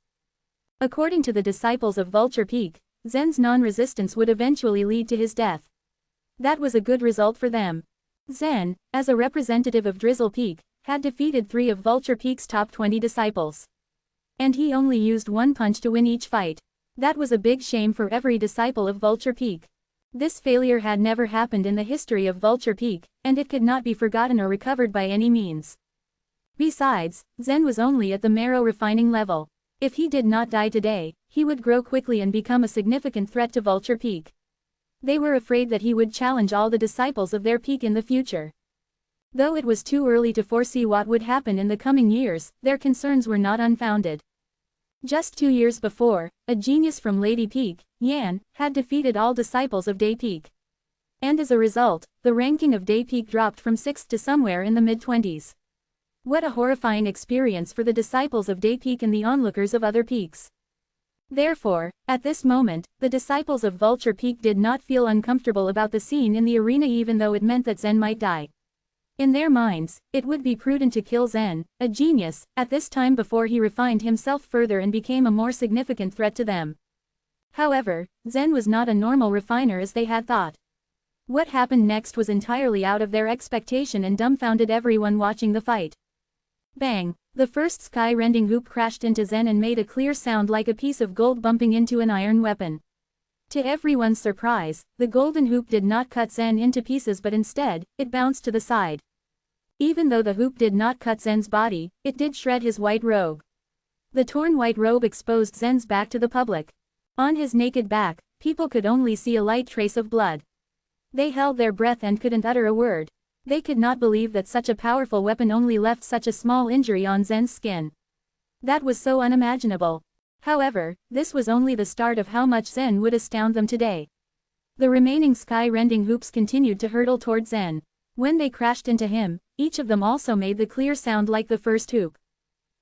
Speaker 1: According to the disciples of Vulture Peak, Zen's non-resistance would eventually lead to his death. That was a good result for them. Zen, as a representative of Drizzle Peak, had defeated 3 of Vulture Peak's top 20 disciples. And he only used 1 punch to win each fight. That was a big shame for every disciple of Vulture Peak. This failure had never happened in the history of Vulture Peak, and it could not be forgotten or recovered by any means. Besides, Zen was only at the marrow refining level. If he did not die today, he would grow quickly and become a significant threat to Vulture Peak. They were afraid that he would challenge all the disciples of their peak in the future. Though it was too early to foresee what would happen in the coming years, their concerns were not unfounded. Just 2 years before, a genius from Lady Peak, Yan, had defeated all disciples of Day Peak. And as a result, the ranking of Day Peak dropped from 6th to somewhere in the mid-20s. What a horrifying experience for the disciples of Day Peak and the onlookers of other peaks. Therefore, at this moment, the disciples of Vulture Peak did not feel uncomfortable about the scene in the arena even though it meant that Zen might die. In their minds, it would be prudent to kill Zen, a genius, at this time before he refined himself further and became a more significant threat to them. However, Zen was not a normal refiner as they had thought. What happened next was entirely out of their expectation and dumbfounded everyone watching the fight. Bang! The first sky-rending hoop crashed into Zen and made a clear sound like a piece of gold bumping into an iron weapon. To everyone's surprise, the golden hoop did not cut Zen into pieces but instead, it bounced to the side. Even though the hoop did not cut Zen's body, it did shred his white robe. The torn white robe exposed Zen's back to the public. On his naked back, people could only see a light trace of blood. They held their breath and couldn't utter a word. They could not believe that such a powerful weapon only left such a small injury on Zen's skin. That was so unimaginable. However, this was only the start of how much Zen would astound them today. The remaining sky-rending hoops continued to hurtle toward Zen. When they crashed into him, each of them also made the clear sound like the first hoop.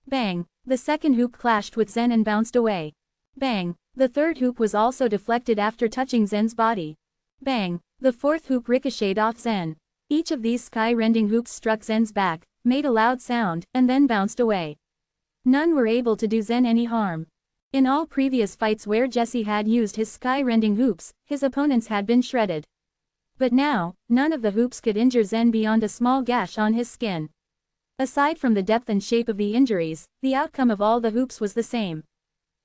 Speaker 1: Bang! The second hoop clashed with Zen and bounced away. Bang! The third hoop was also deflected after touching Zen's body. Bang! The fourth hoop ricocheted off Zen. Each of these sky-rending hoops struck Zen's back, made a loud sound, and then bounced away. None were able to do Zen any harm. In all previous fights where Jesse had used his sky-rending hoops, his opponents had been shredded. But now, none of the hoops could injure Zen beyond a small gash on his skin. Aside from the depth and shape of the injuries, the outcome of all the hoops was the same.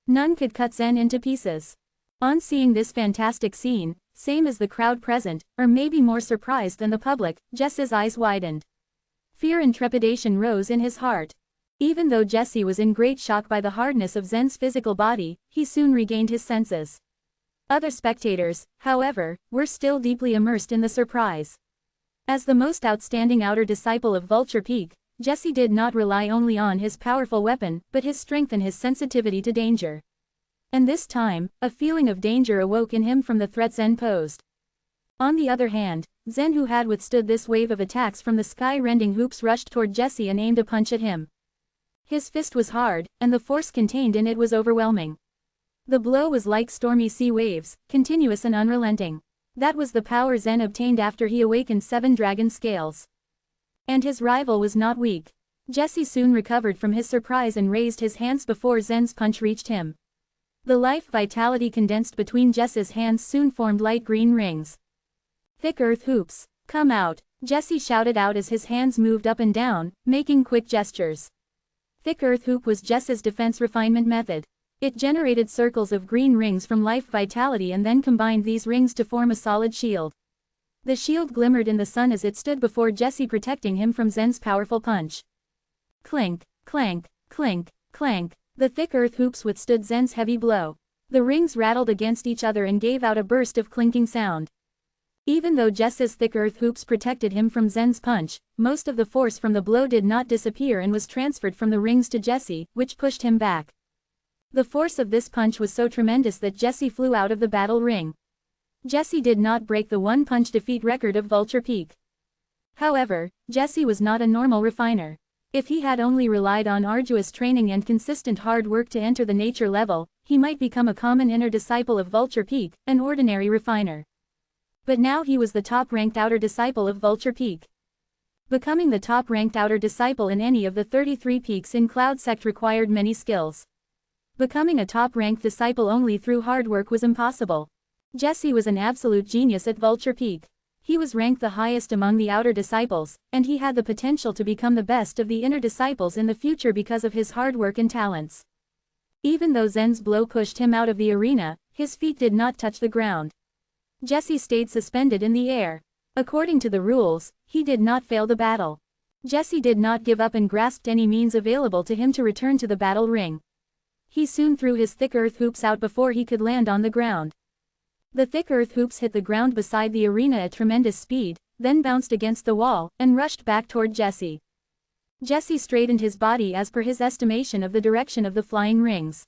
Speaker 1: None could cut Zen into pieces. On seeing this fantastic scene, same as the crowd present, or maybe more surprised than the public, Jesse's eyes widened. Fear and trepidation rose in his heart. Even though Jesse was in great shock by the hardness of Zen's physical body, he soon regained his senses. Other spectators, however, were still deeply immersed in the surprise. As the most outstanding outer disciple of Vulture Peak, Jesse did not rely only on his powerful weapon, but his strength and his sensitivity to danger. And this time, a feeling of danger awoke in him from the threat Zen posed. On the other hand, Zen, who had withstood this wave of attacks from the sky-rending hoops, rushed toward Jesse and aimed a punch at him. His fist was hard, and the force contained in it was overwhelming. The blow was like stormy sea waves, continuous and unrelenting. That was the power Zen obtained after he awakened 7 dragon scales. And his rival was not weak. Jesse soon recovered from his surprise and raised his hands before Zen's punch reached him. The life vitality condensed between Jesse's hands soon formed light green rings. Thick earth hoops, come out, Jesse shouted out as his hands moved up and down, making quick gestures. Thick earth hoop was Jesse's defense refinement method. It generated circles of green rings from life vitality and then combined these rings to form a solid shield. The shield glimmered in the sun as it stood before Jesse, protecting him from Zen's powerful punch. Clink, clank, clink, clank. The thick earth hoops withstood Zen's heavy blow. The rings rattled against each other and gave out a burst of clinking sound. Even though Jesse's thick earth hoops protected him from Zen's punch, most of the force from the blow did not disappear and was transferred from the rings to Jesse, which pushed him back. The force of this punch was so tremendous that Jesse flew out of the battle ring. Jesse did not break the one-punch defeat record of Vulture Peak. However, Jesse was not a normal refiner. If he had only relied on arduous training and consistent hard work to enter the nature level, he might become a common inner disciple of Vulture Peak, an ordinary refiner. But now he was the top-ranked outer disciple of Vulture Peak. Becoming the top-ranked outer disciple in any of the 33 peaks in Cloud Sect required many skills. Becoming a top-ranked disciple only through hard work was impossible. Jesse was an absolute genius at Vulture Peak. He was ranked the highest among the outer disciples, and he had the potential to become the best of the inner disciples in the future because of his hard work and talents. Even though Zen's blow pushed him out of the arena, his feet did not touch the ground. Jesse stayed suspended in the air. According to the rules, he did not fail the battle. Jesse did not give up and grasped any means available to him to return to the battle ring. He soon threw his thick earth hoops out before he could land on the ground. The thick earth hoops hit the ground beside the arena at tremendous speed, then bounced against the wall, and rushed back toward Jesse. Jesse straightened his body as per his estimation of the direction of the flying rings.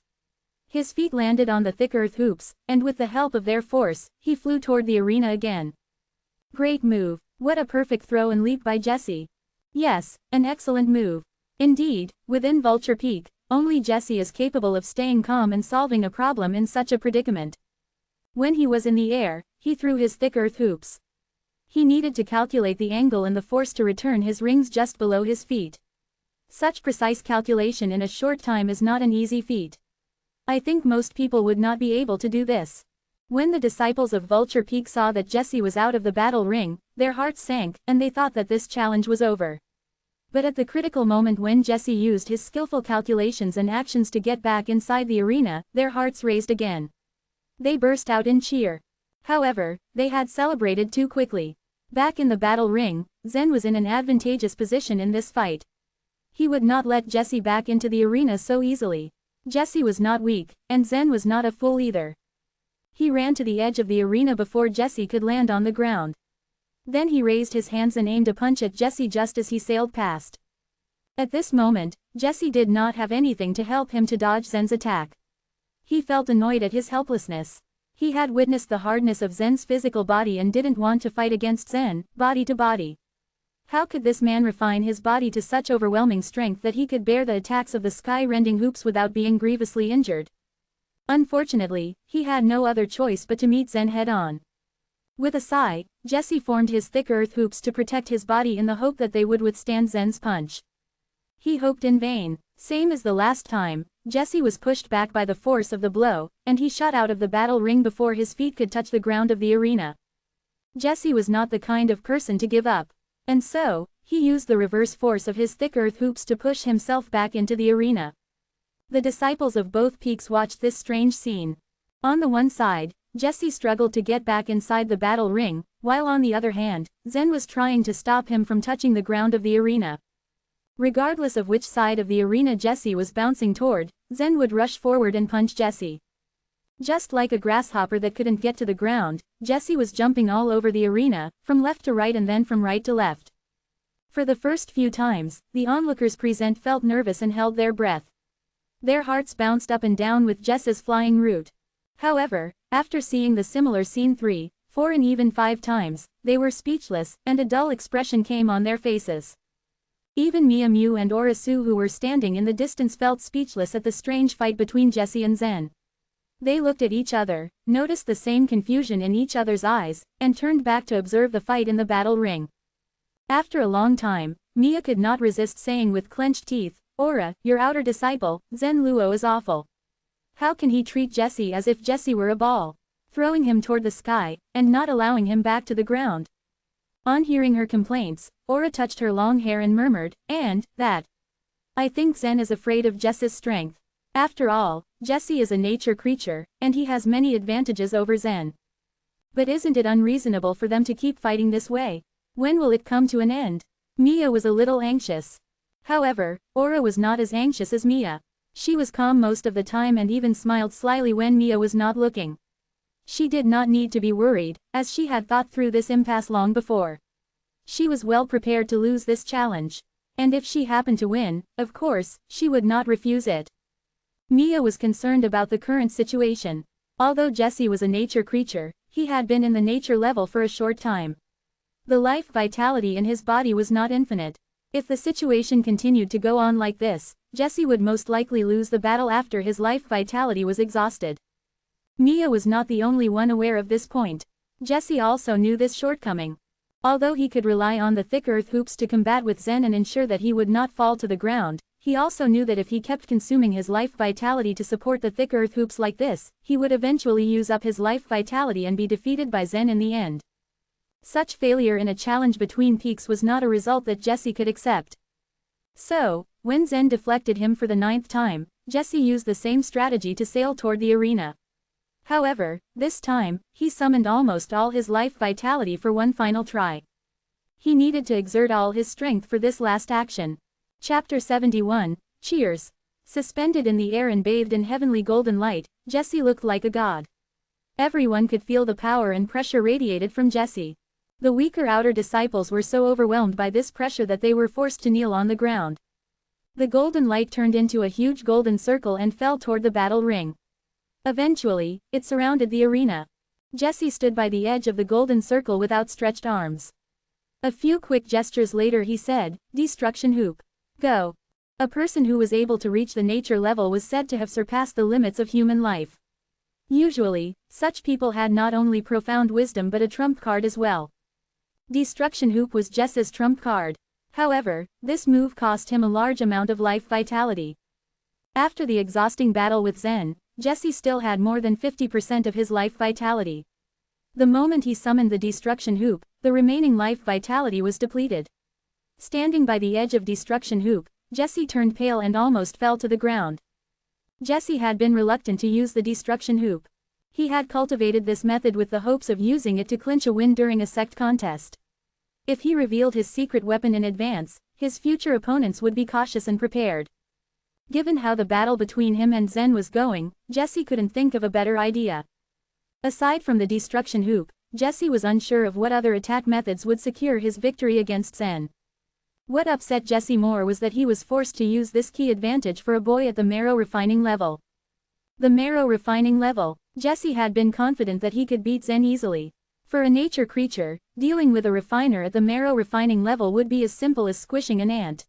Speaker 1: His feet landed on the thick earth hoops, and with the help of their force, he flew toward the arena again. Great move! What a perfect throw and leap by Jesse! Yes, an excellent move. Indeed, within Vulture Peak, only Jesse is capable of staying calm and solving a problem in such a predicament. When he was in the air, he threw his thick earth hoops. He needed to calculate the angle and the force to return his rings just below his feet. Such precise calculation in a short time is not an easy feat. I think most people would not be able to do this. When the disciples of Vulture Peak saw that Jesse was out of the battle ring, their hearts sank, and they thought that this challenge was over. But at the critical moment when Jesse used his skillful calculations and actions to get back inside the arena, their hearts raised again. They burst out in cheer. However, they had celebrated too quickly. Back in the battle ring, Zen was in an advantageous position in this fight. He would not let Jesse back into the arena so easily. Jesse was not weak, and Zen was not a fool either. He ran to the edge of the arena before Jesse could land on the ground. Then he raised his hands and aimed a punch at Jesse just as he sailed past. At this moment, Jesse did not have anything to help him to dodge Zen's attack. He felt annoyed at his helplessness. He had witnessed the hardness of Zen's physical body and didn't want to fight against Zen, body to body. How could this man refine his body to such overwhelming strength that he could bear the attacks of the sky-rending hoops without being grievously injured? Unfortunately, he had no other choice but to meet Zen head-on. With a sigh, Jesse formed his thick earth hoops to protect his body in the hope that they would withstand Zen's punch. He hoped in vain. Same as the last time, Jesse was pushed back by the force of the blow, and he shot out of the battle ring before his feet could touch the ground of the arena. Jesse was not the kind of person to give up. And so, he used the reverse force of his thick earth hoops to push himself back into the arena. The disciples of both peaks watched this strange scene. On the one side, Jesse struggled to get back inside the battle ring, while on the other hand, Zen was trying to stop him from touching the ground of the arena. Regardless of which side of the arena Jesse was bouncing toward, Zen would rush forward and punch Jesse. Just like a grasshopper that couldn't get to the ground, Jesse was jumping all over the arena, from left to right and then from right to left. For the first few times, the onlookers present felt nervous and held their breath. Their hearts bounced up and down with Jesse's flying route. However, after seeing the similar scene 3, 4 and even 5 times, they were speechless, and a dull expression came on their faces. Even Mia Mew and Orasu, who were standing in the distance, felt speechless at the strange fight between Jesse and Zen. They looked at each other, noticed the same confusion in each other's eyes, and turned back to observe the fight in the battle ring. After a long time, Mia could not resist saying with clenched teeth, "Ora, your outer disciple, Zen Luo is awful. How can he treat Jesse as if Jesse were a ball, throwing him toward the sky, and not allowing him back to the ground?" On hearing her complaints, Ora touched her long hair and murmured, "And that. I think Zen is afraid of Jesse's strength. After all, Jesse is a nature creature, and he has many advantages over Zen. But isn't it unreasonable for them to keep fighting this way? When will it come to an end?" Mia was a little anxious. However, Ora was not as anxious as Mia. She was calm most of the time and even smiled slyly when Mia was not looking. She did not need to be worried, as she had thought through this impasse long before. She was well prepared to lose this challenge. And if she happened to win, of course, she would not refuse it. Mia was concerned about the current situation. Although Jesse was a nature creature, he had been in the nature level for a short time. The life vitality in his body was not infinite. If the situation continued to go on like this, Jesse would most likely lose the battle after his life vitality was exhausted. Mia was not the only one aware of this point. Jesse also knew this shortcoming. Although he could rely on the thick earth hoops to combat with Zen and ensure that he would not fall to the ground, he also knew that if he kept consuming his life vitality to support the thick earth hoops like this, he would eventually use up his life vitality and be defeated by Zen in the end. Such failure in a challenge between peaks was not a result that Jesse could accept. So, when Zen deflected him for the 9th time, Jesse used the same strategy to sail toward the arena. However, this time, he summoned almost all his life vitality for one final try. He needed to exert all his strength for this last action. Chapter 71, Cheers. Suspended in the air and bathed in heavenly golden light, Jesse looked like a god. Everyone could feel the power and pressure radiated from Jesse. The weaker outer disciples were so overwhelmed by this pressure that they were forced to kneel on the ground. The golden light turned into a huge golden circle and fell toward the battle ring. Eventually, it surrounded the arena. Jesse stood by the edge of the golden circle with outstretched arms. A few quick gestures later he said, "Destruction hoop. Go." A person who was able to reach the nature level was said to have surpassed the limits of human life. Usually, such people had not only profound wisdom but a trump card as well. Destruction hoop was Jesse's trump card. However, this move cost him a large amount of life vitality. After the exhausting battle with Zen, Jesse still had more than 50% of his life vitality. The moment he summoned the destruction hoop, the remaining life vitality was depleted. Standing by the edge of destruction hoop, Jesse turned pale and almost fell to the ground. Jesse had been reluctant to use the destruction hoop. He had cultivated this method with the hopes of using it to clinch a win during a sect contest. If he revealed his secret weapon in advance, his future opponents would be cautious and prepared. Given how the battle between him and Zen was going, Jesse couldn't think of a better idea. Aside from the destruction hoop, Jesse was unsure of what other attack methods would secure his victory against Zen. What upset Jesse more was that he was forced to use this key advantage for a boy at the marrow refining level. The marrow refining level. Jesse had been confident that he could beat Zen easily. For a nature creature, dealing with a refiner at the marrow refining level would be as simple as squishing an ant.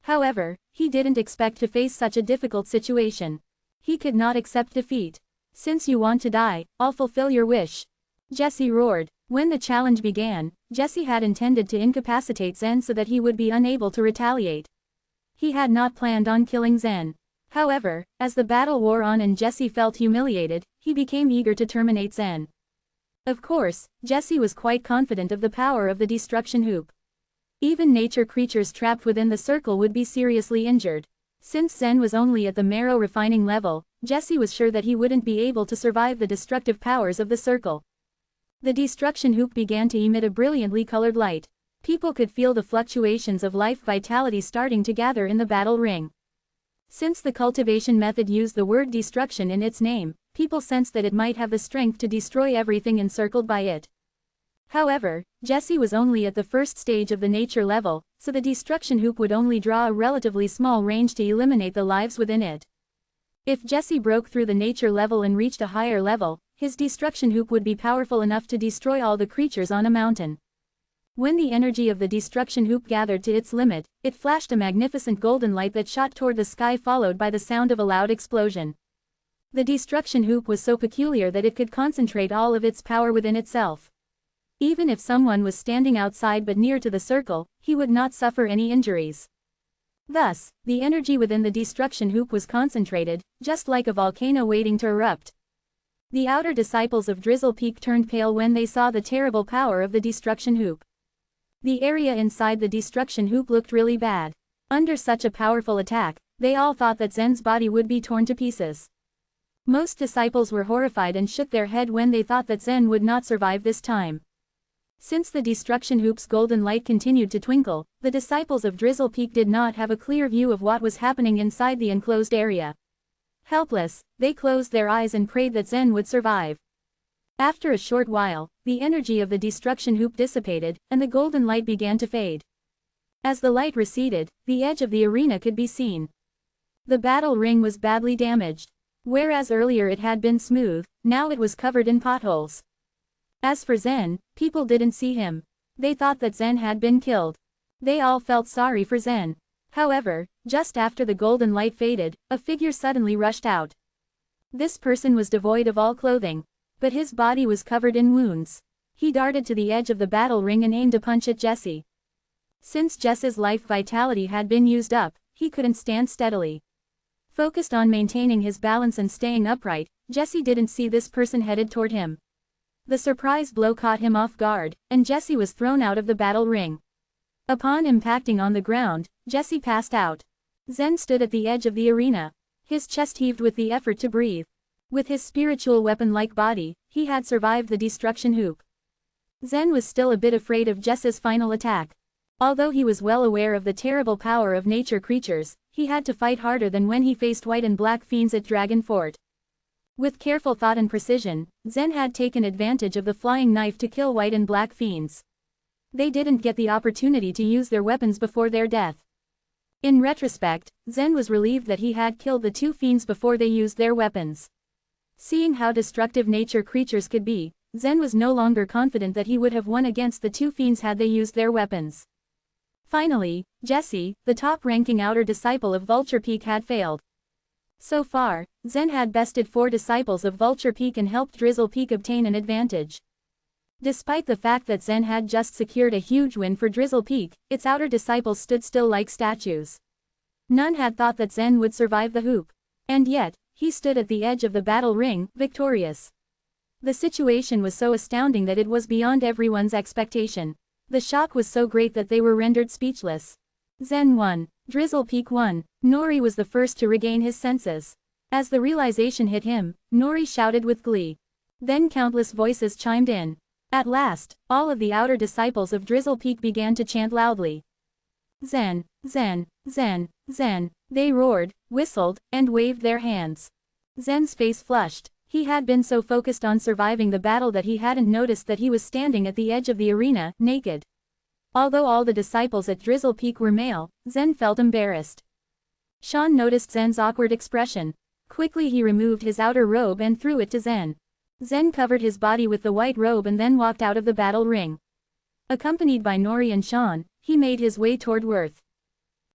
Speaker 1: However, he didn't expect to face such a difficult situation. He could not accept defeat. "Since you want to die, I'll fulfill your wish," Jesse roared. When the challenge began, Jesse had intended to incapacitate Zen so that he would be unable to retaliate. He had not planned on killing Zen. However, as the battle wore on and Jesse felt humiliated, he became eager to terminate Zen. Of course, Jesse was quite confident of the power of the destruction hoop. Even nature creatures trapped within the circle would be seriously injured. Since Zen was only at the marrow refining level, Jesse was sure that he wouldn't be able to survive the destructive powers of the circle. The destruction hoop began to emit a brilliantly colored light. People could feel the fluctuations of life vitality starting to gather in the battle ring. Since the cultivation method used the word destruction in its name, people sensed that it might have the strength to destroy everything encircled by it. However, Jesse was only at the first stage of the nature level, so the destruction hoop would only draw a relatively small range to eliminate the lives within it. If Jesse broke through the nature level and reached a higher level, his destruction hoop would be powerful enough to destroy all the creatures on a mountain. When the energy of the destruction hoop gathered to its limit, it flashed a magnificent golden light that shot toward the sky, followed by the sound of a loud explosion. The destruction hoop was so peculiar that it could concentrate all of its power within itself. Even if someone was standing outside but near to the circle, he would not suffer any injuries. Thus, the energy within the destruction hoop was concentrated, just like a volcano waiting to erupt. The outer disciples of Drizzle Peak turned pale when they saw the terrible power of the destruction hoop. The area inside the destruction hoop looked really bad. Under such a powerful attack, they all thought that Zen's body would be torn to pieces. Most disciples were horrified and shook their head when they thought that Zen would not survive this time. Since the destruction hoop's golden light continued to twinkle, the disciples of Drizzle Peak did not have a clear view of what was happening inside the enclosed area. Helpless, they closed their eyes and prayed that Zen would survive. After a short while, the energy of the destruction hoop dissipated, and the golden light began to fade. As the light receded, the edge of the arena could be seen. The battle ring was badly damaged. Whereas earlier it had been smooth, now it was covered in potholes. As for Zen, people didn't see him. They thought that Zen had been killed. They all felt sorry for Zen. However, just after the golden light faded, a figure suddenly rushed out. This person was devoid of all clothing, but his body was covered in wounds. He darted to the edge of the battle ring and aimed a punch at Jesse. Since Jesse's life vitality had been used up, he couldn't stand steadily. Focused on maintaining his balance and staying upright, Jesse didn't see this person headed toward him. The surprise blow caught him off guard, and Jesse was thrown out of the battle ring. Upon impacting on the ground, Jesse passed out. Zen stood at the edge of the arena. His chest heaved with the effort to breathe. With his spiritual weapon-like body, he had survived the destruction hoop. Zen was still a bit afraid of Jesse's final attack. Although he was well aware of the terrible power of nature creatures, he had to fight harder than when he faced white and black fiends at Dragon Fort. With careful thought and precision, Zen had taken advantage of the flying knife to kill white and black fiends. They didn't get the opportunity to use their weapons before their death. In retrospect, Zen was relieved that he had killed the two fiends before they used their weapons. Seeing how destructive nature creatures could be, Zen was no longer confident that he would have won against the two fiends had they used their weapons. Finally, Jesse, the top-ranking outer disciple of Vulture Peak, had failed. So far, Zen had bested 4 disciples of Vulture Peak and helped Drizzle Peak obtain an advantage. Despite the fact that Zen had just secured a huge win for Drizzle Peak, its outer disciples stood still like statues. None had thought that Zen would survive the hoop. And yet, he stood at the edge of the battle ring, victorious. The situation was so astounding that it was beyond everyone's expectation. The shock was so great that they were rendered speechless. Zen won. Drizzle Peak won. Nori was the first to regain his senses. As the realization hit him, Nori shouted with glee. Then countless voices chimed in. At last, all of the outer disciples of Drizzle Peak began to chant loudly. Zen, Zen, Zen, Zen. They roared, whistled, and waved their hands. Zen's face flushed. He had been so focused on surviving the battle that he hadn't noticed that he was standing at the edge of the arena, naked. Although all the disciples at Drizzle Peak were male, Zen felt embarrassed. Sean noticed Zen's awkward expression. Quickly he removed his outer robe and threw it to Zen. Zen covered his body with the white robe and then walked out of the battle ring. Accompanied by Nori and Sean, he made his way toward Worth.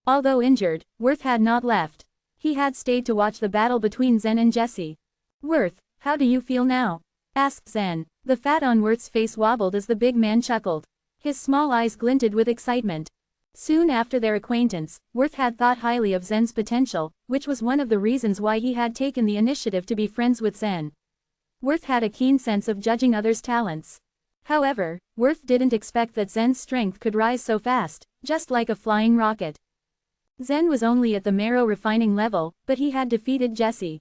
Speaker 1: Although injured, Worth had not left. He had stayed to watch the battle between Zen and Jesse. Worth, how do you feel now? Asked Zen. The fat on Worth's face wobbled as the big man chuckled. His small eyes glinted with excitement. Soon after their acquaintance, Worth had thought highly of Zen's potential, which was one of the reasons why he had taken the initiative to be friends with Zen. Worth had a keen sense of judging others' talents. However, Worth didn't expect that Zen's strength could rise so fast, just like a flying rocket. Zen was only at the marrow refining level, but he had defeated Jesse.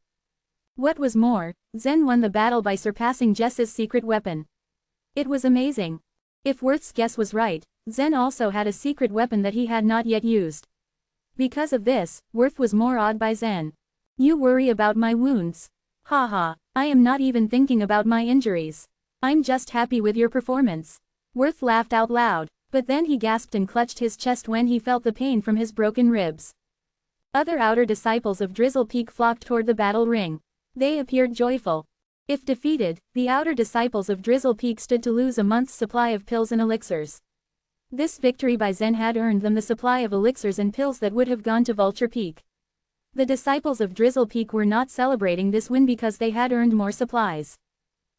Speaker 1: What was more, Zen won the battle by surpassing Jesse's secret weapon. It was amazing. If Worth's guess was right, Zen also had a secret weapon that he had not yet used. Because of this, Worth was more awed by Zen. You worry about my wounds. Haha, I am not even thinking about my injuries. I'm just happy with your performance. Worth laughed out loud, but then he gasped and clutched his chest when he felt the pain from his broken ribs. Other outer disciples of Drizzle Peak flocked toward the battle ring. They appeared joyful. If defeated, the outer disciples of Drizzle Peak stood to lose a month's supply of pills and elixirs. This victory by Zen had earned them the supply of elixirs and pills that would have gone to Vulture Peak. The disciples of Drizzle Peak were not celebrating this win because they had earned more supplies.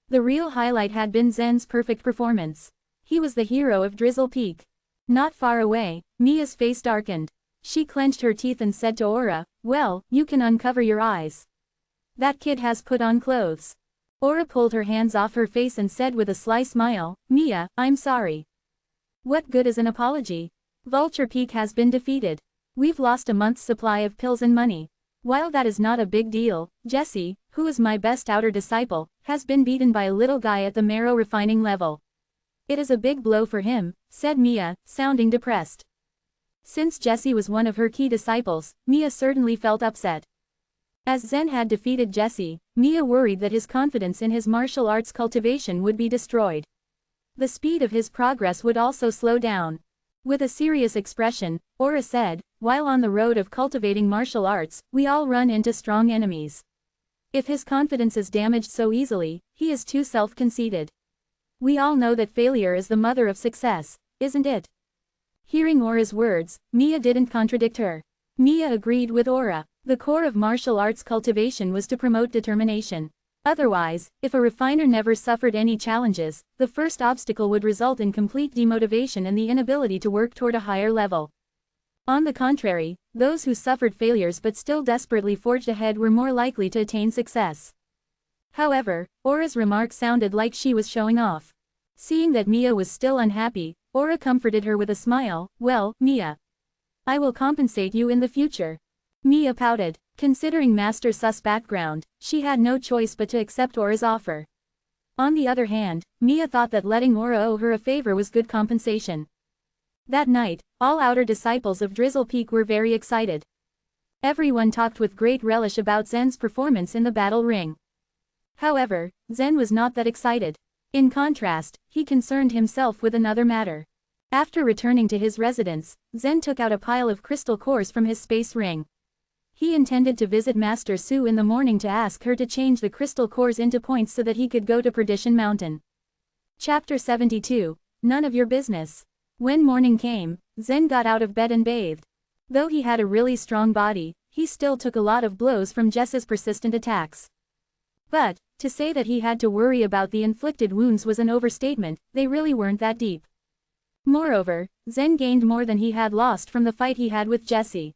Speaker 1: The real highlight had been Zen's perfect performance. He was the hero of Drizzle Peak. Not far away, Mia's face darkened. She clenched her teeth and said to Aura, "Well, you can uncover your eyes. That kid has put on clothes." Aura pulled her hands off her face and said with a sly smile, "Mia, I'm sorry." What good is an apology? Vulture Peak has been defeated. We've lost a month's supply of pills and money. While that is not a big deal, Jesse, who is my best outer disciple, has been beaten by a little guy at the marrow refining level. It is a big blow for him, said Mia, sounding depressed. Since Jesse was one of her key disciples, Mia certainly felt upset. As Zen had defeated Jesse, Mia worried that his confidence in his martial arts cultivation would be destroyed. The speed of his progress would also slow down. With a serious expression, Aura said, "While on the road of cultivating martial arts, we all run into strong enemies. If his confidence is damaged so easily, he is too self-conceited. We all know that failure is the mother of success, isn't it?" Hearing Aura's words, Mia didn't contradict her. Mia agreed with Aura. The core of martial arts cultivation was to promote determination. Otherwise, if a refiner never suffered any challenges, the first obstacle would result in complete demotivation and the inability to work toward a higher level. On the contrary, those who suffered failures but still desperately forged ahead were more likely to attain success. However, Aura's remark sounded like she was showing off. Seeing that Mia was still unhappy, Aura comforted her with a smile. "Well, Mia, I will compensate you in the future." Mia pouted. Considering Master Su's background, she had no choice but to accept Aura's offer. On the other hand, Mia thought that letting Aura owe her a favor was good compensation. That night, all outer disciples of Drizzle Peak were very excited. Everyone talked with great relish about Zen's performance in the battle ring. However, Zen was not that excited. In contrast, he concerned himself with another matter. After returning to his residence, Zen took out a pile of crystal cores from his space ring. He intended to visit Master Su in the morning to ask her to change the crystal cores into points so that he could go to Perdition Mountain. Chapter 72. None of your business. When morning came, Zen got out of bed and bathed. Though he had a really strong body, he still took a lot of blows from Jess's persistent attacks. But, to say that he had to worry about the inflicted wounds was an overstatement, they really weren't that deep. Moreover, Zen gained more than he had lost from the fight he had with Jessie.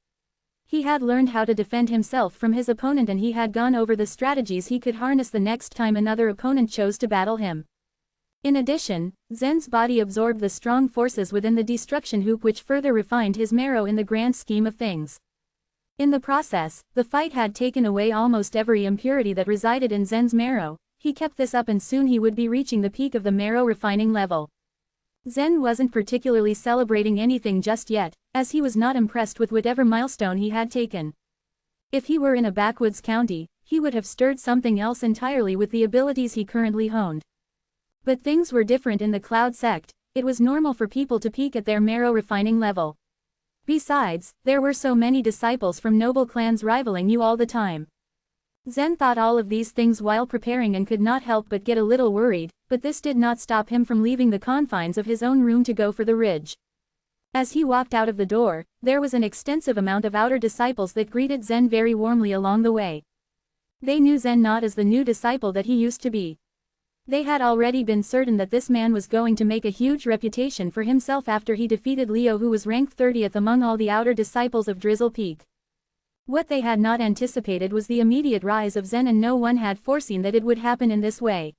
Speaker 1: He had learned how to defend himself from his opponent and he had gone over the strategies he could harness the next time another opponent chose to battle him. In addition, Zen's body absorbed the strong forces within the destruction hoop which further refined his marrow in the grand scheme of things. In the process, the fight had taken away almost every impurity that resided in Zen's marrow. He kept this up and soon he would be reaching the peak of the marrow refining level. Zen wasn't particularly celebrating anything just yet, as he was not impressed with whatever milestone he had taken. If he were in a backwoods county, he would have stirred something else entirely with the abilities he currently honed. But things were different in the Cloud sect. It was normal for people to peak at their marrow refining level. Besides, there were so many disciples from noble clans rivaling you all the time. Zen thought all of these things while preparing and could not help but get a little worried, but this did not stop him from leaving the confines of his own room to go for the ridge. As he walked out of the door, there was an extensive amount of outer disciples that greeted Zen very warmly along the way. They knew Zen not as the new disciple that he used to be. They had already been certain that this man was going to make a huge reputation for himself after he defeated Leo, who was ranked 30th among all the outer disciples of Drizzle Peak. What they had not anticipated was the immediate rise of Zen, and no one had foreseen that it would happen in this way.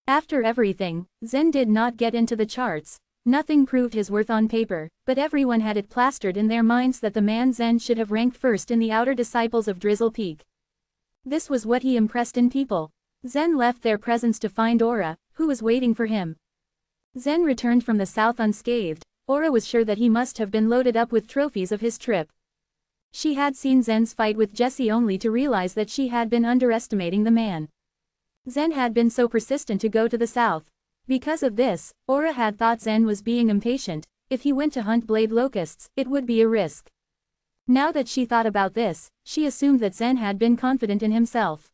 Speaker 1: After everything, Zen did not get into the charts. Nothing proved his worth on paper, but everyone had it plastered in their minds that the man Zen should have ranked first in the outer disciples of Drizzle Peak. This was what he impressed in people. Zen left their presence to find Aura, who was waiting for him. Zen returned from the south unscathed. Aura was sure that he must have been loaded up with trophies of his trip. She had seen Zen's fight with Jessie only to realize that she had been underestimating the man. Zen had been so persistent to go to the south. Because of this, Aura had thought Zen was being impatient. If he went to hunt blade locusts, it would be a risk. Now that she thought about this, she assumed that Zen had been confident in himself.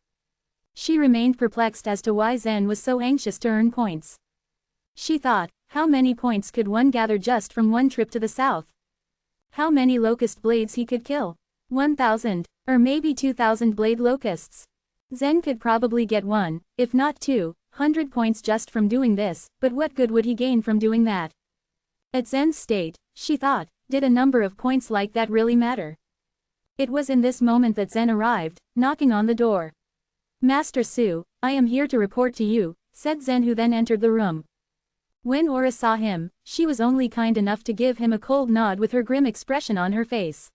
Speaker 1: She remained perplexed as to why Zen was so anxious to earn points. She thought, how many points could one gather just from one trip to the south? How many locust blades he could kill? 1,000, or maybe 2,000 blade locusts. Zen could probably get 1, if not 200 points just from doing this, but what good would he gain from doing that? At Zen's state, she thought, did a number of points like that really matter? It was in this moment that Zen arrived, knocking on the door. "Master Su, I am here to report to you," said Zen, who then entered the room. When Aura saw him, she was only kind enough to give him a cold nod with her grim expression on her face.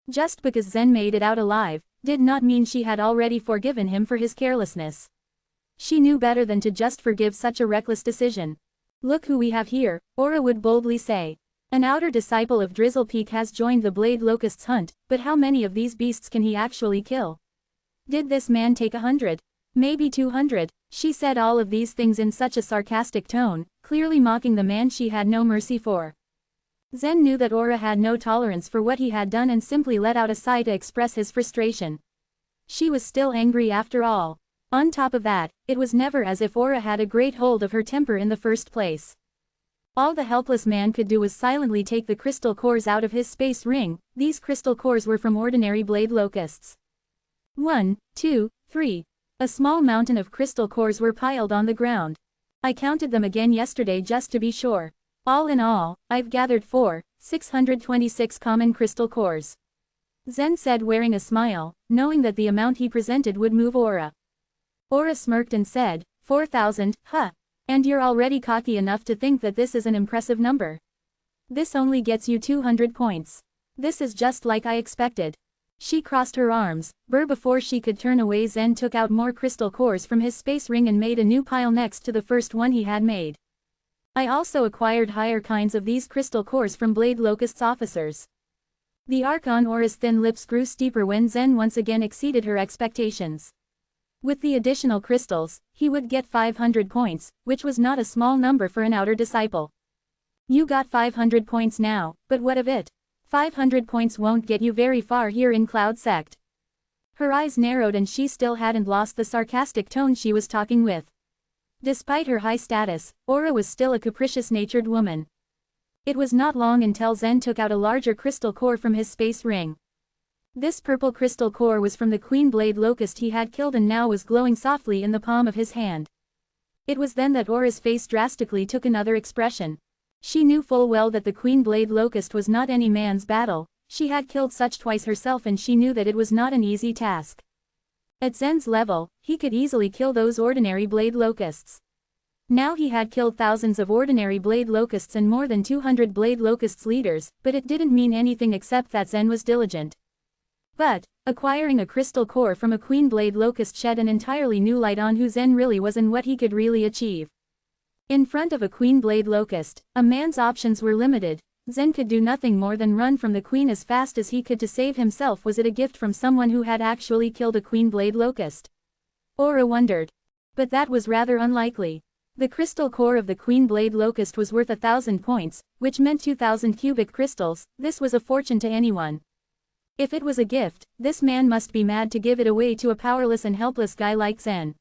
Speaker 1: Just because Zen made it out alive, did not mean she had already forgiven him for his carelessness. She knew better than to just forgive such a reckless decision. "Look who we have here," Aura would boldly say. "An outer disciple of Drizzle Peak has joined the Blade Locust's hunt, but how many of these beasts can he actually kill? Did this man take 100? Maybe 200? She said all of these things in such a sarcastic tone, clearly mocking the man she had no mercy for. Zen knew that Aura had no tolerance for what he had done and simply let out a sigh to express his frustration. She was still angry after all. On top of that, it was never as if Aura had a great hold of her temper in the first place. All the helpless man could do was silently take the crystal cores out of his space ring. These crystal cores were from ordinary blade locusts. 1, 2, 3. A small mountain of crystal cores were piled on the ground. I counted them again yesterday just to be sure. All in all, I've gathered 626 common crystal cores. Zen said, wearing a smile, knowing that the amount he presented would move Aura. Aura smirked and said, 4,000, huh? And you're already cocky enough to think that this is an impressive number. This only gets you 200 points. This is just like I expected. She crossed her arms, before she could turn away. Zen took out more crystal cores from his space ring and made a new pile next to the first one he had made. I also acquired higher kinds of these crystal cores from Blade Locust's officers. The arc on Aura's thin lips grew steeper when Zen once again exceeded her expectations. With the additional crystals, he would get 500 points, which was not a small number for an outer disciple. You got 500 points now, but what of it? 500 points won't get you very far here in Cloud Sect. Her eyes narrowed and she still hadn't lost the sarcastic tone she was talking with. Despite her high status, Aura was still a capricious-natured woman. It was not long until Zen took out a larger crystal core from his space ring. This purple crystal core was from the Queen Blade Locust he had killed and now was glowing softly in the palm of his hand. It was then that Aura's face drastically took another expression. She knew full well that the Queen Blade Locust was not any man's battle. She had killed such twice herself and she knew that it was not an easy task. At Zen's level, he could easily kill those ordinary blade locusts. Now he had killed thousands of ordinary blade locusts and more than 200 blade locusts leaders, but it didn't mean anything except that Zen was diligent. But, acquiring a crystal core from a Queen Blade Locust shed an entirely new light on who Zen really was and what he could really achieve. In front of a Queen Blade Locust, a man's options were limited. Zen could do nothing more than run from the Queen as fast as he could to save himself. Was it a gift from someone who had actually killed a Queen Blade Locust? Aura wondered. But that was rather unlikely. The crystal core of the Queen Blade Locust was worth 1,000 points, which meant 2,000 cubic crystals. This was a fortune to anyone. If it was a gift, this man must be mad to give it away to a powerless and helpless guy like Zen.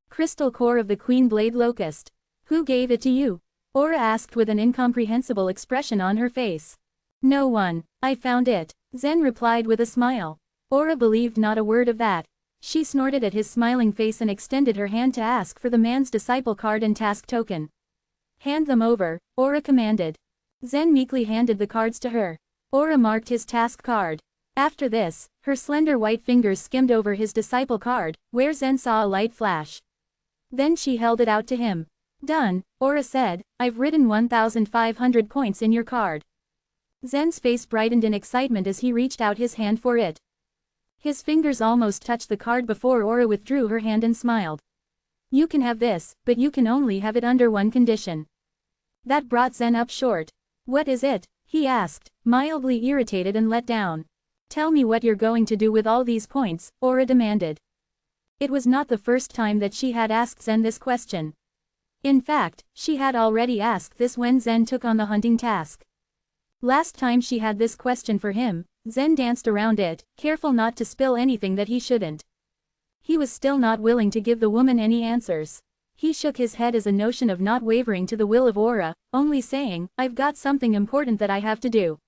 Speaker 1: Crystal core of the Queen Blade Locust. Who gave it to you? Aura asked with an incomprehensible expression on her face. No one. I found it. Zen replied with a smile. Aura believed not a word of that. She snorted at his smiling face and extended her hand to ask for the man's disciple card and task token. Hand them over, Aura commanded. Zen meekly handed the cards to her. Aura marked his task card. After this, her slender white fingers skimmed over his disciple card, where Zen saw a light flash. Then she held it out to him. Done, Aura said, I've written 1,500 points in your card. Zen's face brightened in excitement as he reached out his hand for it. His fingers almost touched the card before Aura withdrew her hand and smiled. You can have this, but you can only have it under one condition. That brought Zen up short. What is it? He asked, mildly irritated and let down. Tell me what you're going to do with all these points, Aura demanded. It was not the first time that she had asked Zen this question. In fact, she had already asked this when Zen took on the hunting task. Last time she had this question for him, Zen danced around it, careful not to spill anything that he shouldn't. He was still not willing to give the woman any answers. He shook his head as a notion of not wavering to the will of Aura, only saying, I've got something important that I have to do.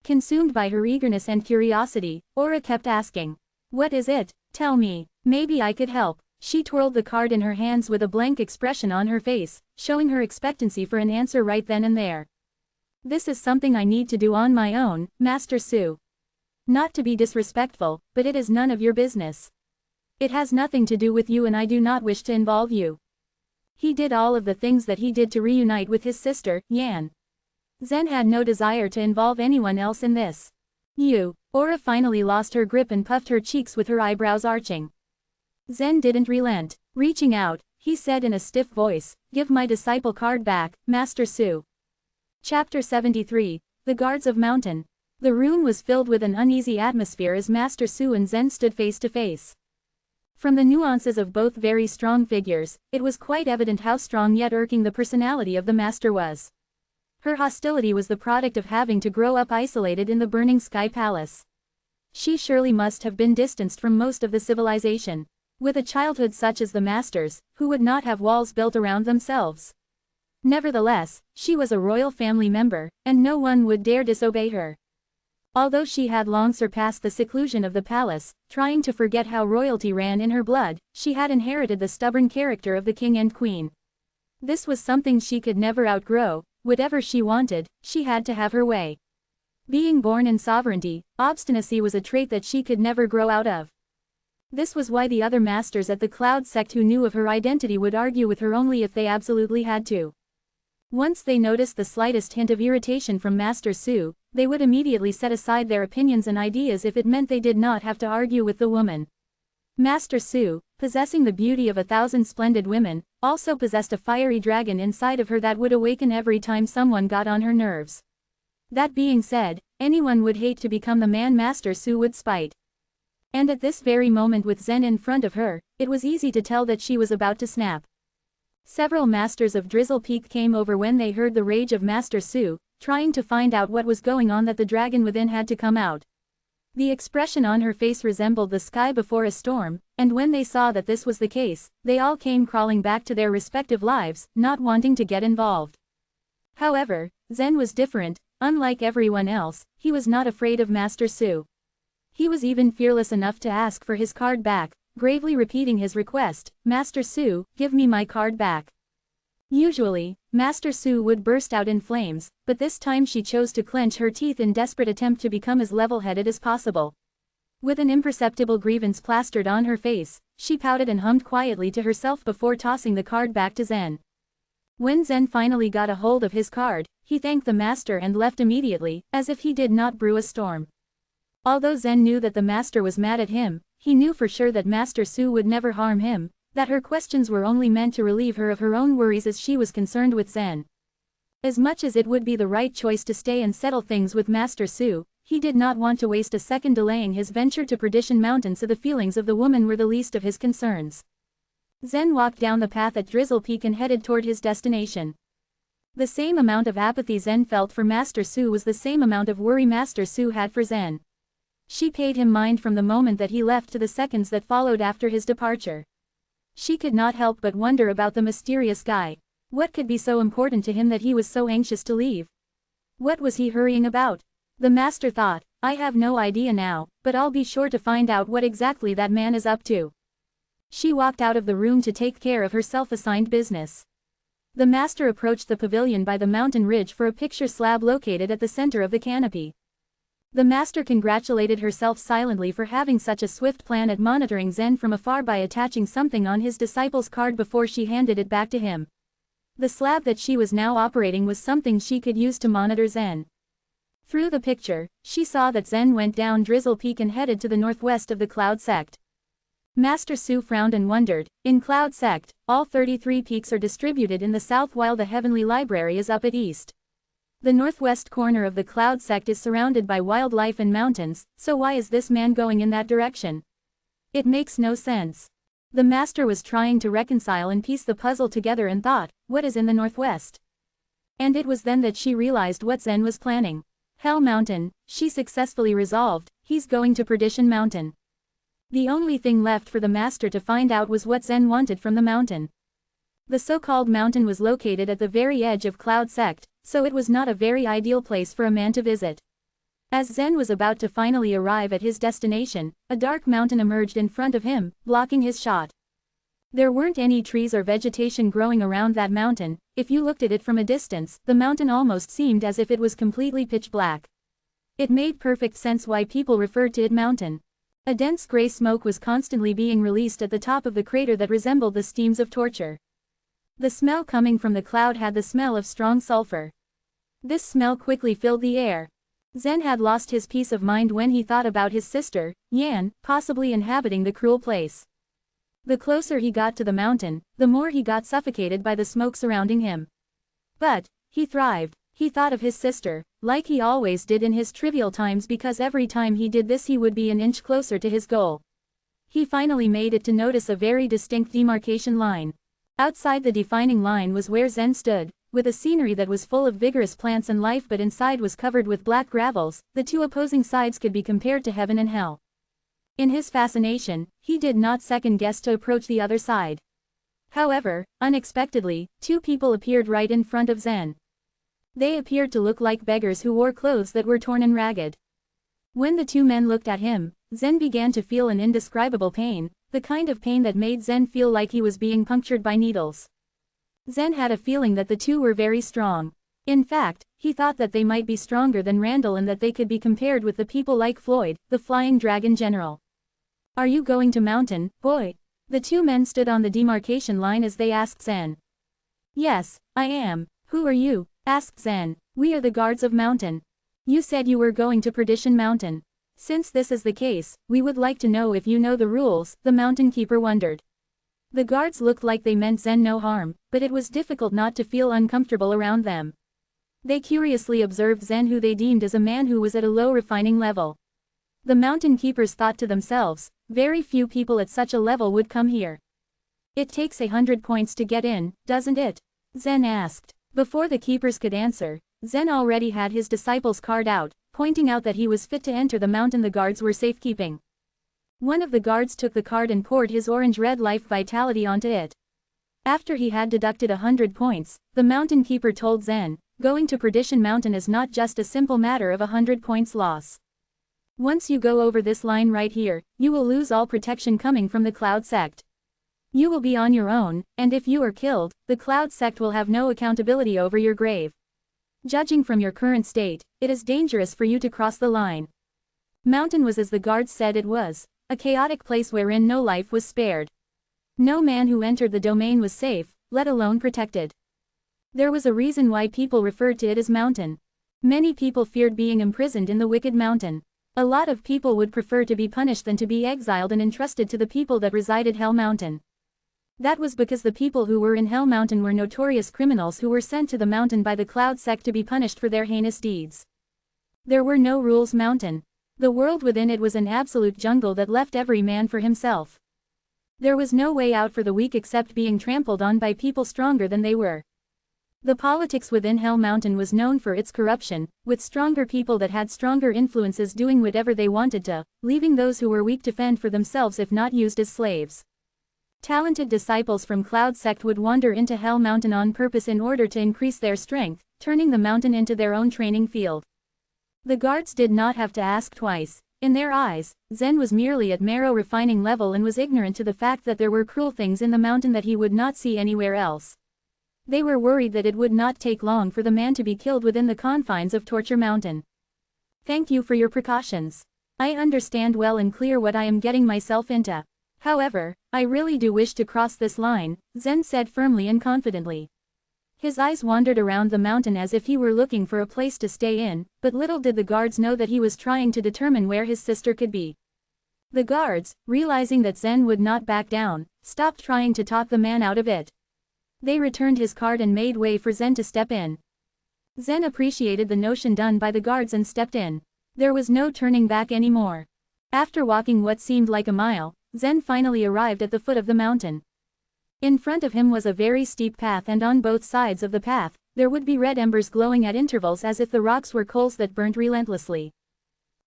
Speaker 1: Consumed by her eagerness and curiosity, Aura kept asking. What is it? Tell me. Maybe I could help. She twirled the card in her hands with a blank expression on her face, showing her expectancy for an answer right then and there. This is something I need to do on my own, Master Su. Not to be disrespectful, but it is none of your business. It has nothing to do with you and I do not wish to involve you. He did all of the things that he did to reunite with his sister, Yan. Zen had no desire to involve anyone else in this. You. Aura finally lost her grip and puffed her cheeks with her eyebrows arching. Zen didn't relent. Reaching out, he said in a stiff voice, Give my disciple card back, Master Su. Chapter 73, The Guards of Mountain. The room was filled with an uneasy atmosphere as Master Su and Zen stood face to face. From the nuances of both very strong figures, it was quite evident how strong yet irking the personality of the Master was. Her hostility was the product of having to grow up isolated in the Burning Sky Palace. She surely must have been distanced from most of the civilization. With a childhood such as the Master's, who would not have walls built around themselves? Nevertheless, she was a royal family member, and no one would dare disobey her. Although she had long surpassed the seclusion of the palace, trying to forget how royalty ran in her blood, she had inherited the stubborn character of the king and queen. This was something she could never outgrow. Whatever she wanted, she had to have her way. Being born in sovereignty, obstinacy was a trait that she could never grow out of. This was why the other masters at the Cloud sect who knew of her identity would argue with her only if they absolutely had to. Once they noticed the slightest hint of irritation from Master Su, they would immediately set aside their opinions and ideas if it meant they did not have to argue with the woman. Master Su, possessing the beauty of 1,000 splendid women, also possessed a fiery dragon inside of her that would awaken every time someone got on her nerves. That being said, anyone would hate to become the man Master Su would spite. And at this very moment with Zen in front of her, it was easy to tell that she was about to snap. Several masters of Drizzle Peak came over when they heard the rage of Master Su, trying to find out what was going on that the dragon within had to come out. The expression on her face resembled the sky before a storm, and when they saw that this was the case, they all came crawling back to their respective lives, not wanting to get involved. However, Zen was different. Unlike everyone else, he was not afraid of Master Su. He was even fearless enough to ask for his card back, gravely repeating his request, "Master Su, give me my card back." Usually, Master Su would burst out in flames, but this time she chose to clench her teeth in desperate attempt to become as level-headed as possible. With an imperceptible grievance plastered on her face, she pouted and hummed quietly to herself before tossing the card back to Zen. When Zen finally got a hold of his card, he thanked the master and left immediately, as if he did not brew a storm. Although Zen knew that the master was mad at him, he knew for sure that Master Su would never harm him, that her questions were only meant to relieve her of her own worries as she was concerned with Zen. As much as it would be the right choice to stay and settle things with Master Su, he did not want to waste a second delaying his venture to Perdition Mountain, so the feelings of the woman were the least of his concerns. Zen walked down the path at Drizzle Peak and headed toward his destination. The same amount of apathy Zen felt for Master Su was the same amount of worry Master Su had for Zen. She paid him mind from the moment that he left to the seconds that followed after his departure. She could not help but wonder about the mysterious guy. What could be so important to him that he was so anxious to leave? What was he hurrying about? The master thought, "I have no idea now, but I'll be sure to find out what exactly that man is up to." She walked out of the room to take care of her self-assigned business. The master approached the pavilion by the mountain ridge for a picture slab located at the center of the canopy. The master congratulated herself silently for having such a swift plan at monitoring Zen from afar by attaching something on his disciple's card before she handed it back to him. The slab that she was now operating was something she could use to monitor Zen. Through the picture, she saw that Zen went down Drizzle Peak and headed to the northwest of the Cloud sect. Master Su frowned and wondered. In Cloud sect, all 33 peaks are distributed in the south while the Heavenly Library is up at east. The northwest corner of the Cloud sect is surrounded by wildlife and mountains, so why is this man going in that direction? It makes no sense. The master was trying to reconcile and piece the puzzle together and thought, what is in the northwest? And it was then that she realized what Zen was planning. Hell Mountain, she successfully resolved, he's going to Perdition Mountain. The only thing left for the master to find out was what Zen wanted from the mountain. The so-called mountain was located at the very edge of Cloud sect, so it was not a very ideal place for a man to visit. As Zen was about to finally arrive at his destination, a dark mountain emerged in front of him, blocking his shot. There weren't any trees or vegetation growing around that mountain. If you looked at it from a distance, the mountain almost seemed as if it was completely pitch black. It made perfect sense why people referred to it mountain. A dense gray smoke was constantly being released at the top of the crater that resembled the steams of torture. The smell coming from the cloud had the smell of strong sulfur. This smell quickly filled the air. Zen had lost his peace of mind when he thought about his sister, Yan, possibly inhabiting the cruel place. The closer he got to the mountain, the more he got suffocated by the smoke surrounding him. But he thrived. He thought of his sister, like he always did in his trivial times, because every time he did this he would be an inch closer to his goal. He finally made it to notice a very distinct demarcation line. Outside the defining line was where Zen stood, with a scenery that was full of vigorous plants and life, but inside was covered with black gravels. The two opposing sides could be compared to heaven and hell. In his fascination, he did not second guess to approach the other side. However, unexpectedly, two people appeared right in front of Zen. They appeared to look like beggars who wore clothes that were torn and ragged. When the two men looked at him, Zen began to feel an indescribable pain, the kind of pain that made Zen feel like he was being punctured by needles. Zen had a feeling that the two were very strong. In fact, he thought that they might be stronger than Randall and that they could be compared with the people like Floyd, the Flying Dragon General. "Are you going to Mountain, boy?" The two men stood on the demarcation line as they asked Zen. "Yes, I am. Who are you?" asked Zen. "We are the guards of Mountain. You said you were going to Perdition Mountain. Since this is the case, we would like to know if you know the rules," the mountain keeper wondered. The guards looked like they meant Zen no harm, but it was difficult not to feel uncomfortable around them. They curiously observed Zen, who they deemed as a man who was at a low refining level. The mountain keepers thought to themselves, very few people at such a level would come here. "It takes 100 points to get in, doesn't it?" Zen asked. Before the keepers could answer, Zen already had his disciple's card out, pointing out that he was fit to enter the mountain the guards were safekeeping. One of the guards took the card and poured his orange-red life vitality onto it. After he had deducted 100 points, the mountain keeper told Zen, "Going to Perdition Mountain is not just a simple matter of 100 points loss. Once you go over this line right here, you will lose all protection coming from the Cloud Sect. You will be on your own, and if you are killed, the Cloud Sect will have no accountability over your grave. Judging from your current state, it is dangerous for you to cross the line." Mountain was as the guards said it was, a chaotic place wherein no life was spared. No man who entered the domain was safe, let alone protected. There was a reason why people referred to it as Mountain. Many people feared being imprisoned in the wicked mountain. A lot of people would prefer to be punished than to be exiled and entrusted to the people that resided Hell Mountain. That was because the people who were in Hell Mountain were notorious criminals who were sent to the mountain by the Cloud Sect to be punished for their heinous deeds. There were no rules mountain. The world within it was an absolute jungle that left every man for himself. There was no way out for the weak except being trampled on by people stronger than they were. The politics within Hell Mountain was known for its corruption, with stronger people that had stronger influences doing whatever they wanted to, leaving those who were weak to fend for themselves if not used as slaves. Talented disciples from Cloud Sect would wander into Hell Mountain on purpose in order to increase their strength, turning the mountain into their own training field. The guards did not have to ask twice. In their eyes, Zen was merely at marrow refining level and was ignorant to the fact that there were cruel things in the mountain that he would not see anywhere else. They were worried that it would not take long for the man to be killed within the confines of Torture Mountain. "Thank you for your precautions. I understand well and clear what I am getting myself into. However, I really do wish to cross this line," Zen said firmly and confidently. His eyes wandered around the mountain as if he were looking for a place to stay in, but little did the guards know that he was trying to determine where his sister could be. The guards, realizing that Zen would not back down, stopped trying to talk the man out of it. They returned his card and made way for Zen to step in. Zen appreciated the notion done by the guards and stepped in. There was no turning back anymore. After walking what seemed like a mile, Zen finally arrived at the foot of the mountain. In front of him was a very steep path, and on both sides of the path, there would be red embers glowing at intervals as if the rocks were coals that burnt relentlessly.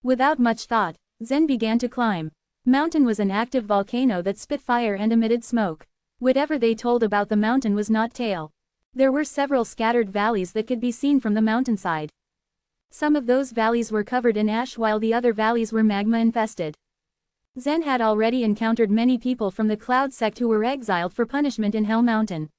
Speaker 1: Without much thought, Zen began to climb. Mountain was an active volcano that spit fire and emitted smoke. Whatever they told about the mountain was not tale. There were several scattered valleys that could be seen from the mountainside. Some of those valleys were covered in ash while the other valleys were magma infested. Zen had already encountered many people from the Cloud Sect who were exiled for punishment in Hell Mountain.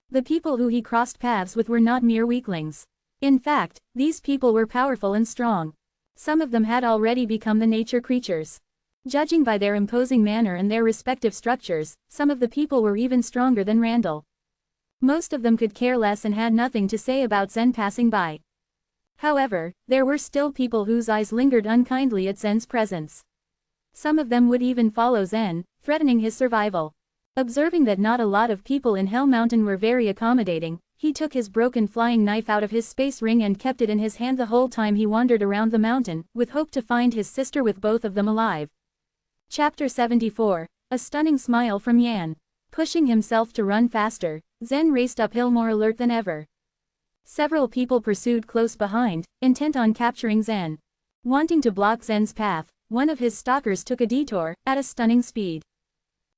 Speaker 1: The people who he crossed paths with were not mere weaklings. In fact, these people were powerful and strong. Some of them had already become the nature creatures. Judging by their imposing manner and their respective structures, some of the people were even stronger than Randall. Most of them could care less and had nothing to say about Zen passing by. However, there were still people whose eyes lingered unkindly at Zen's presence. Some of them would even follow Zen, threatening his survival. Observing that not a lot of people in Hell Mountain were very accommodating, he took his broken flying knife out of his space ring and kept it in his hand the whole time he wandered around the mountain, with hope to find his sister with both of them alive. Chapter 74. A stunning smile from Yan. Pushing himself to run faster, Zen raced uphill more alert than ever. Several people pursued close behind, intent on capturing Zen. Wanting to block Zen's path, one of his stalkers took a detour, at a stunning speed.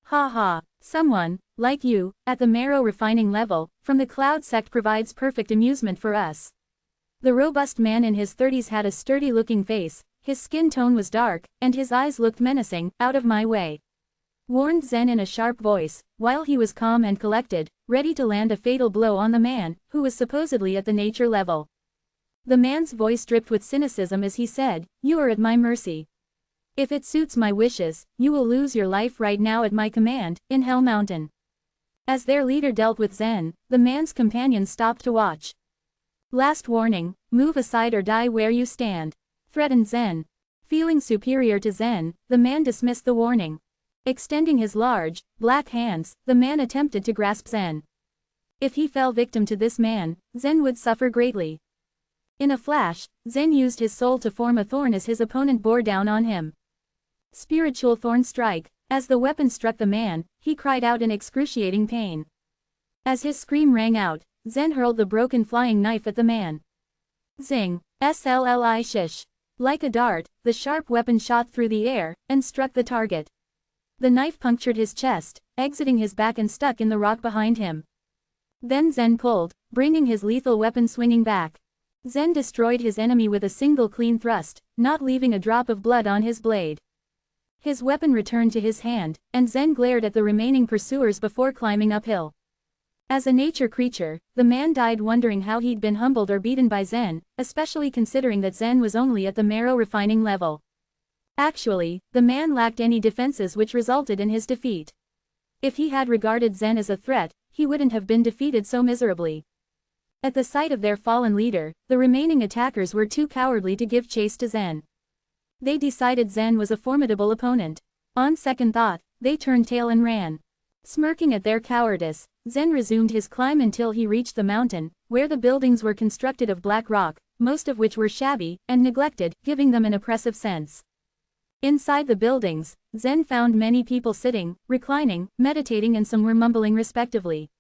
Speaker 1: Ha ha, someone, like you, at the marrow refining level, from the cloud sect provides perfect amusement for us. The robust man in his 30s had a sturdy-looking face, his skin tone was dark, and his eyes looked menacing. Out of my way, warned Zen in a sharp voice, while he was calm and collected, ready to land a fatal blow on the man, who was supposedly at the nature level. The man's voice dripped with cynicism as he said, "You are at my mercy. If it suits my wishes, you will lose your life right now at my command, in Hell Mountain." As their leader dealt with Zen, the man's companions stopped to watch. "Last warning, move aside or die where you stand," threatened Zen. Feeling superior to Zen, the man dismissed the warning. Extending his large, black hands, the man attempted to grasp Zen. If he fell victim to this man, Zen would suffer greatly. In a flash, Zen used his soul to form a thorn as his opponent bore down on him. Spiritual thorn strike. As the weapon struck the man, he cried out in excruciating pain. As his scream rang out, Zen hurled the broken flying knife at the man. Zing, sli shish. Like a dart, the sharp weapon shot through the air, and struck the target. The knife punctured his chest, exiting his back and stuck in the rock behind him. Then Zen pulled, bringing his lethal weapon swinging back. Zen destroyed his enemy with a single clean thrust, not leaving a drop of blood on his blade. His weapon returned to his hand, and Zen glared at the remaining pursuers before climbing uphill. As a nature creature, the man died wondering how he'd been humbled or beaten by Zen, especially considering that Zen was only at the marrow refining level. Actually, the man lacked any defenses, which resulted in his defeat. If he had regarded Zen as a threat, he wouldn't have been defeated so miserably. At the sight of their fallen leader, the remaining attackers were too cowardly to give chase to Zen. They decided Zen was a formidable opponent. On second thought, they turned tail and ran. Smirking at their cowardice, Zen resumed his climb until he reached the mountain, where the buildings were constructed of black rock, most of which were shabby and neglected, giving them an oppressive sense. Inside the buildings, Zen found many people sitting, reclining, meditating, and some were mumbling respectively.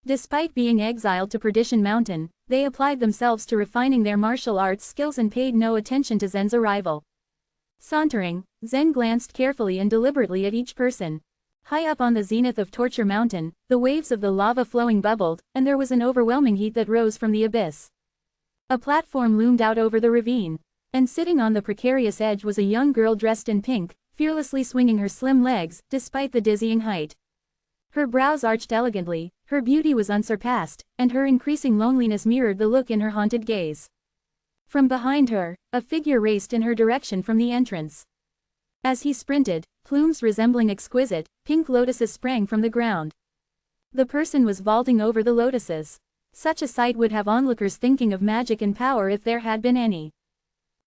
Speaker 1: Despite being exiled to Perdition Mountain, they applied themselves to refining their martial arts skills and paid no attention to Zen's arrival. Sauntering, Zen glanced carefully and deliberately at each person. High up on the zenith of Torture Mountain, the waves of the lava flowing bubbled, and there was an overwhelming heat that rose from the abyss. A platform loomed out over the ravine, and sitting on the precarious edge was a young girl dressed in pink, fearlessly swinging her slim legs, despite the dizzying height. Her brows arched elegantly, her beauty was unsurpassed, and her increasing loneliness mirrored the look in her haunted gaze. From behind her, a figure raced in her direction from the entrance. As he sprinted, plumes resembling exquisite, pink lotuses sprang from the ground. The person was vaulting over the lotuses. Such a sight would have onlookers thinking of magic and power if there had been any.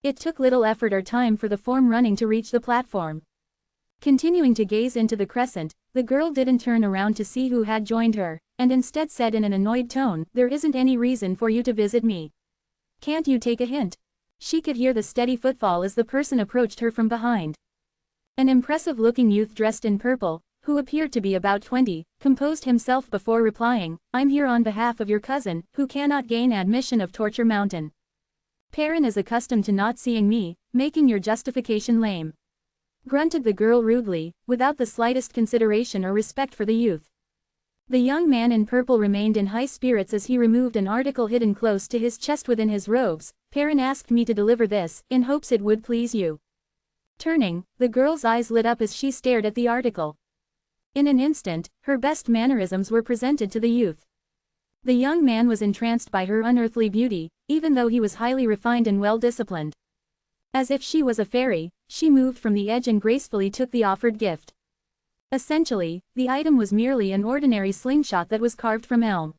Speaker 1: It took little effort or time for the form running to reach the platform. Continuing to gaze into the crescent, the girl didn't turn around to see who had joined her, and instead said in an annoyed tone, "There isn't any reason for you to visit me. Can't you take a hint?" She could hear the steady footfall as the person approached her from behind. An impressive-looking youth dressed in purple, who appeared to be about 20, composed himself before replying, "I'm here on behalf of your cousin, who cannot gain admission of Torture Mountain. Perrin is accustomed to not seeing me, making your justification lame," grunted the girl rudely, without the slightest consideration or respect for the youth. The young man in purple remained in high spirits as he removed an article hidden close to his chest within his robes. "Perrin asked me to deliver this, in hopes it would please you." Turning, the girl's eyes lit up as she stared at the article. In an instant, her best mannerisms were presented to the youth. The young man was entranced by her unearthly beauty, even though he was highly refined and well-disciplined. As if she was a fairy, she moved from the edge and gracefully took the offered gift. Essentially, the item was merely an ordinary slingshot that was carved from elm.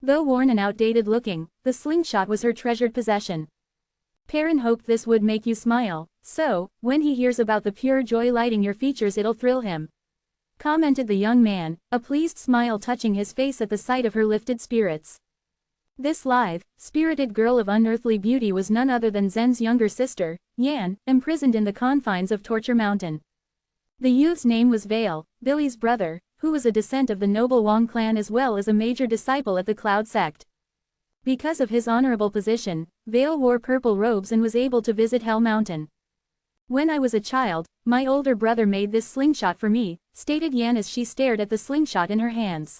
Speaker 1: Though worn and outdated looking, the slingshot was her treasured possession. Perrin hoped this would make you smile, so, when he hears about the pure joy lighting your features, it'll thrill him," commented the young man, a pleased smile touching his face at the sight of her lifted spirits. This lithe, spirited girl of unearthly beauty was none other than Zen's younger sister, Yan, imprisoned in the confines of Torture Mountain. The youth's name was Vale, Billy's brother, who was a descent of the noble Wang clan as well as a major disciple at the Cloud sect. Because of his honorable position, Vale wore purple robes and was able to visit Hell Mountain. "When I was a child, my older brother made this slingshot for me," stated Yan as she stared at the slingshot in her hands.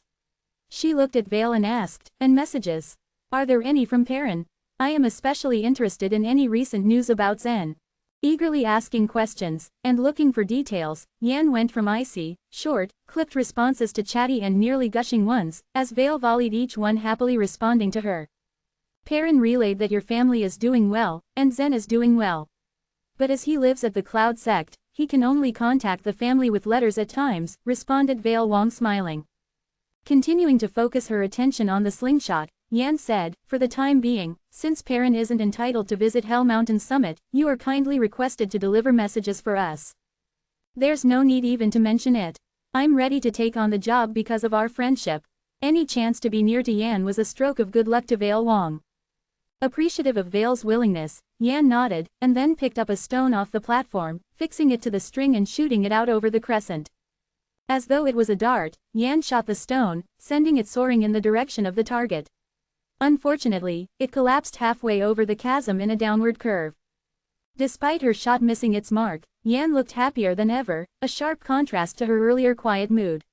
Speaker 1: She looked at Vale and asked, "And messages? Are there any from Perrin? I am especially interested in any recent news about Zen." Eagerly asking questions, and looking for details, Yan went from icy, short, clipped responses to chatty and nearly gushing ones, as Vale volleyed each one happily responding to her. Perrin relayed that your family is doing well, and Zen is doing well. But as he lives at the Cloud sect, he can only contact the family with letters at times, responded Vale Wong smiling. Continuing to focus her attention on the slingshot, Yan said, "For the time being, since Perrin isn't entitled to visit Hell Mountain Summit, you are kindly requested to deliver messages for us. There's no need even to mention it. I'm ready to take on the job because of our friendship." Any chance to be near to Yan was a stroke of good luck to Vale Wong. Appreciative of Vale's willingness, Yan nodded, and then picked up a stone off the platform, fixing it to the string and shooting it out over the crescent. As though it was a dart, Yan shot the stone, sending it soaring in the direction of the target. Unfortunately, it collapsed halfway over the chasm in a downward curve. Despite her shot missing its mark, Yan looked happier than ever, a sharp contrast to her earlier quiet mood.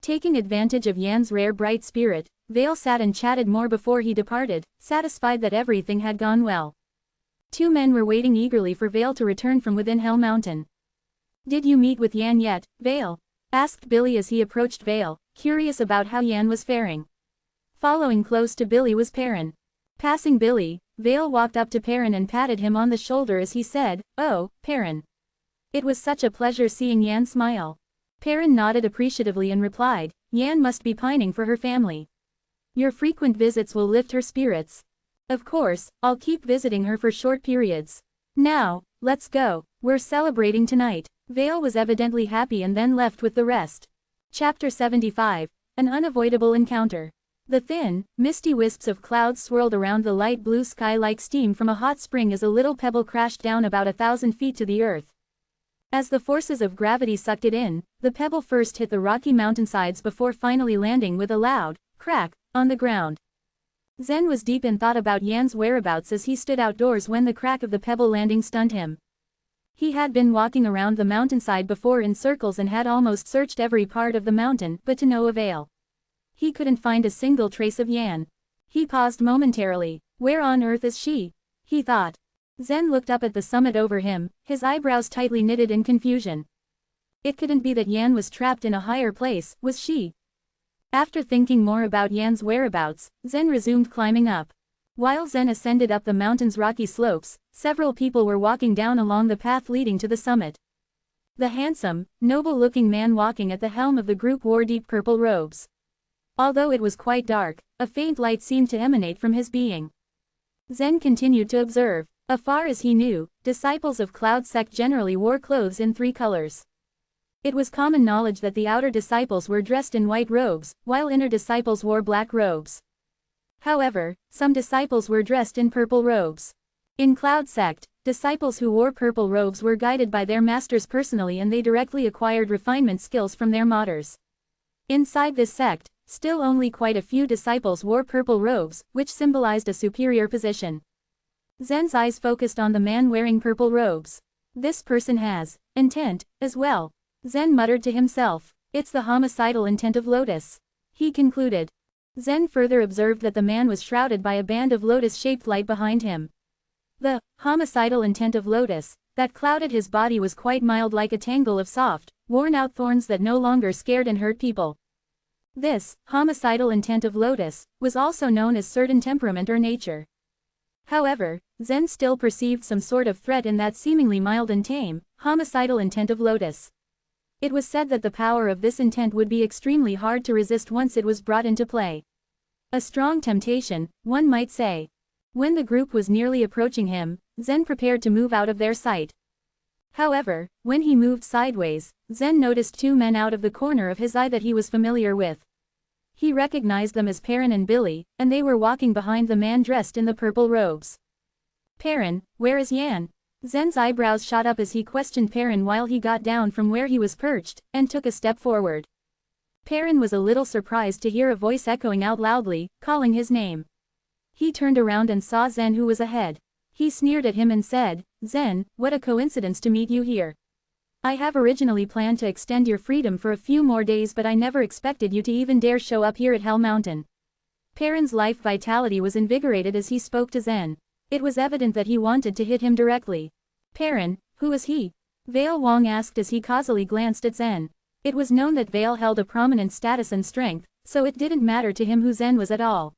Speaker 1: Taking advantage of Yan's rare bright spirit, Vale sat and chatted more before he departed, satisfied that everything had gone well. Two men were waiting eagerly for Vale to return from within Hell Mountain. "Did you meet with Yan yet, Vale?" asked Billy as he approached Vale, curious about how Yan was faring. Following close to Billy was Perrin. Passing Billy, Vale walked up to Perrin and patted him on the shoulder as he said, "Oh, Perrin. It was such a pleasure seeing Yan smile." Perrin nodded appreciatively and replied, "Yan must be pining for her family. Your frequent visits will lift her spirits." "Of course, I'll keep visiting her for short periods. Now, let's go, we're celebrating tonight." Vale was evidently happy and then left with the rest. Chapter 75, An Unavoidable Encounter. The thin, misty wisps of clouds swirled around the light blue sky like steam from a hot spring as a little pebble crashed down about 1,000 feet to the earth. As the forces of gravity sucked it in, the pebble first hit the rocky mountainsides before finally landing with a loud crack on the ground. Zen was deep in thought about Yan's whereabouts as he stood outdoors when the crack of the pebble landing stunned him. He had been walking around the mountainside before in circles and had almost searched every part of the mountain, but to no avail. He couldn't find a single trace of Yan. He paused momentarily. "Where on earth is she?" he thought. Zen looked up at the summit over him, his eyebrows tightly knitted in confusion. It couldn't be that Yan was trapped in a higher place, was she? After thinking more about Yan's whereabouts, Zen resumed climbing up. While Zen ascended up the mountain's rocky slopes, several people were walking down along the path leading to the summit. The handsome, noble-looking man walking at the helm of the group wore deep purple robes. Although it was quite dark, a faint light seemed to emanate from his being. Zen continued to observe. Afar as he knew, disciples of Cloud sect generally wore clothes in 3 colors. It was common knowledge that the outer disciples were dressed in white robes, while inner disciples wore black robes. However, some disciples were dressed in purple robes. In Cloud sect, disciples who wore purple robes were guided by their masters personally and they directly acquired refinement skills from their martyrs. Inside this sect, still only quite a few disciples wore purple robes, which symbolized a superior position. Zen's eyes focused on the man wearing purple robes. "This person has intent, as well," Zen muttered to himself. "It's the homicidal intent of Lotus," he concluded. Zen further observed that the man was shrouded by a band of lotus-shaped light behind him. The homicidal intent of Lotus that clouded his body was quite mild, like a tangle of soft, worn-out thorns that no longer scared and hurt people. This homicidal intent of Lotus was also known as certain temperament or nature. However, Zen still perceived some sort of threat in that seemingly mild and tame, homicidal intent of Lotus. It was said that the power of this intent would be extremely hard to resist once it was brought into play. A strong temptation, one might say. When the group was nearly approaching him, Zen prepared to move out of their sight. However, when he moved sideways, Zen noticed 2 men out of the corner of his eye that he was familiar with. He recognized them as Perrin and Billy, and they were walking behind the man dressed in the purple robes. "Perrin, where is Yan?" Zen's eyebrows shot up as he questioned Perrin while he got down from where he was perched, and took a step forward. Perrin was a little surprised to hear a voice echoing out loudly, calling his name. He turned around and saw Zen, who was ahead. He sneered at him and said, "Zen, what a coincidence to meet you here. I have originally planned to extend your freedom for a few more days, but I never expected you to even dare show up here at Hell Mountain. Perrin's life vitality was invigorated as he spoke to Zen. It was evident that he wanted to hit him directly. Perrin, who is he? Vale Wong asked as he causally glanced at Zen. It was known that Vale held a prominent status and strength, so it didn't matter to him who Zen was at all.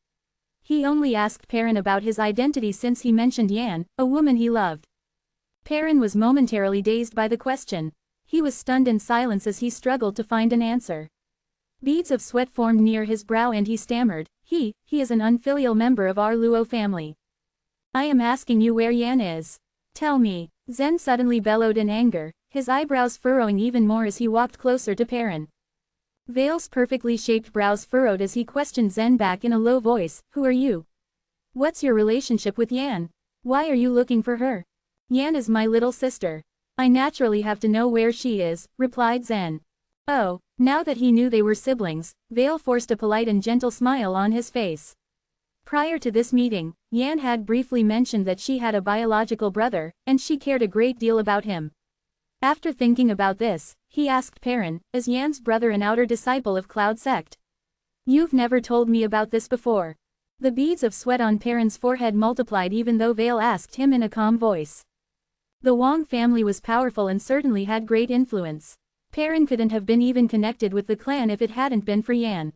Speaker 1: He only asked Perrin about his identity since he mentioned Yan, a woman he loved. Perrin was momentarily dazed by the question. He was stunned in silence as he struggled to find an answer. Beads of sweat formed near his brow and he stammered, he is an unfilial member of our Luo family. I am asking you where Yan is. Tell me. Zen suddenly bellowed in anger, his eyebrows furrowing even more as he walked closer to Perrin. Vale's perfectly shaped brows furrowed as he questioned Zen back in a low voice, who are you? What's your relationship with Yan? Why are you looking for her? Yan is my little sister. I naturally have to know where she is, replied Zen. Oh, now that he knew they were siblings, Vale forced a polite and gentle smile on his face. Prior to this meeting, Yan had briefly mentioned that she had a biological brother, and she cared a great deal about him. After thinking about this, he asked Perrin, is Yan's brother an outer disciple of Cloud Sect? You've never told me about this before. The beads of sweat on Perrin's forehead multiplied even though Vale asked him in a calm voice. The Wong family was powerful and certainly had great influence. Perrin couldn't have been even connected with the clan if it hadn't been for Yan.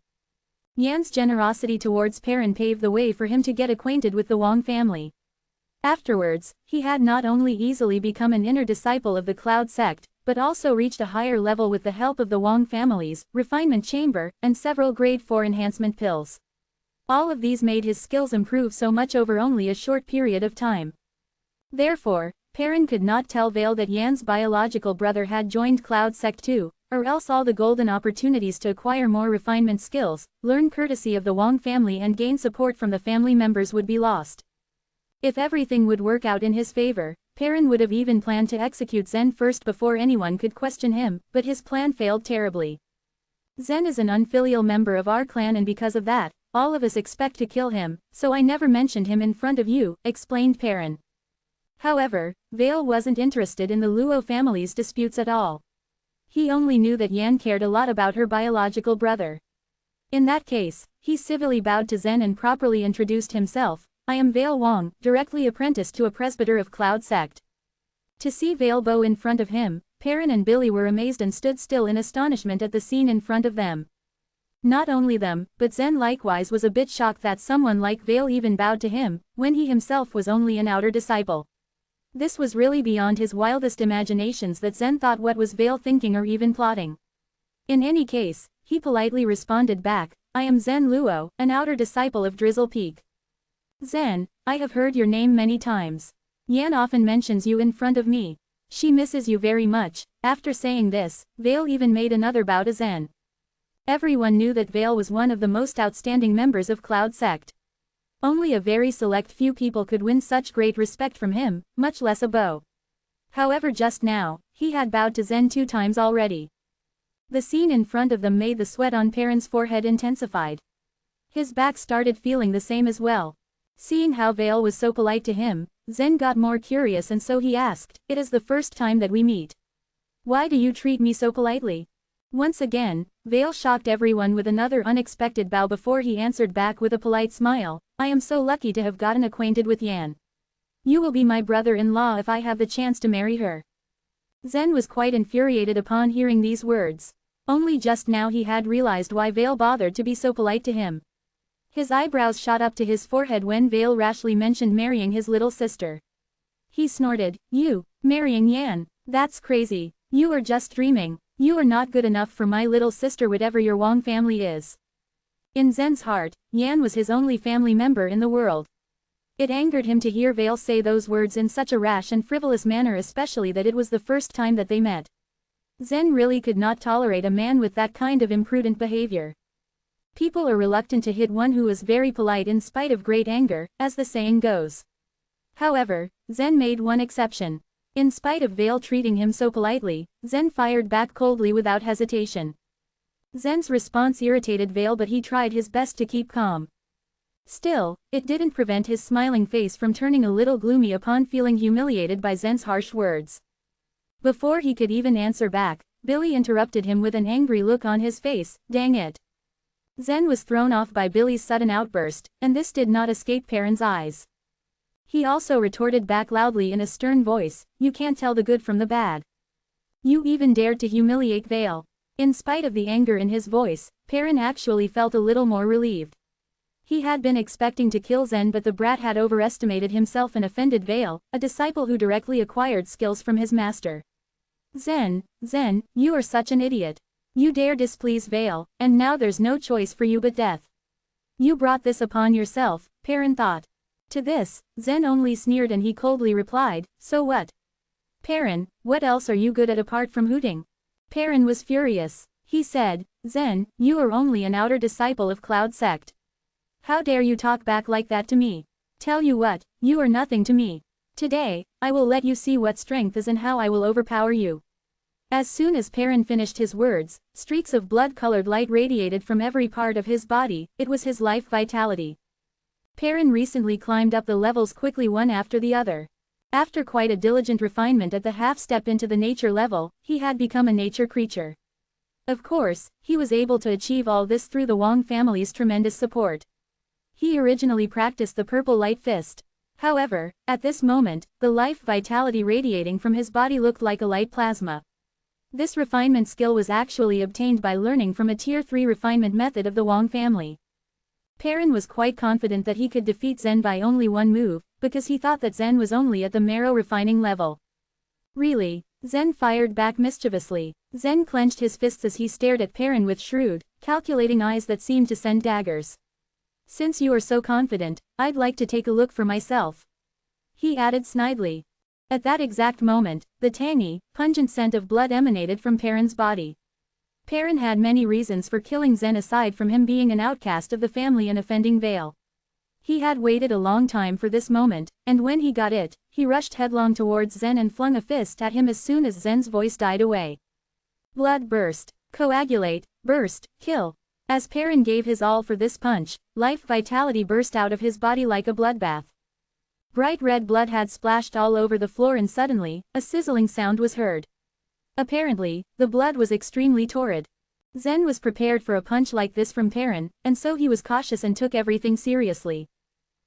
Speaker 1: Yan's generosity towards Perrin paved the way for him to get acquainted with the Wong family. Afterwards, he had not only easily become an inner disciple of the Cloud Sect, but also reached a higher level with the help of the Wong family's refinement chamber and several grade 4 enhancement pills. All of these made his skills improve so much over only a short period of time. Therefore, Perrin could not tell Vale that Yan's biological brother had joined Cloud Sect too, or else all the golden opportunities to acquire more refinement skills, learn courtesy of the Wong family and gain support from the family members would be lost. If everything would work out in his favor, Perrin would have even planned to execute Zen first before anyone could question him, but his plan failed terribly. Zen is an unfilial member of our clan and because of that, all of us expect to kill him, so I never mentioned him in front of you, explained Perrin. However, Vale wasn't interested in the Luo family's disputes at all. He only knew that Yan cared a lot about her biological brother. In that case, he civilly bowed to Zen and properly introduced himself. I am Vale Wong, directly apprenticed to a presbyter of Cloud Sect. To see Vale bow in front of him, Perrin and Billy were amazed and stood still in astonishment at the scene in front of them. Not only them, but Zen likewise was a bit shocked that someone like Vale even bowed to him, when he himself was only an outer disciple. This was really beyond his wildest imaginations that Zen thought what was Vale thinking or even plotting. In any case, he politely responded back, I am Zen Luo, an outer disciple of Drizzle Peak. Zen, I have heard your name many times. Yan often mentions you in front of me. She misses you very much. After saying this, Vale even made another bow to Zen. Everyone knew that Vale was one of the most outstanding members of Cloud Sect. Only a very select few people could win such great respect from him, much less a bow. However, just now, he had bowed to Zen 2 times already. The scene in front of them made the sweat on Perrin's forehead intensified. His back started feeling the same as well. Seeing how Vale was so polite to him, Zen got more curious and so he asked, it is the first time that we meet. Why do you treat me so politely? Once again, Vale shocked everyone with another unexpected bow before he answered back with a polite smile, I am so lucky to have gotten acquainted with Yan. You will be my brother-in-law if I have the chance to marry her. Zen was quite infuriated upon hearing these words. Only just now he had realized why Vale bothered to be so polite to him. His eyebrows shot up to his forehead when Vale rashly mentioned marrying his little sister. He snorted, you, marrying Yan, that's crazy, you are just dreaming, you are not good enough for my little sister whatever your Wong family is. In Zen's heart, Yan was his only family member in the world. It angered him to hear Vale say those words in such a rash and frivolous manner, especially that it was the first time that they met. Zen really could not tolerate a man with that kind of imprudent behavior. People are reluctant to hit one who is very polite in spite of great anger, as the saying goes. However, Zen made one exception. In spite of Vale treating him so politely, Zen fired back coldly without hesitation. Zen's response irritated Vale, but he tried his best to keep calm. Still, it didn't prevent his smiling face from turning a little gloomy upon feeling humiliated by Zen's harsh words. Before he could even answer back, Billy interrupted him with an angry look on his face. Dang it. Zen was thrown off by Billy's sudden outburst, and this did not escape Perrin's eyes. He also retorted back loudly in a stern voice, you can't tell the good from the bad. You even dared to humiliate Vale. In spite of the anger in his voice, Perrin actually felt a little more relieved. He had been expecting to kill Zen, but the brat had overestimated himself and offended Vale, a disciple who directly acquired skills from his master. Zen, you are such an idiot. You dare displease Vale, and now there's no choice for you but death. You brought this upon yourself, Perrin thought. To this, Zen only sneered and he coldly replied, so what? Perrin, what else are you good at apart from hooting? Perrin was furious. He said, Zen, you are only an outer disciple of Cloud Sect. How dare you talk back like that to me? Tell you what, you are nothing to me. Today, I will let you see what strength is and how I will overpower you. As soon as Perrin finished his words, streaks of blood-colored light radiated from every part of his body. It was his life vitality. Perrin recently climbed up the levels quickly one after the other. After quite a diligent refinement at the half-step into the nature level, he had become a nature creature. Of course, he was able to achieve all this through the Wong family's tremendous support. He originally practiced the purple light fist. However, at this moment, the life vitality radiating from his body looked like a light plasma. This refinement skill was actually obtained by learning from a Tier 3 refinement method of the Wong family. Perrin was quite confident that he could defeat Zen by only one move, because he thought that Zen was only at the marrow refining level. Really? Zen fired back mischievously. Zen clenched his fists as he stared at Perrin with shrewd, calculating eyes that seemed to send daggers. Since you are so confident, I'd like to take a look for myself. He added snidely. At that exact moment, the tangy, pungent scent of blood emanated from Perrin's body. Perrin had many reasons for killing Zen aside from him being an outcast of the family and offending Vale. He had waited a long time for this moment, and when he got it, he rushed headlong towards Zen and flung a fist at him as soon as Zen's voice died away. Blood burst, coagulate, burst, kill. As Perrin gave his all for this punch, life vitality burst out of his body like a bloodbath. Bright red blood had splashed all over the floor and suddenly, a sizzling sound was heard. Apparently, the blood was extremely torrid. Zen was prepared for a punch like this from Perrin, and so he was cautious and took everything seriously.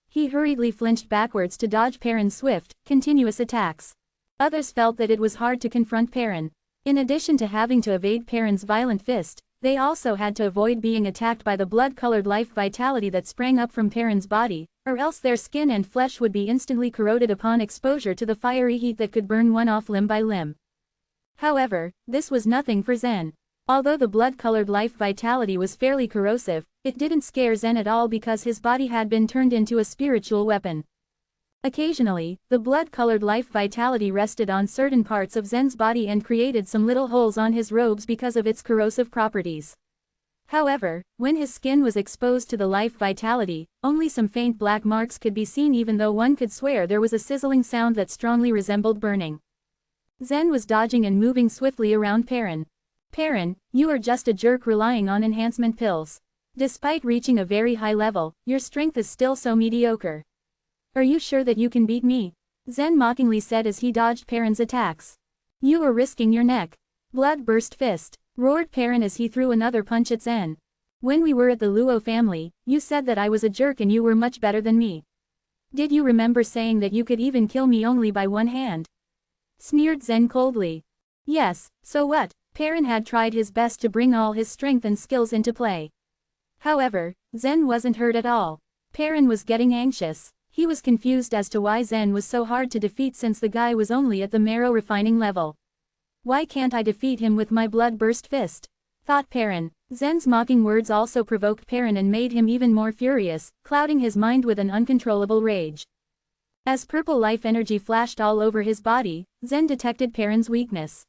Speaker 1: He hurriedly flinched backwards to dodge Perrin's swift, continuous attacks. Others felt that it was hard to confront Perrin. In addition to having to evade Perrin's violent fist, they also had to avoid being attacked by the blood-colored life vitality that sprang up from Perrin's body, or else their skin and flesh would be instantly corroded upon exposure to the fiery heat that could burn one off limb by limb. However, this was nothing for Zen. Although the blood-colored life vitality was fairly corrosive, it didn't scare Zen at all because his body had been turned into a spiritual weapon. Occasionally, the blood-colored life vitality rested on certain parts of Zen's body and created some little holes on his robes because of its corrosive properties. However, when his skin was exposed to the life vitality, only some faint black marks could be seen even though one could swear there was a sizzling sound that strongly resembled burning. Zen was dodging and moving swiftly around Perrin. Perrin, you are just a jerk relying on enhancement pills. Despite reaching a very high level, your strength is still so mediocre. Are you sure that you can beat me? Zen mockingly said as he dodged Perrin's attacks. You are risking your neck. Blood burst fist, roared Perrin as he threw another punch at Zen. When we were at the Luo family, you said that I was a jerk and you were much better than me. Did you remember saying that you could even kill me only by one hand? Sneered Zen coldly. Yes, so what? Perrin had tried his best to bring all his strength and skills into play. However, Zen wasn't hurt at all. Perrin was getting anxious. He was confused as to why Zen was so hard to defeat since the guy was only at the marrow refining level. Why can't I defeat him with my blood-burst fist? Thought Perrin. Zen's mocking words also provoked Perrin and made him even more furious, clouding his mind with an uncontrollable rage. As purple life energy flashed all over his body, Zen detected Perrin's weakness.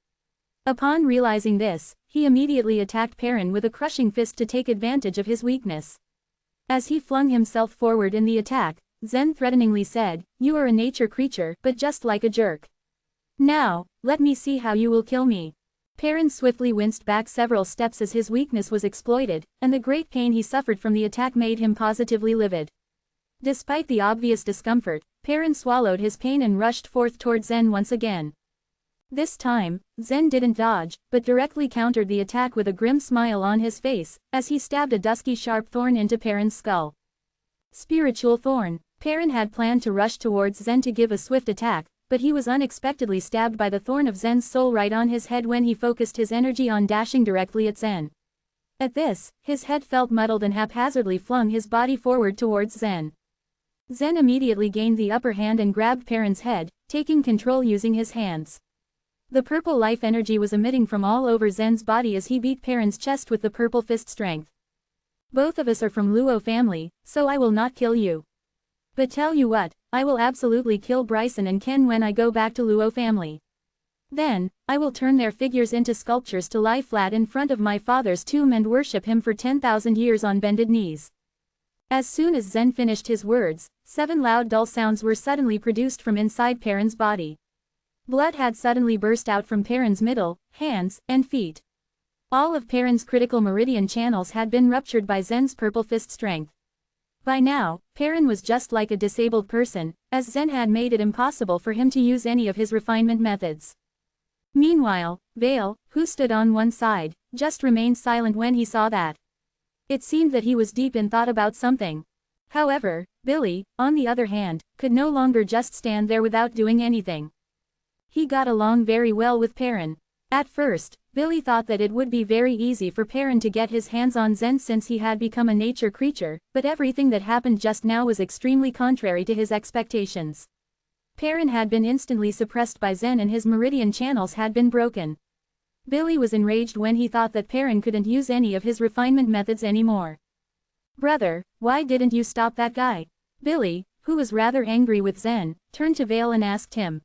Speaker 1: Upon realizing this, he immediately attacked Perrin with a crushing fist to take advantage of his weakness. As he flung himself forward in the attack, Zen threateningly said, you are a nature creature, but just like a jerk. Now, let me see how you will kill me. Perrin swiftly winced back several steps as his weakness was exploited, and the great pain he suffered from the attack made him positively livid. Despite the obvious discomfort, Perrin swallowed his pain and rushed forth towards Zen once again. This time, Zen didn't dodge, but directly countered the attack with a grim smile on his face, as he stabbed a dusky sharp thorn into Perrin's skull. Spiritual thorn. Perrin had planned to rush towards Zen to give a swift attack, but he was unexpectedly stabbed by the thorn of Zen's soul right on his head when he focused his energy on dashing directly at Zen. At this, his head felt muddled and haphazardly flung his body forward towards Zen. Zen immediately gained the upper hand and grabbed Perrin's head, taking control using his hands. The purple life energy was emitting from all over Zen's body as he beat Perrin's chest with the purple fist strength. Both of us are from Luo family, so I will not kill you. But tell you what, I will absolutely kill Bryson and Ken when I go back to Luo family. Then, I will turn their figures into sculptures to lie flat in front of my father's tomb and worship him for 10,000 years on bended knees. As soon as Zen finished his words, 7 loud dull sounds were suddenly produced from inside Perrin's body. Blood had suddenly burst out from Perrin's middle, hands, and feet. All of Perrin's critical meridian channels had been ruptured by Zen's purple fist strength. By now, Perrin was just like a disabled person, as Zen had made it impossible for him to use any of his refinement methods. Meanwhile, Vale, who stood on one side, just remained silent when he saw that. It seemed that he was deep in thought about something. However, Billy, on the other hand, could no longer just stand there without doing anything. He got along very well with Perrin. At first, Billy thought that it would be very easy for Perrin to get his hands on Zen since he had become a nature creature, but everything that happened just now was extremely contrary to his expectations. Perrin had been instantly suppressed by Zen and his meridian channels had been broken. Billy was enraged when he thought that Perrin couldn't use any of his refinement methods anymore. "Brother, why didn't you stop that guy?" Billy, who was rather angry with Zen, turned to Vale and asked him.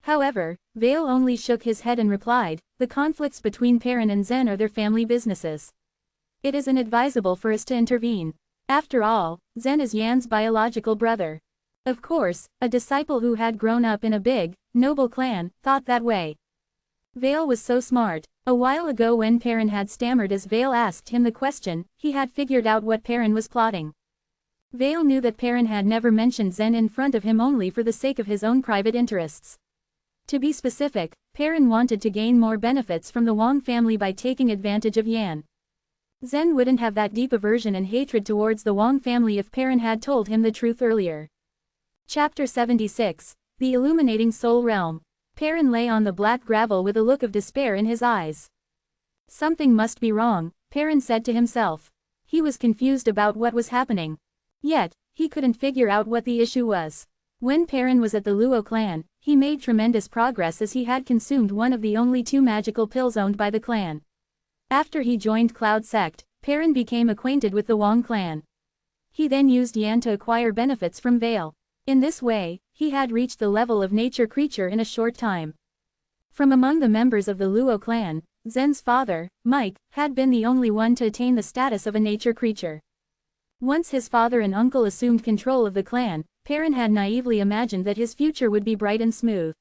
Speaker 1: However, Vale only shook his head and replied, "The conflicts between Perrin and Zen are their family businesses. It is inadvisable for us to intervene. After all, Zen is Yan's biological brother." Of course, a disciple who had grown up in a big, noble clan, thought that way. Vale was so smart. A while ago when Perrin had stammered as Vale asked him the question, he had figured out what Perrin was plotting. Vale knew that Perrin had never mentioned Zen in front of him only for the sake of his own private interests. To be specific, Perrin wanted to gain more benefits from the Wang family by taking advantage of Yan. Zen wouldn't have that deep aversion and hatred towards the Wang family if Perrin had told him the truth earlier. Chapter 76, The Illuminating Soul Realm. Perrin lay on the black gravel with a look of despair in his eyes. Something must be wrong, Perrin said to himself. He was confused about what was happening. Yet, he couldn't figure out what the issue was. When Perrin was at the Luo clan, he made tremendous progress as he had consumed one of the only 2 magical pills owned by the clan. After he joined Cloud Sect, Perrin became acquainted with the Wang clan. He then used Yan to acquire benefits from Vale. In this way, he had reached the level of nature creature in a short time. From among the members of the Luo clan, Zen's father, Mike, had been the only one to attain the status of a nature creature. Once his father and uncle assumed control of the clan, Perrin had naively imagined that his future would be bright and smooth.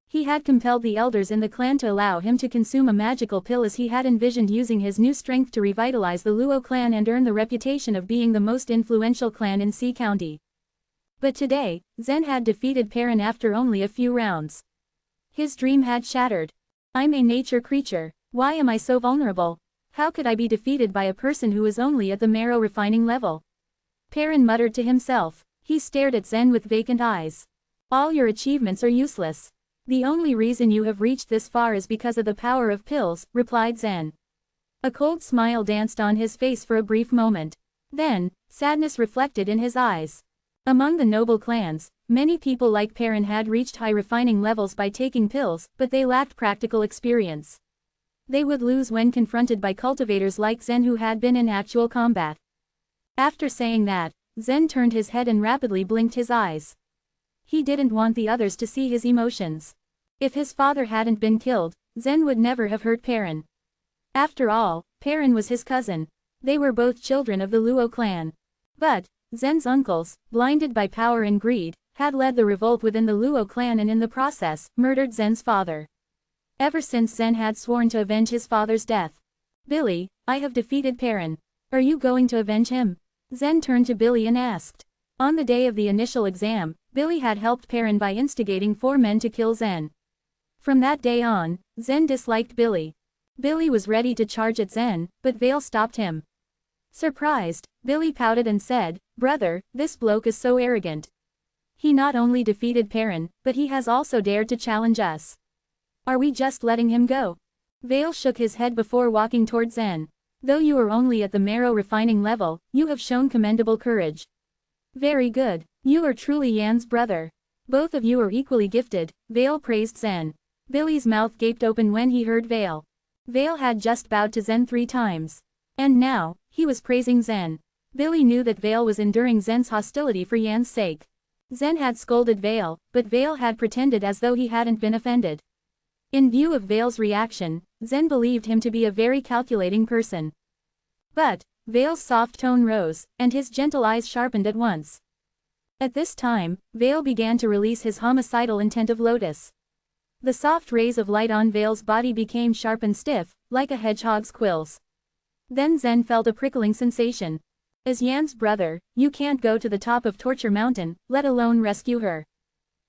Speaker 1: He had compelled the elders in the clan to allow him to consume a magical pill as he had envisioned using his new strength to revitalize the Luo clan and earn the reputation of being the most influential clan in Sea County. But today, Zen had defeated Perrin after only a few rounds. His dream had shattered. "I'm a nature creature. Why am I so vulnerable? How could I be defeated by a person who is only at the marrow refining level?" Perrin muttered to himself. He stared at Zen with vacant eyes. "All your achievements are useless. The only reason you have reached this far is because of the power of pills," replied Zen. A cold smile danced on his face for a brief moment. Then, sadness reflected in his eyes. Among the noble clans, many people like Perrin had reached high refining levels by taking pills, but they lacked practical experience. They would lose when confronted by cultivators like Zen who had been in actual combat. After saying that, Zen turned his head and rapidly blinked his eyes. He didn't want the others to see his emotions. If his father hadn't been killed, Zen would never have hurt Perrin. After all, Perrin was his cousin. They were both children of the Luo clan. But, Zen's uncles, blinded by power and greed, had led the revolt within the Luo clan and in the process, murdered Zen's father. Ever since Zen had sworn to avenge his father's death. "Billy, I have defeated Perrin. Are you going to avenge him?" Zen turned to Billy and asked. On the day of the initial exam, Billy had helped Perrin by instigating 4 men to kill Zen. From that day on, Zen disliked Billy. Billy was ready to charge at Zen, but Vale stopped him. Surprised, Billy pouted and said, "Brother, this bloke is so arrogant. He not only defeated Perrin, but he has also dared to challenge us. Are we just letting him go?" Vale shook his head before walking toward Zen. "Though you are only at the marrow refining level, you have shown commendable courage. Very good. You are truly Yan's brother. Both of you are equally gifted," Vale praised Zen. Billy's mouth gaped open when he heard Vale. Vale had just bowed to Zen 3 times. And now, he was praising Zen. Billy knew that Vale was enduring Zen's hostility for Yan's sake. Zen had scolded Vale, but Vale had pretended as though he hadn't been offended. In view of Vale's reaction, Zen believed him to be a very calculating person. But, Vale's soft tone rose, and his gentle eyes sharpened at once. At this time, Vale began to release his homicidal intent of lotus. The soft rays of light on Vale's body became sharp and stiff, like a hedgehog's quills. Then Zen felt a prickling sensation. As Yan's brother, you can't go to the top of Torture Mountain, let alone rescue her.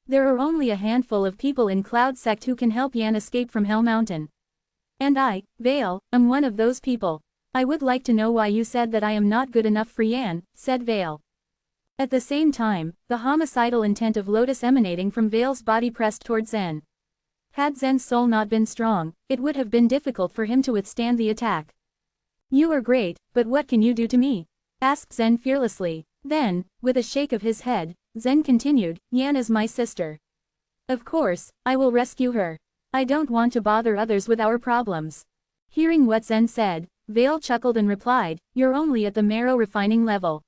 Speaker 1: There are only a handful of people in Cloud Sect who can help Yan escape from Hell Mountain. And I, Vale, am one of those people. I would like to know why you said that I am not good enough for Yan, said Vale. At the same time, the homicidal intent of Lotus emanating from Vale's body pressed toward Zen. Had Zen's soul not been strong, it would have been difficult for him to withstand the attack. You are great, but what can you do to me? Asked Zen fearlessly. Then, with a shake of his head, Zen continued, Yan is my sister. Of course, I will rescue her. I don't want to bother others with our problems. Hearing what Zen said, Vale chuckled and replied, you're only at the marrow refining level.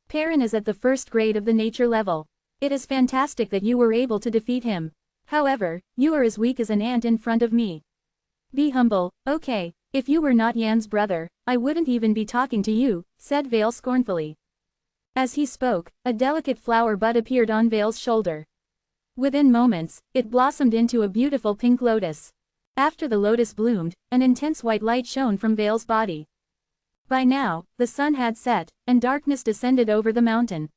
Speaker 1: Perrin is at the 1st grade of the nature level. It is fantastic that you were able to defeat him. However, you are as weak as an ant in front of me. Be humble, okay, if you were not Yan's brother, I wouldn't even be talking to you, said Vale scornfully. As he spoke, a delicate flower bud appeared on Vale's shoulder. Within moments, it blossomed into a beautiful pink lotus. After the lotus bloomed, an intense white light shone from Vale's body. By now, the sun had set, and darkness descended over the mountain.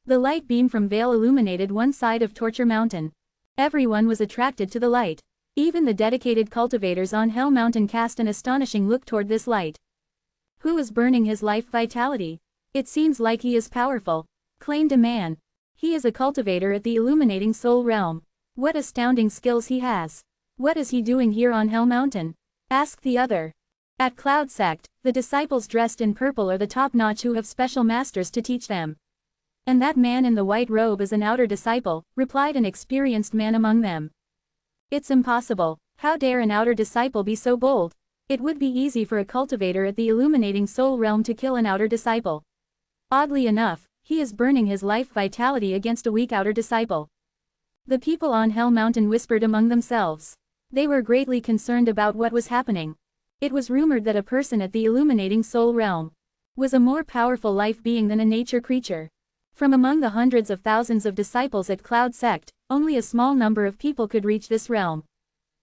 Speaker 1: The light beam from Vale illuminated one side of Torture Mountain. Everyone was attracted to the light. Even the dedicated cultivators on Hell Mountain cast an astonishing look toward this light. Who is burning his life vitality? It seems like he is powerful, claimed a man. He is a cultivator at the illuminating soul realm. What astounding skills he has. What is he doing here on Hell Mountain? Asked the other. At Cloud Sect, the disciples dressed in purple are the top-notch who have special masters to teach them. And that man in the white robe is an outer disciple, replied an experienced man among them. It's impossible. How dare an outer disciple be so bold? It would be easy for a cultivator at the illuminating soul realm to kill an outer disciple. Oddly enough, he is burning his life vitality against a weak outer disciple. The people on Hell Mountain whispered among themselves. They were greatly concerned about what was happening. It was rumored that a person at the illuminating soul realm was a more powerful life being than a nature creature. From among the hundreds of thousands of disciples at Cloud Sect, only a small number of people could reach this realm.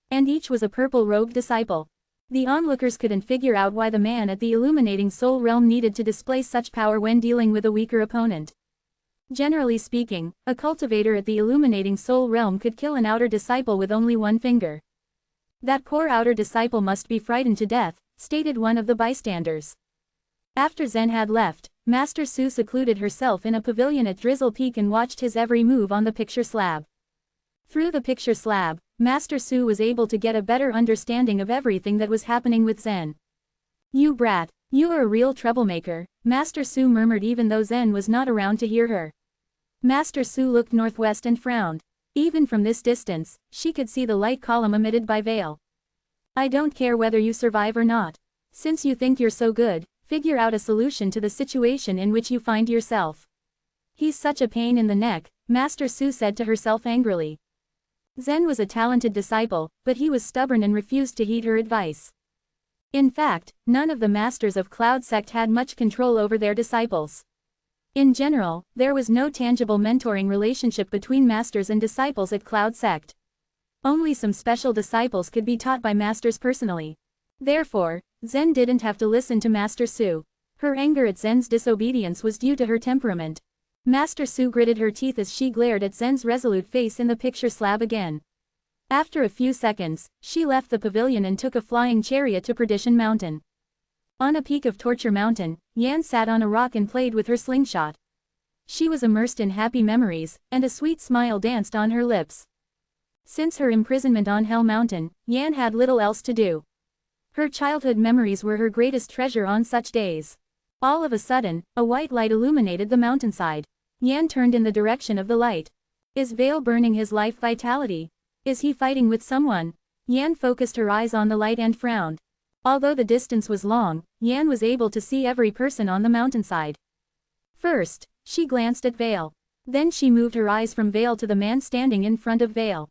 Speaker 1: And each was a purple-robed disciple. The onlookers couldn't figure out why the man at the illuminating soul realm needed to display such power when dealing with a weaker opponent. Generally speaking, a cultivator at the illuminating soul realm could kill an outer disciple with only one finger. That poor outer disciple must be frightened to death, stated one of the bystanders. After Zen had left, Master Su secluded herself in a pavilion at Drizzle Peak and watched his every move on the picture slab. Through the picture slab, Master Su was able to get a better understanding of everything that was happening with Zen. You brat, you are a real troublemaker, Master Su murmured even though Zen was not around to hear her. Master Su looked northwest and frowned. Even from this distance, she could see the light column emitted by Vale. I don't care whether you survive or not. Since you think you're so good, figure out a solution to the situation in which you find yourself. He's such a pain in the neck, Master Su said to herself angrily. Zen was a talented disciple, but he was stubborn and refused to heed her advice. In fact, none of the masters of Cloud Sect had much control over their disciples. In general, there was no tangible mentoring relationship between masters and disciples at Cloud Sect. Only some special disciples could be taught by masters personally. Therefore, Zen didn't have to listen to Master Su. Her anger at Zen's disobedience was due to her temperament. Master Su gritted her teeth as she glared at Zen's resolute face in the picture slab again. After a few seconds, she left the pavilion and took a flying chariot to Perdition Mountain. On a peak of Torture Mountain, Yan sat on a rock and played with her slingshot. She was immersed in happy memories, and a sweet smile danced on her lips. Since her imprisonment on Hell Mountain, Yan had little else to do. Her childhood memories were her greatest treasure on such days. All of a sudden, a white light illuminated the mountainside. Yan turned in the direction of the light. Is Veil burning his life vitality? Is he fighting with someone? Yan focused her eyes on the light and frowned. Although the distance was long, Yan was able to see every person on the mountainside. First, she glanced at Veil. Then she moved her eyes from Veil to the man standing in front of Veil.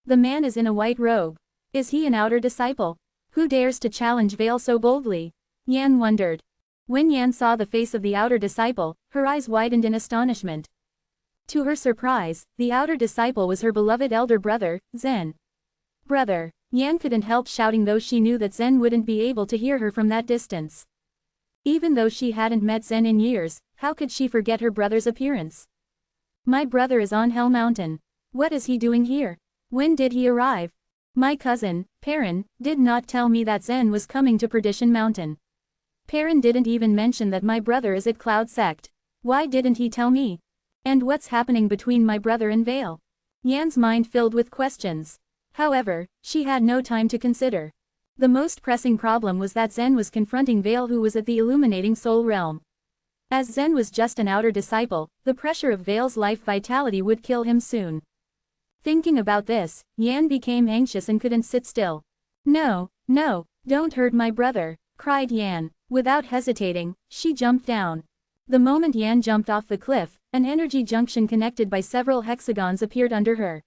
Speaker 1: The man is in a white robe. Is he an outer disciple? Who dares to challenge Veil so boldly? Yan wondered. When Yan saw the face of the outer disciple, her eyes widened in astonishment. To her surprise, the outer disciple was her beloved elder brother, Zen. Brother. Yan couldn't help shouting, though she knew that Zen wouldn't be able to hear her from that distance. Even though she hadn't met Zen in years, how could she forget her brother's appearance? My brother is on Hell Mountain. What is he doing here? When did he arrive? My cousin, Perrin, did not tell me that Zen was coming to Perdition Mountain. Perrin didn't even mention that my brother is at Cloud Sect. Why didn't he tell me? And what's happening between my brother and Veil? Yan's mind filled with questions. However, she had no time to consider. The most pressing problem was that Zen was confronting Veil, who was at the illuminating soul realm. As Zen was just an outer disciple, the pressure of Veil's life vitality would kill him soon. Thinking about this, Yan became anxious and couldn't sit still. No, don't hurt my brother, cried Yan. Without hesitating, she jumped down. The moment Yan jumped off the cliff, an energy junction connected by several hexagons appeared under her.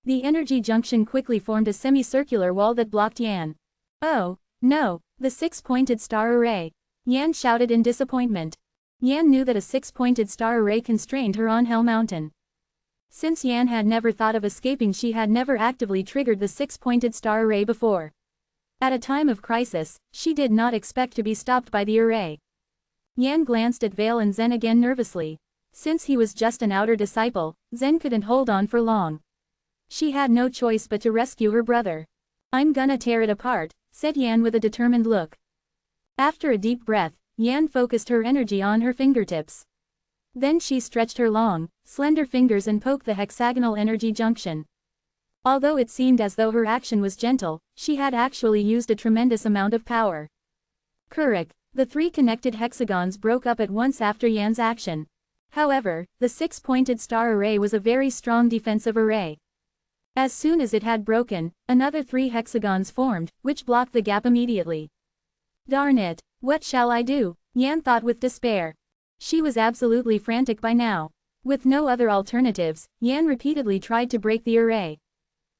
Speaker 1: The energy junction quickly formed a semicircular wall that blocked Yan. Oh, no, the six-pointed star array. Yan shouted in disappointment. Yan knew that a six-pointed star array constrained her on Hell Mountain. Since Yan had never thought of escaping, she had never actively triggered the six-pointed star array before. At a time of crisis, she did not expect to be stopped by the array. Yan glanced at Veil and Zen again nervously. Since he was just an outer disciple, Zen couldn't hold on for long. She had no choice but to rescue her brother. I'm gonna tear it apart, said Yan with a determined look. After a deep breath, Yan focused her energy on her fingertips. Then she stretched her long, slender fingers and poked the hexagonal energy junction. Although it seemed as though her action was gentle, she had actually used a tremendous amount of power. Kurik. The three connected hexagons broke up at once after Yan's action. However, the six-pointed star array was a very strong defensive array. As soon as it had broken, another three hexagons formed, which blocked the gap immediately. Darn it, what shall I do? Yan thought with despair. She was absolutely frantic by now. With no other alternatives, Yan repeatedly tried to break the array.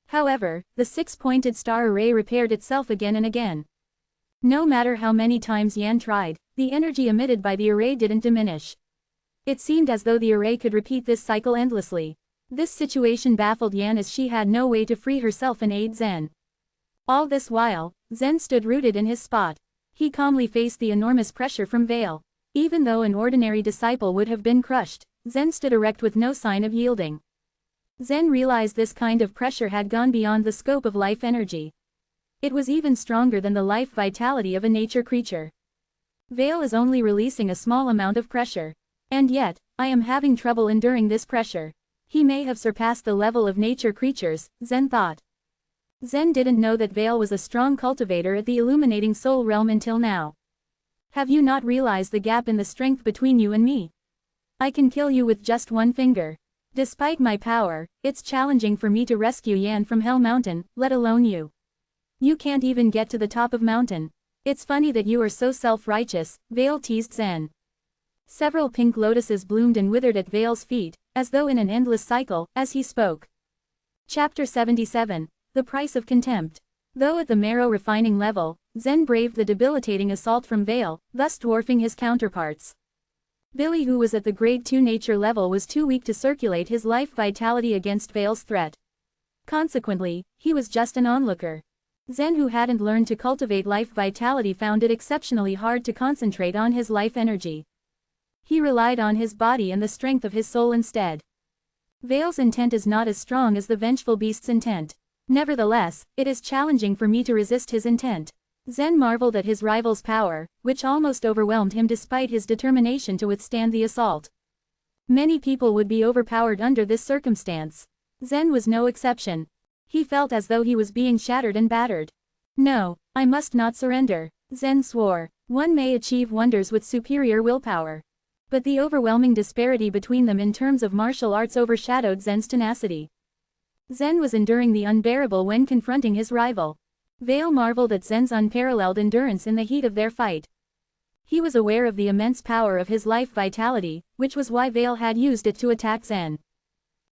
Speaker 1: However, the six-pointed star array repaired itself again and again. No matter how many times Yan tried, the energy emitted by the array didn't diminish. It seemed as though the array could repeat this cycle endlessly. This situation baffled Yan, as she had no way to free herself and aid Zen. All this while, Zen stood rooted in his spot. He calmly faced the enormous pressure from Veil. Even though an ordinary disciple would have been crushed, Zen stood erect with no sign of yielding. Zen realized this kind of pressure had gone beyond the scope of life energy. It was even stronger than the life vitality of a nature creature. Veil is only releasing a small amount of pressure. And yet, I am having trouble enduring this pressure. He may have surpassed the level of nature creatures, Zen thought. Zen didn't know that Veil was a strong cultivator at the illuminating soul realm until now. Have you not realized the gap in the strength between you and me? I can kill you with just one finger. Despite my power, it's challenging for me to rescue Yan from Hell Mountain, let alone you. You can't even get to the top of mountain. It's funny that you are so self-righteous, Veil teased Zen. Several pink lotuses bloomed and withered at Veil's feet, as though in an endless cycle, as he spoke. Chapter 77. The Price of Contempt. Though at the marrow refining level, Zen braved the debilitating assault from Veil, thus dwarfing his counterparts. Billy, who was at the grade 2 nature level, was too weak to circulate his life vitality against Veil's threat. Consequently, he was just an onlooker. Zen, who hadn't learned to cultivate life vitality, found it exceptionally hard to concentrate on his life energy. He relied on his body and the strength of his soul instead. Veil's intent is not as strong as the vengeful beast's intent. Nevertheless, it is challenging for me to resist his intent. Zen marveled at his rival's power, which almost overwhelmed him despite his determination to withstand the assault. Many people would be overpowered under this circumstance. Zen was no exception. He felt as though he was being shattered and battered. No, I must not surrender, Zen swore. One may achieve wonders with superior willpower. But the overwhelming disparity between them in terms of martial arts overshadowed Zen's tenacity. Zen was enduring the unbearable when confronting his rival. Vale marveled at Zen's unparalleled endurance in the heat of their fight. He was aware of the immense power of his life vitality, which was why Vale had used it to attack Zen.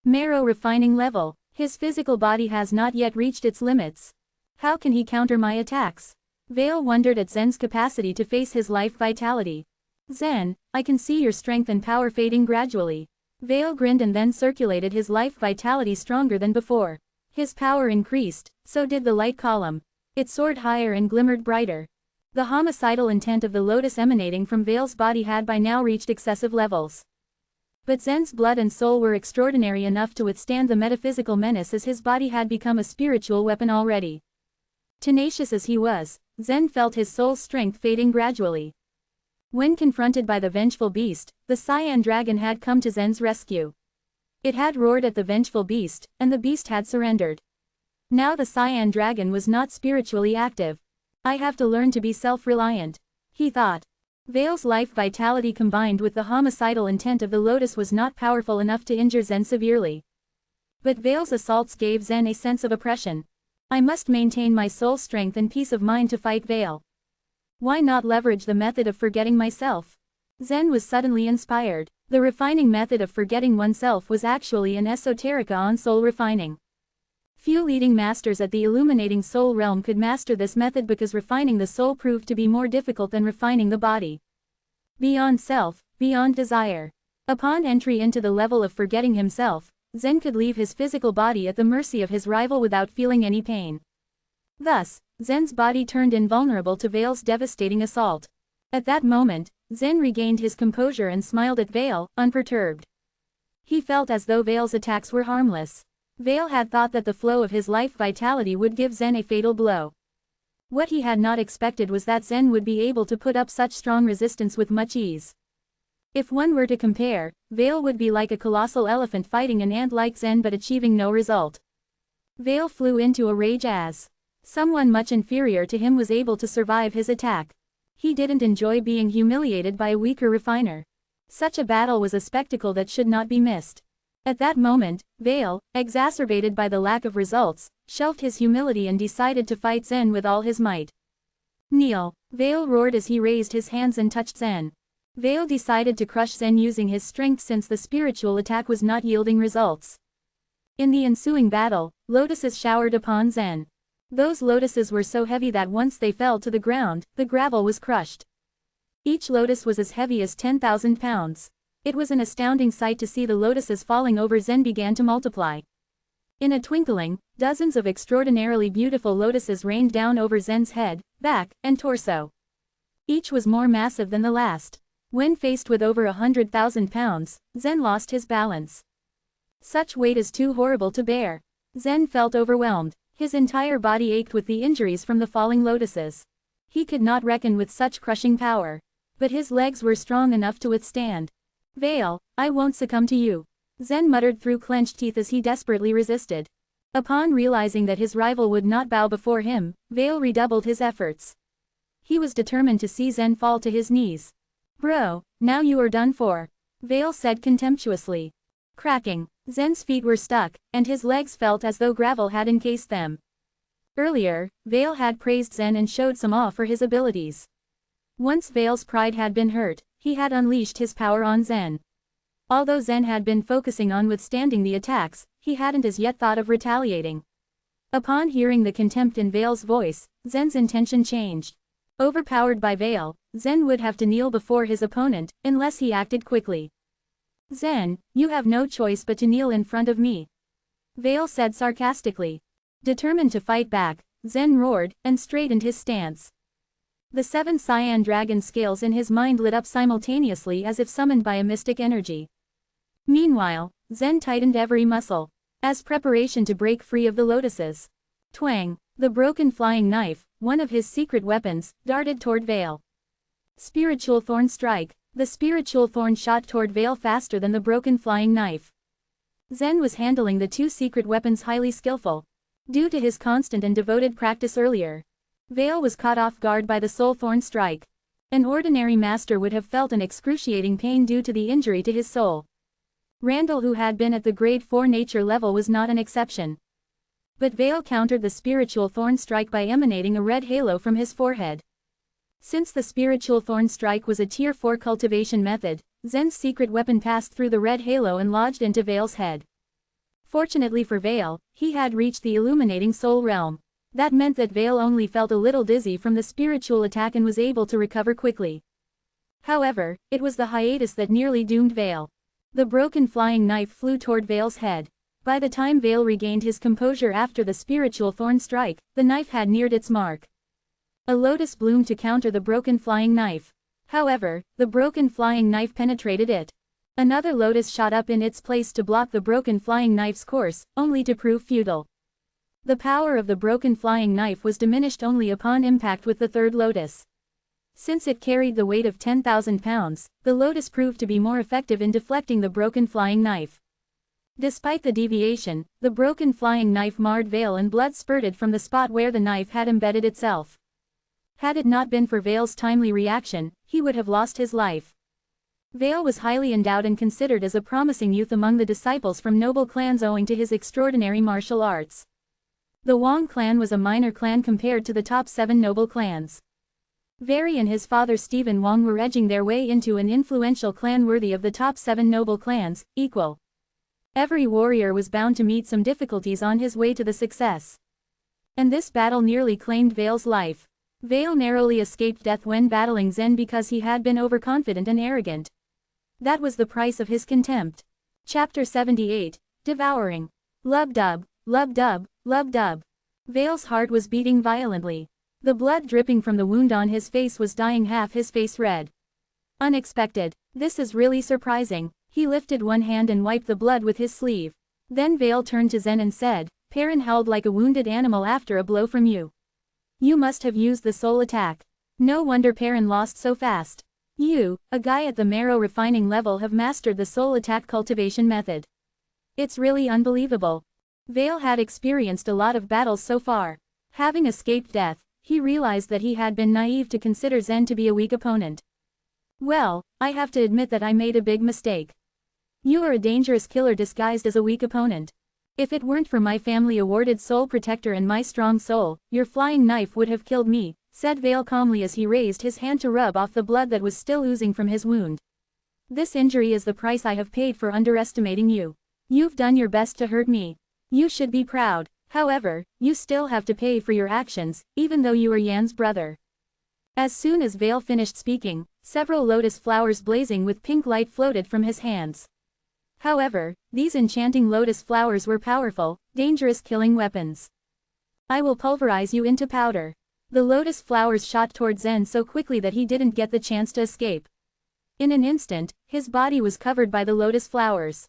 Speaker 1: Marrow refining level. His physical body has not yet reached its limits. How can he counter my attacks? Vale wondered at Zen's capacity to face his life vitality. Zen, I can see your strength and power fading gradually. Vale grinned and then circulated his life vitality stronger than before. His power increased, so did the light column. It soared higher and glimmered brighter. The homicidal intent of the lotus emanating from Vale's body had by now reached excessive levels. But Zen's blood and soul were extraordinary enough to withstand the metaphysical menace as his body had become a spiritual weapon already. Tenacious as he was, Zen felt his soul's strength fading gradually. When confronted by the vengeful beast, the cyan dragon had come to Zen's rescue. It had roared at the vengeful beast, and the beast had surrendered. Now the cyan dragon was not spiritually active. I have to learn to be self-reliant, he thought. Vale's life vitality combined with the homicidal intent of the lotus was not powerful enough to injure Zen severely. But Vale's assaults gave Zen a sense of oppression. I must maintain my soul strength and peace of mind to fight Vale. Why not leverage the method of forgetting myself? Zen was suddenly inspired. The refining method of forgetting oneself was actually an esoterica on soul refining. Few leading masters at the illuminating soul realm could master this method because refining the soul proved to be more difficult than refining the body. Beyond self, beyond desire. Upon entry into the level of forgetting himself, Zen could leave his physical body at the mercy of his rival without feeling any pain. Thus, Zen's body turned invulnerable to Vale's devastating assault. At that moment, Zen regained his composure and smiled at Vale, unperturbed. He felt as though Vale's attacks were harmless. Vale had thought that the flow of his life vitality would give Zen a fatal blow. What he had not expected was that Zen would be able to put up such strong resistance with much ease. If one were to compare, Vale would be like a colossal elephant fighting an ant like Zen but achieving no result. Vale flew into a rage as someone much inferior to him was able to survive his attack. He didn't enjoy being humiliated by a weaker refiner. Such a battle was a spectacle that should not be missed. At that moment, Vale, exacerbated by the lack of results, shelved his humility and decided to fight Zen with all his might. Kneel, Vale roared as he raised his hands and touched Zen. Vale decided to crush Zen using his strength since the spiritual attack was not yielding results. In the ensuing battle, lotuses showered upon Zen. Those lotuses were so heavy that once they fell to the ground, the gravel was crushed. Each lotus was as heavy as 10,000 pounds. It was an astounding sight to see the lotuses falling over Zen began to multiply. In a twinkling, dozens of extraordinarily beautiful lotuses rained down over Zen's head, back, and torso. Each was more massive than the last. When faced with over 100,000 pounds, Zen lost his balance. Such weight is too horrible to bear. Zen felt overwhelmed. His entire body ached with the injuries from the falling lotuses. He could not reckon with such crushing power. But his legs were strong enough to withstand. Vale, I won't succumb to you, Zen muttered through clenched teeth as he desperately resisted. Upon realizing that his rival would not bow before him, Vale redoubled his efforts. He was determined to see Zen fall to his knees. Bro, now you are done for, Vale said contemptuously. Cracking, Zen's feet were stuck, and his legs felt as though gravel had encased them. Earlier, Vale had praised Zen and showed some awe for his abilities. Once Vale's pride had been hurt, he had unleashed his power on Zen. Although Zen had been focusing on withstanding the attacks, he hadn't as yet thought of retaliating. Upon hearing the contempt in Vale's voice, Zen's intention changed. Overpowered by Vale, Zen would have to kneel before his opponent, unless he acted quickly. Zen, you have no choice but to kneel in front of me, Vale said sarcastically. Determined to fight back, Zen roared, and straightened his stance. The 7 cyan dragon scales in his mind lit up simultaneously as if summoned by a mystic energy. Meanwhile, Zen tightened every muscle, as preparation to break free of the lotuses. Twang! The broken flying knife, one of his secret weapons, darted toward Veil. Spiritual Thorn Strike. The spiritual thorn shot toward Veil faster than the broken flying knife. Zen was handling the two secret weapons highly skillful. Due to his constant and devoted practice earlier, Veil was caught off guard by the soul thorn strike. An ordinary master would have felt an excruciating pain due to the injury to his soul. Randall, who had been at the grade 4 nature level, was not an exception. But Veil countered the spiritual thorn strike by emanating a red halo from his forehead. Since the spiritual thorn strike was a tier 4 cultivation method, Zen's secret weapon passed through the red halo and lodged into Veil's head. Fortunately for Veil, he had reached the illuminating soul realm. That meant that Veil only felt a little dizzy from the spiritual attack and was able to recover quickly. However, it was the hiatus that nearly doomed Veil. The broken flying knife flew toward Veil's head. By the time Veil regained his composure after the spiritual thorn strike, the knife had neared its mark. A lotus bloomed to counter the broken flying knife. However, the broken flying knife penetrated it. Another lotus shot up in its place to block the broken flying knife's course, only to prove futile. The power of the broken flying knife was diminished only upon impact with the third lotus. Since it carried the weight of 10,000 pounds, the lotus proved to be more effective in deflecting the broken flying knife. Despite the deviation, the broken flying knife marred Veil and blood spurted from the spot where the knife had embedded itself. Had it not been for Veil's timely reaction, he would have lost his life. Veil was highly endowed and considered as a promising youth among the disciples from noble clans owing to his extraordinary martial arts. The Wong clan was a minor clan compared to the top 7 noble clans. Very and his father Stephen Wong were edging their way into an influential clan worthy of the top 7 noble clans, equal. Every warrior was bound to meet some difficulties on his way to the success. And this battle nearly claimed Veil's life. Veil narrowly escaped death when battling Zen because he had been overconfident and arrogant. That was the price of his contempt. Chapter 78, Devouring. Lub-dub, lub-dub, lub-dub. Veil's heart was beating violently. The blood dripping from the wound on his face was dyeing half his face red. Unexpected. This is really surprising. He lifted one hand and wiped the blood with his sleeve. Then Veil turned to Zen and said, Perrin howled like a wounded animal after a blow from you. You must have used the soul attack. No wonder Perrin lost so fast. You, a guy at the marrow refining level, have mastered the soul attack cultivation method. It's really unbelievable. Veil had experienced a lot of battles so far. Having escaped death, he realized that he had been naive to consider Zen to be a weak opponent. Well, I have to admit that I made a big mistake. You are a dangerous killer disguised as a weak opponent. If it weren't for my family-awarded soul protector and my strong soul, your flying knife would have killed me, said Veil calmly as he raised his hand to rub off the blood that was still oozing from his wound. This injury is the price I have paid for underestimating you. You've done your best to hurt me. You should be proud. However, you still have to pay for your actions, even though you are Yan's brother. As soon as Veil finished speaking, several lotus flowers blazing with pink light floated from his hands. However, these enchanting lotus flowers were powerful, dangerous killing weapons. I will pulverize you into powder. The lotus flowers shot toward Zen so quickly that he didn't get the chance to escape. In an instant, his body was covered by the lotus flowers.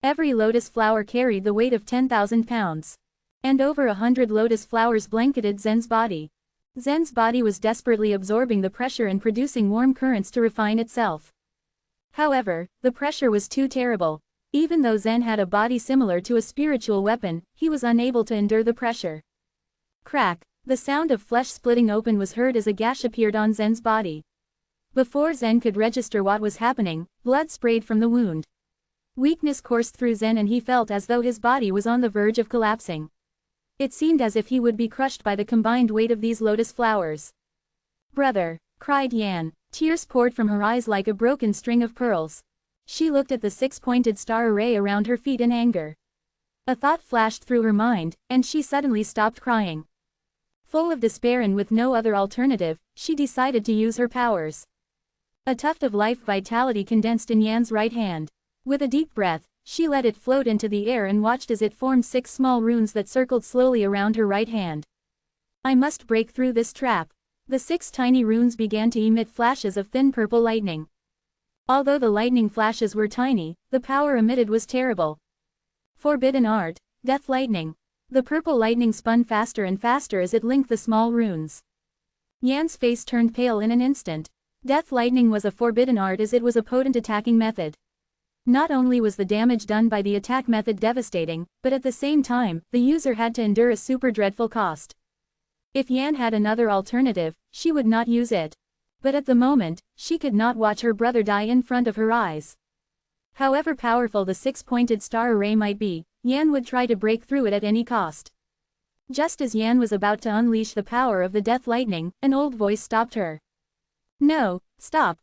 Speaker 1: Every lotus flower carried the weight of 10,000 pounds. And over 100 lotus flowers blanketed Zen's body. Zen's body was desperately absorbing the pressure and producing warm currents to refine itself. However, the pressure was too terrible. Even though Zen had a body similar to a spiritual weapon, he was unable to endure the pressure. Crack! The sound of flesh splitting open was heard as a gash appeared on Zen's body. Before Zen could register what was happening, blood sprayed from the wound. Weakness coursed through Zen and he felt as though his body was on the verge of collapsing. It seemed as if he would be crushed by the combined weight of these lotus flowers. Brother! Cried Yan. Tears poured from her eyes like a broken string of pearls. She looked at the 6-pointed star array around her feet in anger. A thought flashed through her mind, and she suddenly stopped crying. Full of despair and with no other alternative, she decided to use her powers. A tuft of life vitality condensed in Yan's right hand. With a deep breath, she let it float into the air and watched as it formed 6 small runes that circled slowly around her right hand. I must break through this trap. The 6 tiny runes began to emit flashes of thin purple lightning. Although the lightning flashes were tiny, the power emitted was terrible. Forbidden art, death lightning. The purple lightning spun faster and faster as it linked the small runes. Yan's face turned pale in an instant. Death lightning was a forbidden art as it was a potent attacking method. Not only was the damage done by the attack method devastating, but at the same time, the user had to endure a super dreadful cost. If Yan had another alternative, she would not use it. But at the moment, she could not watch her brother die in front of her eyes. However powerful the six-pointed star array might be, Yan would try to break through it at any cost. Just as Yan was about to unleash the power of the death lightning, an old voice stopped her. No, stop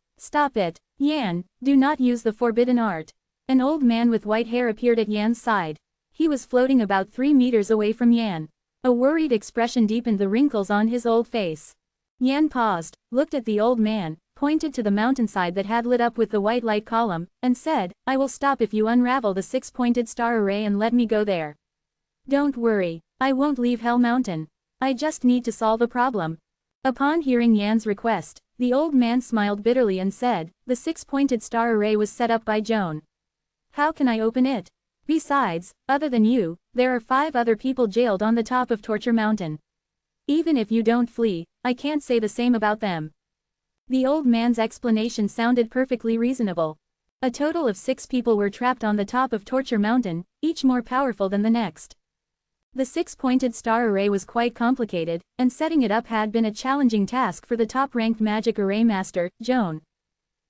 Speaker 1: it, Yan, do not use the forbidden art. An old man with white hair appeared at Yan's side. He was floating about 3 meters away from Yan. A worried expression deepened the wrinkles on his old face. Yan paused, looked at the old man, pointed to the mountainside that had lit up with the white light column, and said, I will stop if you unravel the six-pointed star array and let me go there. Don't worry, I won't leave Hell Mountain. I just need to solve a problem. Upon hearing Yan's request, the old man smiled bitterly and said, the six-pointed star array was set up by Joan. How can I open it? Besides, other than you, there are 5 other people jailed on the top of Torture Mountain. Even if you don't flee, I can't say the same about them. The old man's explanation sounded perfectly reasonable. A total of 6 people were trapped on the top of Torture Mountain, each more powerful than the next. The six-pointed star array was quite complicated, and setting it up had been a challenging task for the top-ranked magic array master, Joan.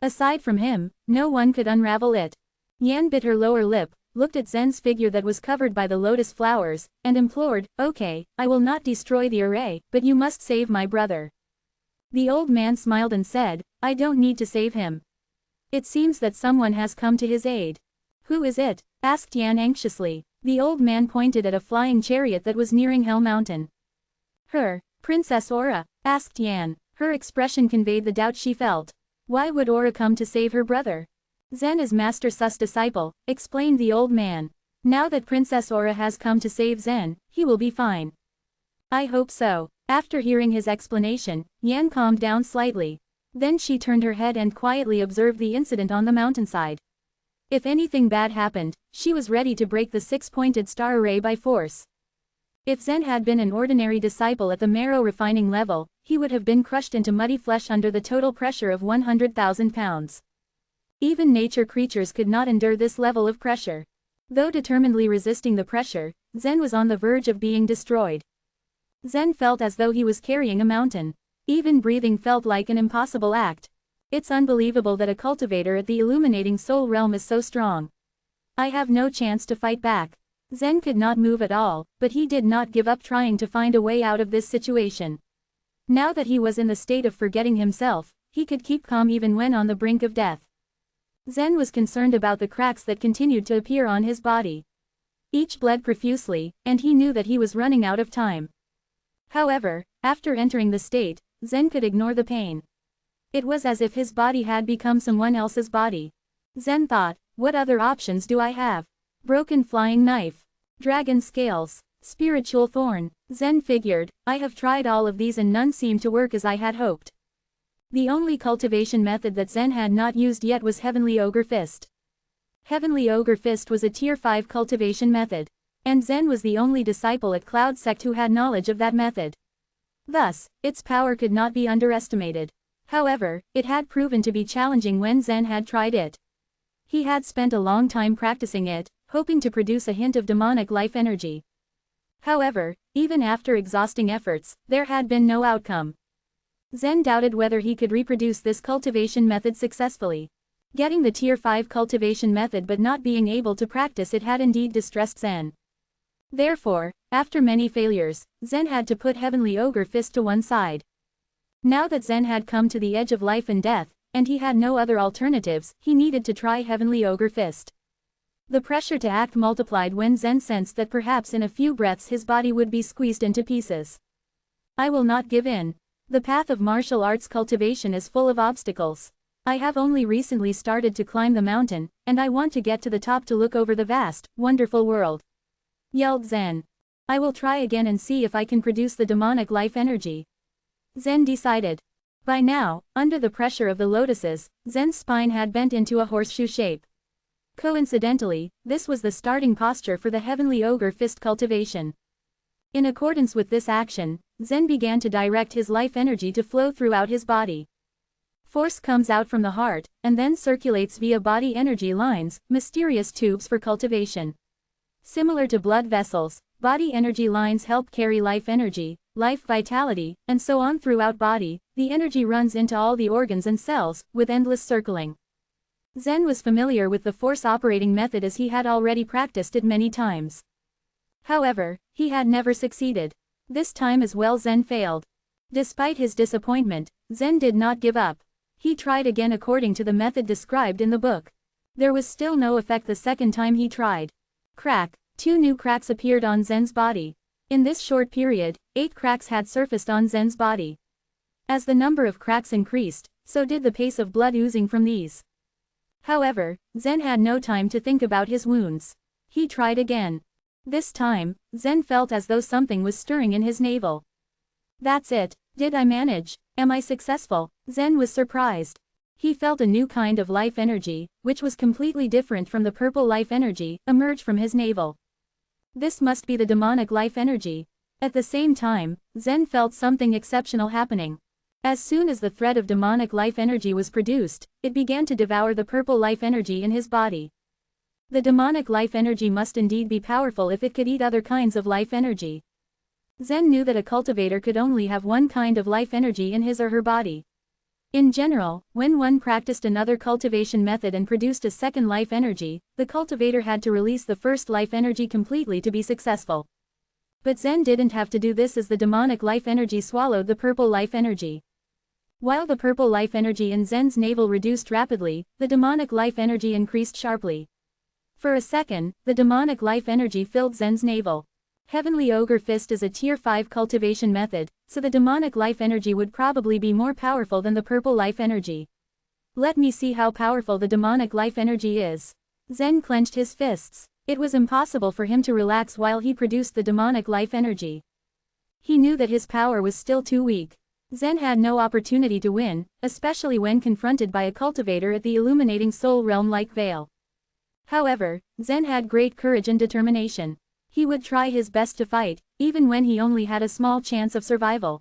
Speaker 1: Aside from him, no one could unravel it. Yan bit her lower lip, looked at Zen's figure that was covered by the lotus flowers, and implored, okay, I will not destroy the array, but you must save my brother. The old man smiled and said, I don't need to save him. It seems that someone has come to his aid. Who is it? Asked Yan anxiously. The old man pointed at a flying chariot that was nearing Hell Mountain. Her, Princess Aura? Asked Yan. Her expression conveyed the doubt she felt. Why would Aura come to save her brother? Zen is Master Su's disciple, explained the old man. Now that Princess Aura has come to save Zen, he will be fine. I hope so. After hearing his explanation, Yan calmed down slightly. Then she turned her head and quietly observed the incident on the mountainside. If anything bad happened, she was ready to break the six-pointed star array by force. If Zen had been an ordinary disciple at the marrow refining level, he would have been crushed into muddy flesh under the total pressure of 100,000 pounds. Even nature creatures could not endure this level of pressure. Though determinedly resisting the pressure, Zen was on the verge of being destroyed. Zen felt as though he was carrying a mountain. Even breathing felt like an impossible act. It's unbelievable that a cultivator at the illuminating soul realm is so strong. I have no chance to fight back. Zen could not move at all, but he did not give up trying to find a way out of this situation. Now that he was in the state of forgetting himself, he could keep calm even when on the brink of death. Zen was concerned about the cracks that continued to appear on his body. Each bled profusely, and he knew that he was running out of time. However, after entering the state, Zen could ignore the pain. It was as if his body had become someone else's body. Zen thought, what other options do I have? Broken flying knife. Dragon scales. Spiritual thorn. Zen figured, I have tried all of these and none seemed to work as I had hoped. The only cultivation method that Zen had not used yet was Heavenly Ogre Fist. Heavenly Ogre Fist was a Tier 5 cultivation method. And Zen was the only disciple at Cloud Sect who had knowledge of that method. Thus, its power could not be underestimated. However, it had proven to be challenging when Zen had tried it. He had spent a long time practicing it, hoping to produce a hint of demonic life energy. However, even after exhausting efforts, there had been no outcome. Zen doubted whether he could reproduce this cultivation method successfully. Getting the Tier 5 cultivation method but not being able to practice it had indeed distressed Zen. Therefore, after many failures, Zen had to put Heavenly Ogre Fist to one side. Now that Zen had come to the edge of life and death, and he had no other alternatives, he needed to try Heavenly Ogre Fist. The pressure to act multiplied when Zen sensed that perhaps in a few breaths his body would be squeezed into pieces. I will not give in. The path of martial arts cultivation is full of obstacles. I have only recently started to climb the mountain, and I want to get to the top to look over the vast, wonderful world. Yelled Zen. I will try again and see if I can produce the demonic life energy. Zen decided. By now, under the pressure of the lotuses, Zen's spine had bent into a horseshoe shape. Coincidentally, this was the starting posture for the Heavenly Ogre Fist cultivation. In accordance with this action, Zen began to direct his life energy to flow throughout his body. Force comes out from the heart, and then circulates via body energy lines, mysterious tubes for cultivation. Similar to blood vessels, body energy lines help carry life energy, life vitality, and so on throughout body. The energy runs into all the organs and cells, with endless circling. Zen was familiar with the force operating method as he had already practiced it many times. However, he had never succeeded. This time as well Zen failed. Despite his disappointment, Zen did not give up. He tried again according to the method described in the book. There was still no effect the second time he tried. Crack. 2 new cracks appeared on Zen's body. In this short period, 8 cracks had surfaced on Zen's body. As the number of cracks increased, so did the pace of blood oozing from these. However, Zen had no time to think about his wounds. He tried again. This time, Zen felt as though something was stirring in his navel. That's it. Did I manage? Am I successful? Zen was surprised. He felt a new kind of life energy, which was completely different from the purple life energy, emerge from his navel. This must be the demonic life energy. At the same time, Zen felt something exceptional happening. As soon as the thread of demonic life energy was produced, it began to devour the purple life energy in his body. The demonic life energy must indeed be powerful if it could eat other kinds of life energy. Zen knew that a cultivator could only have one kind of life energy in his or her body. In general, when one practiced another cultivation method and produced a second life energy, the cultivator had to release the first life energy completely to be successful. But Zen didn't have to do this as the demonic life energy swallowed the purple life energy. While the purple life energy in Zen's navel reduced rapidly, the demonic life energy increased sharply. For a second, the demonic life energy filled Zen's navel. Heavenly Ogre Fist is a Tier 5 cultivation method, so the demonic life energy would probably be more powerful than the purple life energy. Let me see how powerful the demonic life energy is. Zen clenched his fists. It was impossible for him to relax while he produced the demonic life energy. He knew that his power was still too weak. Zen had no opportunity to win, especially when confronted by a cultivator at the illuminating soul realm like Veil. However, Zen had great courage and determination. He would try his best to fight, even when he only had a small chance of survival.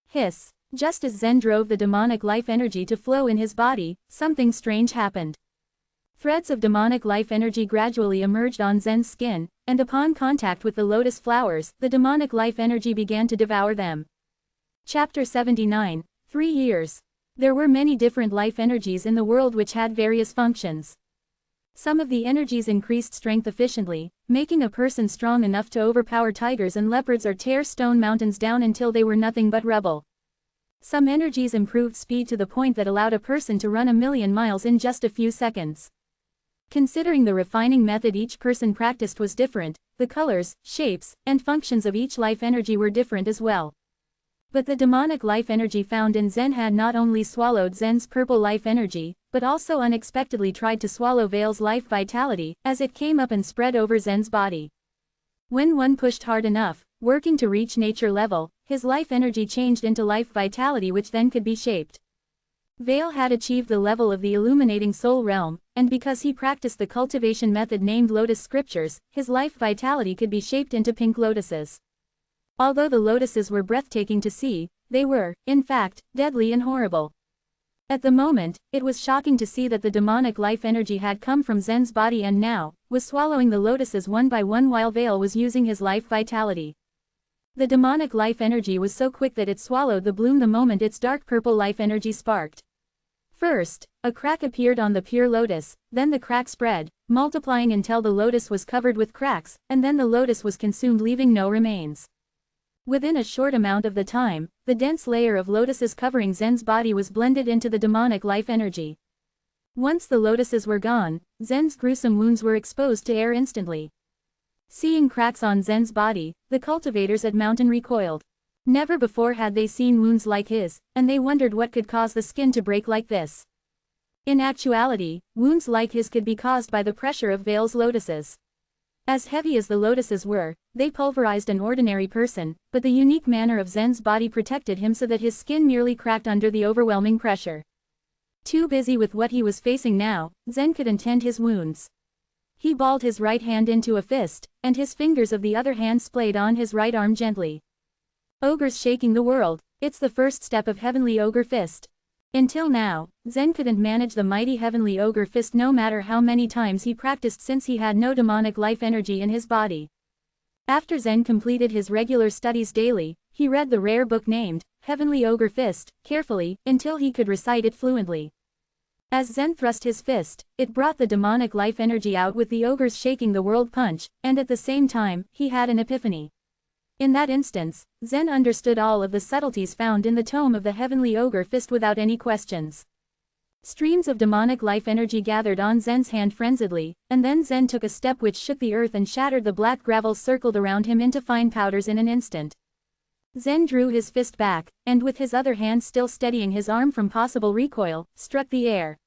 Speaker 1: Hiss. Just as Zen drove the demonic life energy to flow in his body, something strange happened. Threads of demonic life energy gradually emerged on Zen's skin, and upon contact with the lotus flowers, the demonic life energy began to devour them. Chapter 79. 3 years. There were many different life energies in the world which had various functions. Some of the energies increased strength efficiently, making a person strong enough to overpower tigers and leopards or tear stone mountains down until they were nothing but rubble. Some energies improved speed to the point that allowed a person to run 1,000,000 miles in just a few seconds. Considering the refining method each person practiced was different, the colors, shapes, and functions of each life energy were different as well. But the demonic life energy found in Zen had not only swallowed Zen's purple life energy, but also unexpectedly tried to swallow Veil's life vitality, as it came up and spread over Zen's body. When one pushed hard enough, working to reach nature level, his life energy changed into life vitality which then could be shaped. Veil had achieved the level of the illuminating soul realm, and because he practiced the cultivation method named Lotus Scriptures, his life vitality could be shaped into pink lotuses. Although the lotuses were breathtaking to see, they were, in fact, deadly and horrible. At the moment, it was shocking to see that the demonic life energy had come from Zen's body and now, was swallowing the lotuses one by one while Veil was using his life vitality. The demonic life energy was so quick that it swallowed the bloom the moment its dark purple life energy sparked. First, a crack appeared on the pure lotus, then the crack spread, multiplying until the lotus was covered with cracks, and then the lotus was consumed leaving no remains. Within a short amount of the time, the dense layer of lotuses covering Zen's body was blended into the demonic life energy. Once the lotuses were gone, Zen's gruesome wounds were exposed to air instantly. Seeing cracks on Zen's body, the cultivators at Mountain recoiled. Never before had they seen wounds like his, and they wondered what could cause the skin to break like this. In actuality, wounds like his could be caused by the pressure of Veil's lotuses. As heavy as the lotuses were, they pulverized an ordinary person, but the unique manner of Zen's body protected him so that his skin merely cracked under the overwhelming pressure. Too busy with what he was facing now, Zen couldn't tend his wounds. He balled his right hand into a fist, and his fingers of the other hand splayed on his right arm gently. Ogres shaking the world, it's the first step of Heavenly Ogre Fist. Until now, Zen couldn't manage the mighty Heavenly Ogre Fist no matter how many times he practiced since he had no demonic life energy in his body. After Zen completed his regular studies daily, he read the rare book named Heavenly Ogre Fist carefully until he could recite it fluently. As Zen thrust his fist, it brought the demonic life energy out with the ogres shaking the world punch, and at the same time, he had an epiphany. In that instance, Zen understood all of the subtleties found in the tome of the Heavenly Ogre Fist without any questions. Streams of demonic life energy gathered on Zen's hand frenziedly, and then Zen took a step which shook the earth and shattered the black gravel circled around him into fine powders in an instant. Zen drew his fist back, and with his other hand still steadying his arm from possible recoil, struck the air.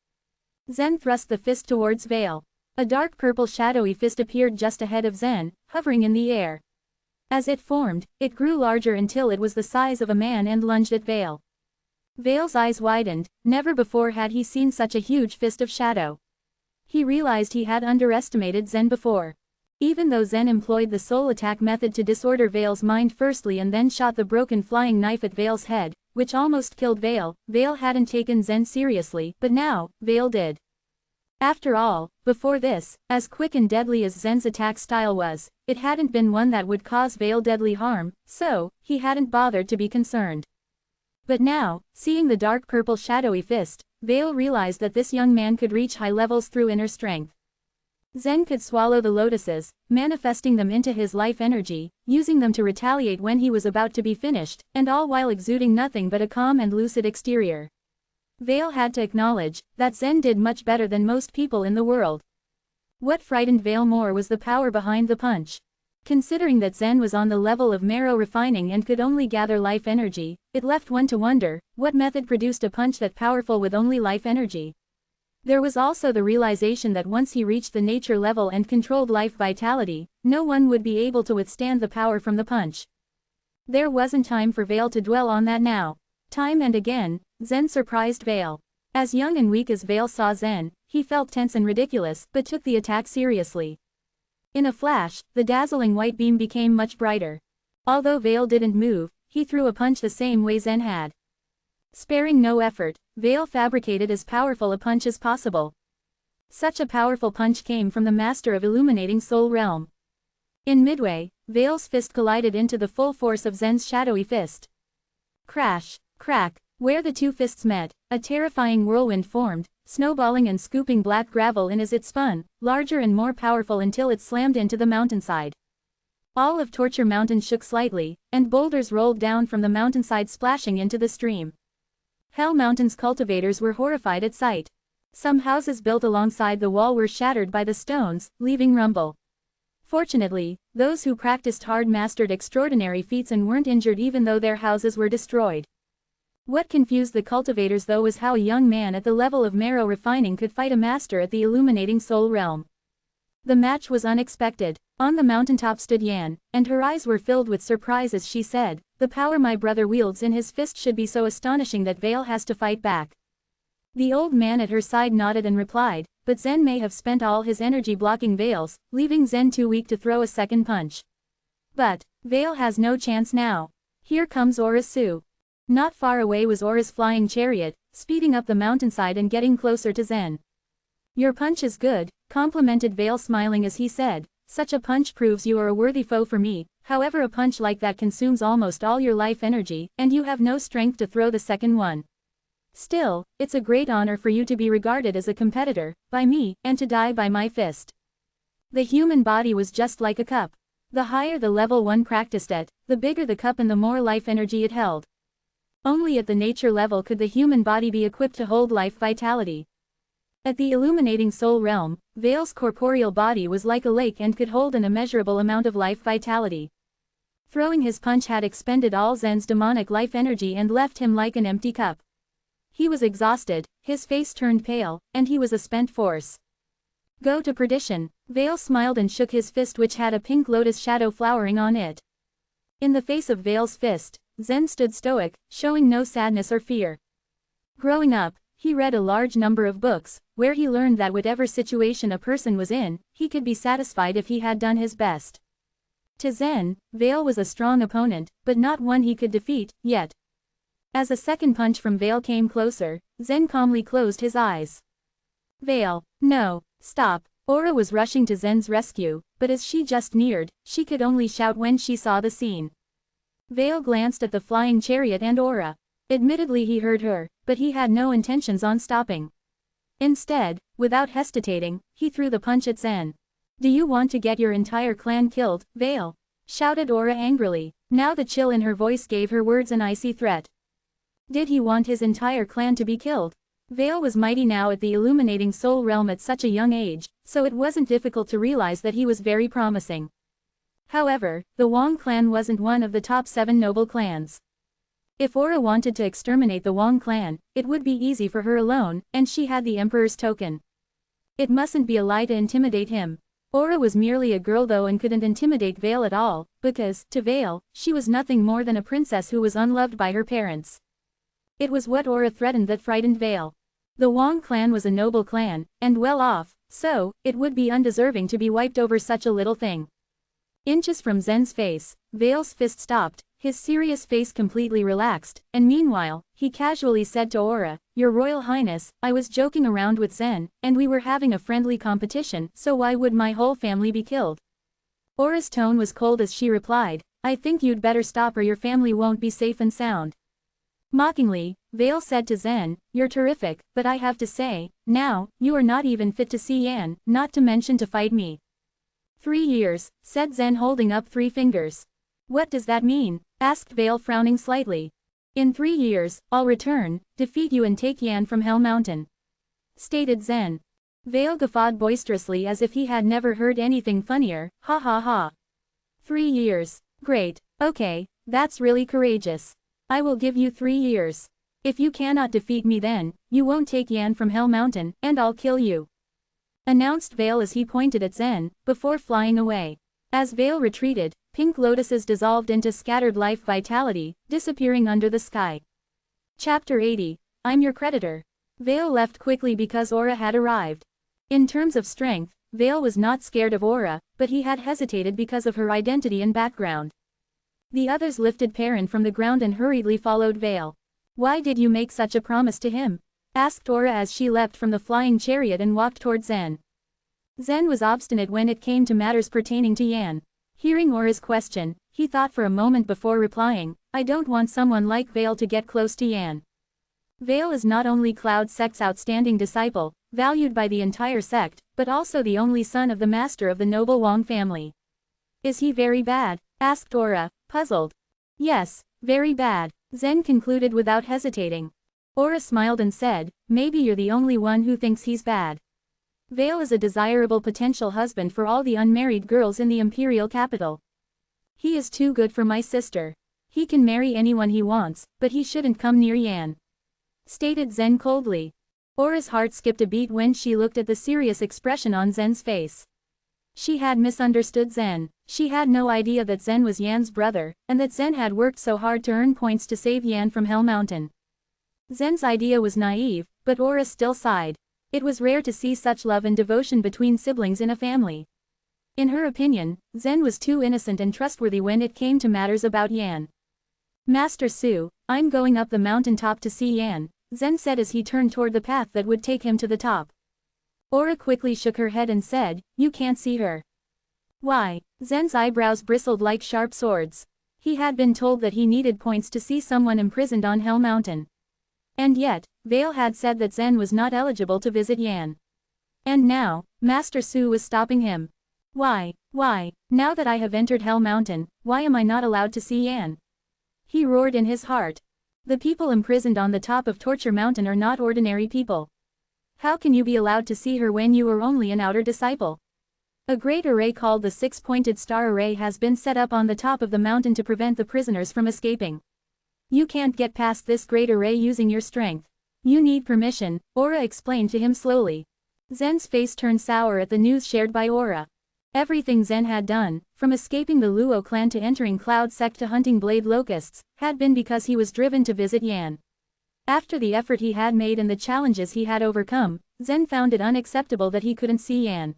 Speaker 1: Zen thrust the fist towards Veil. A dark purple shadowy fist appeared just ahead of Zen, hovering in the air. As it formed, it grew larger until it was the size of a man and lunged at Veil. Veil's eyes widened, never before had he seen such a huge fist of shadow. He realized he had underestimated Zen before. Even though Zen employed the soul attack method to disorder Veil's mind firstly and then shot the broken flying knife at Veil's head, which almost killed Veil, Veil hadn't taken Zen seriously, but now, Veil did. After all, before this, as quick and deadly as Zen's attack style was, it hadn't been one that would cause Veil deadly harm, so, he hadn't bothered to be concerned. But now, seeing the dark purple shadowy fist, Veil realized that this young man could reach high levels through inner strength. Zen could swallow the lotuses, manifesting them into his life energy, using them to retaliate when he was about to be finished, and all while exuding nothing but a calm and lucid exterior. Veil had to acknowledge that Zen did much better than most people in the world. What frightened Veil more was the power behind the punch. Considering that Zen was on the level of marrow refining and could only gather life energy, it left one to wonder, what method produced a punch that powerful with only life energy? There was also the realization that once he reached the nature level and controlled life vitality, no one would be able to withstand the power from the punch. There wasn't time for Veil to dwell on that now. Time and again, Zen surprised Veil. As young and weak as Veil saw Zen, he felt tense and ridiculous, but took the attack seriously. In a flash, the dazzling white beam became much brighter. Although Veil didn't move, he threw a punch the same way Zen had. Sparing no effort, Veil fabricated as powerful a punch as possible. Such a powerful punch came from the master of illuminating soul realm. In midway, Veil's fist collided into the full force of Zen's shadowy fist. Crash, crack, where the two fists met, a terrifying whirlwind formed, snowballing and scooping black gravel in as it spun, larger and more powerful until it slammed into the mountainside. All of Torture Mountain shook slightly, and boulders rolled down from the mountainside splashing into the stream. Hell Mountain's cultivators were horrified at sight. Some houses built alongside the wall were shattered by the stones, leaving rumble. Fortunately, those who practiced hard mastered extraordinary feats and weren't injured even though their houses were destroyed. What confused the cultivators though was how a young man at the level of marrow refining could fight a master at the illuminating soul realm. The match was unexpected. On the mountaintop stood Yan, and her eyes were filled with surprise as she said, "The power my brother wields in his fist should be so astonishing that Veil has to fight back." The old man at her side nodded and replied, "But Zen may have spent all his energy blocking Veil's, leaving Zen too weak to throw a second punch. But Veil has no chance now. Here comes Orasu." Not far away was Aura's flying chariot, speeding up the mountainside and getting closer to Zen. "Your punch is good," complimented Veil smiling as he said, "Such a punch proves you are a worthy foe for me, however a punch like that consumes almost all your life energy, and you have no strength to throw the second one. Still, it's a great honor for you to be regarded as a competitor, by me, and to die by my fist." The human body was just like a cup. The higher the level one practiced at, the bigger the cup and the more life energy it held. Only at the nature level could the human body be equipped to hold life vitality. At the illuminating soul realm, Veil's corporeal body was like a lake and could hold an immeasurable amount of life vitality. Throwing his punch had expended all Zen's demonic life energy and left him like an empty cup. He was exhausted, his face turned pale, and he was a spent force. "Go to perdition." Veil smiled and shook his fist which had a pink lotus shadow flowering on it. In the face of Veil's fist, Zen stood stoic, showing no sadness or fear. Growing up, he read a large number of books, where he learned that whatever situation a person was in, he could be satisfied if he had done his best. To Zen, Vale was a strong opponent, but not one he could defeat, yet. As a second punch from Vale came closer, Zen calmly closed his eyes. Vale, no, stop. Aura was rushing to Zen's rescue, but as she just neared, she could only shout when she saw the scene. Vale glanced at the flying chariot and Aura. Admittedly he heard her, but he had no intentions on stopping. Instead, without hesitating, he threw the punch at Zen. Do you want to get your entire clan killed, Vale? Shouted Aura angrily. Now the chill in her voice gave her words an icy threat. Did he want his entire clan to be killed? Vale was mighty now at the illuminating soul realm at such a young age, so it wasn't difficult to realize that he was very promising. However, the Wong clan wasn't one of the top 7 noble clans. If Aura wanted to exterminate the Wong clan, it would be easy for her alone, and she had the Emperor's token. It mustn't be a lie to intimidate him. Aura was merely a girl though and couldn't intimidate Vale at all, because, to Vale, she was nothing more than a princess who was unloved by her parents. It was what Aura threatened that frightened Vale. The Wong clan was a noble clan, and well off, so, it would be undeserving to be wiped over such a little thing. Inches from Zen's face, Vale's fist stopped, his serious face completely relaxed, and meanwhile, he casually said to Aura, Your Royal Highness, I was joking around with Zen, and we were having a friendly competition, so why would my whole family be killed? Aura's tone was cold as she replied, I think you'd better stop or your family won't be safe and sound. Mockingly, Vale said to Zen, You're terrific, but I have to say, now, you are not even fit to see Yan, not to mention to fight me. 3 years, said Zen holding up 3 fingers. What does that mean? Asked Vale frowning slightly. In 3 years, I'll return, defeat you and take Yan from Hell Mountain. Stated Zen. Vale guffawed boisterously as if he had never heard anything funnier, ha ha ha. 3 years. Great, okay, that's really courageous. I will give you 3 years. If you cannot defeat me then, you won't take Yan from Hell Mountain, and I'll kill you. Announced Vale as he pointed at Zen, before flying away. As Vale retreated, pink lotuses dissolved into scattered life vitality, disappearing under the sky. Chapter 80, I'm your creditor. Vale left quickly because Aura had arrived. In terms of strength, Vale was not scared of Aura, but he had hesitated because of her identity and background. The others lifted Perrin from the ground and hurriedly followed Vale. Why did you make such a promise to him? Asked Aura as she leapt from the flying chariot and walked toward Zen. Zen was obstinate when it came to matters pertaining to Yan. Hearing Aura's question, he thought for a moment before replying, I don't want someone like Vale to get close to Yan. Vale is not only Cloud Sect's outstanding disciple, valued by the entire sect, but also the only son of the master of the noble Wong family. Is he very bad? Asked Aura, puzzled. Yes, very bad, Zen concluded without hesitating. Aura smiled and said, maybe you're the only one who thinks he's bad. Vale is a desirable potential husband for all the unmarried girls in the imperial capital. He is too good for my sister. He can marry anyone he wants, but he shouldn't come near Yan. Stated Zen coldly. Aura's heart skipped a beat when she looked at the serious expression on Zen's face. She had misunderstood Zen. She had no idea that Zen was Yan's brother, and that Zen had worked so hard to earn points to save Yan from Hell Mountain. Zen's idea was naive, but Aura still sighed. It was rare to see such love and devotion between siblings in a family. In her opinion, Zen was too innocent and trustworthy when it came to matters about Yan. Master Su, I'm going up the mountaintop to see Yan, Zen said as he turned toward the path that would take him to the top. Aura quickly shook her head and said, You can't see her. Why? Zen's eyebrows bristled like sharp swords. He had been told that he needed points to see someone imprisoned on Hell Mountain. And yet, Vale had said that Zen was not eligible to visit Yan. And now, Master Su was stopping him. Why, now that I have entered Hell Mountain, why am I not allowed to see Yan? He roared in his heart. The people imprisoned on the top of Torture Mountain are not ordinary people. How can you be allowed to see her when you are only an outer disciple? A great array called the Six-Pointed Star Array has been set up on the top of the mountain to prevent the prisoners from escaping. You can't get past this great array using your strength. You need permission, Aura explained to him slowly. Zen's face turned sour at the news shared by Aura. Everything Zen had done, from escaping the Luo clan to entering Cloud Sect to hunting Blade Locusts, had been because he was driven to visit Yan. After the effort he had made and the challenges he had overcome, Zen found it unacceptable that he couldn't see Yan.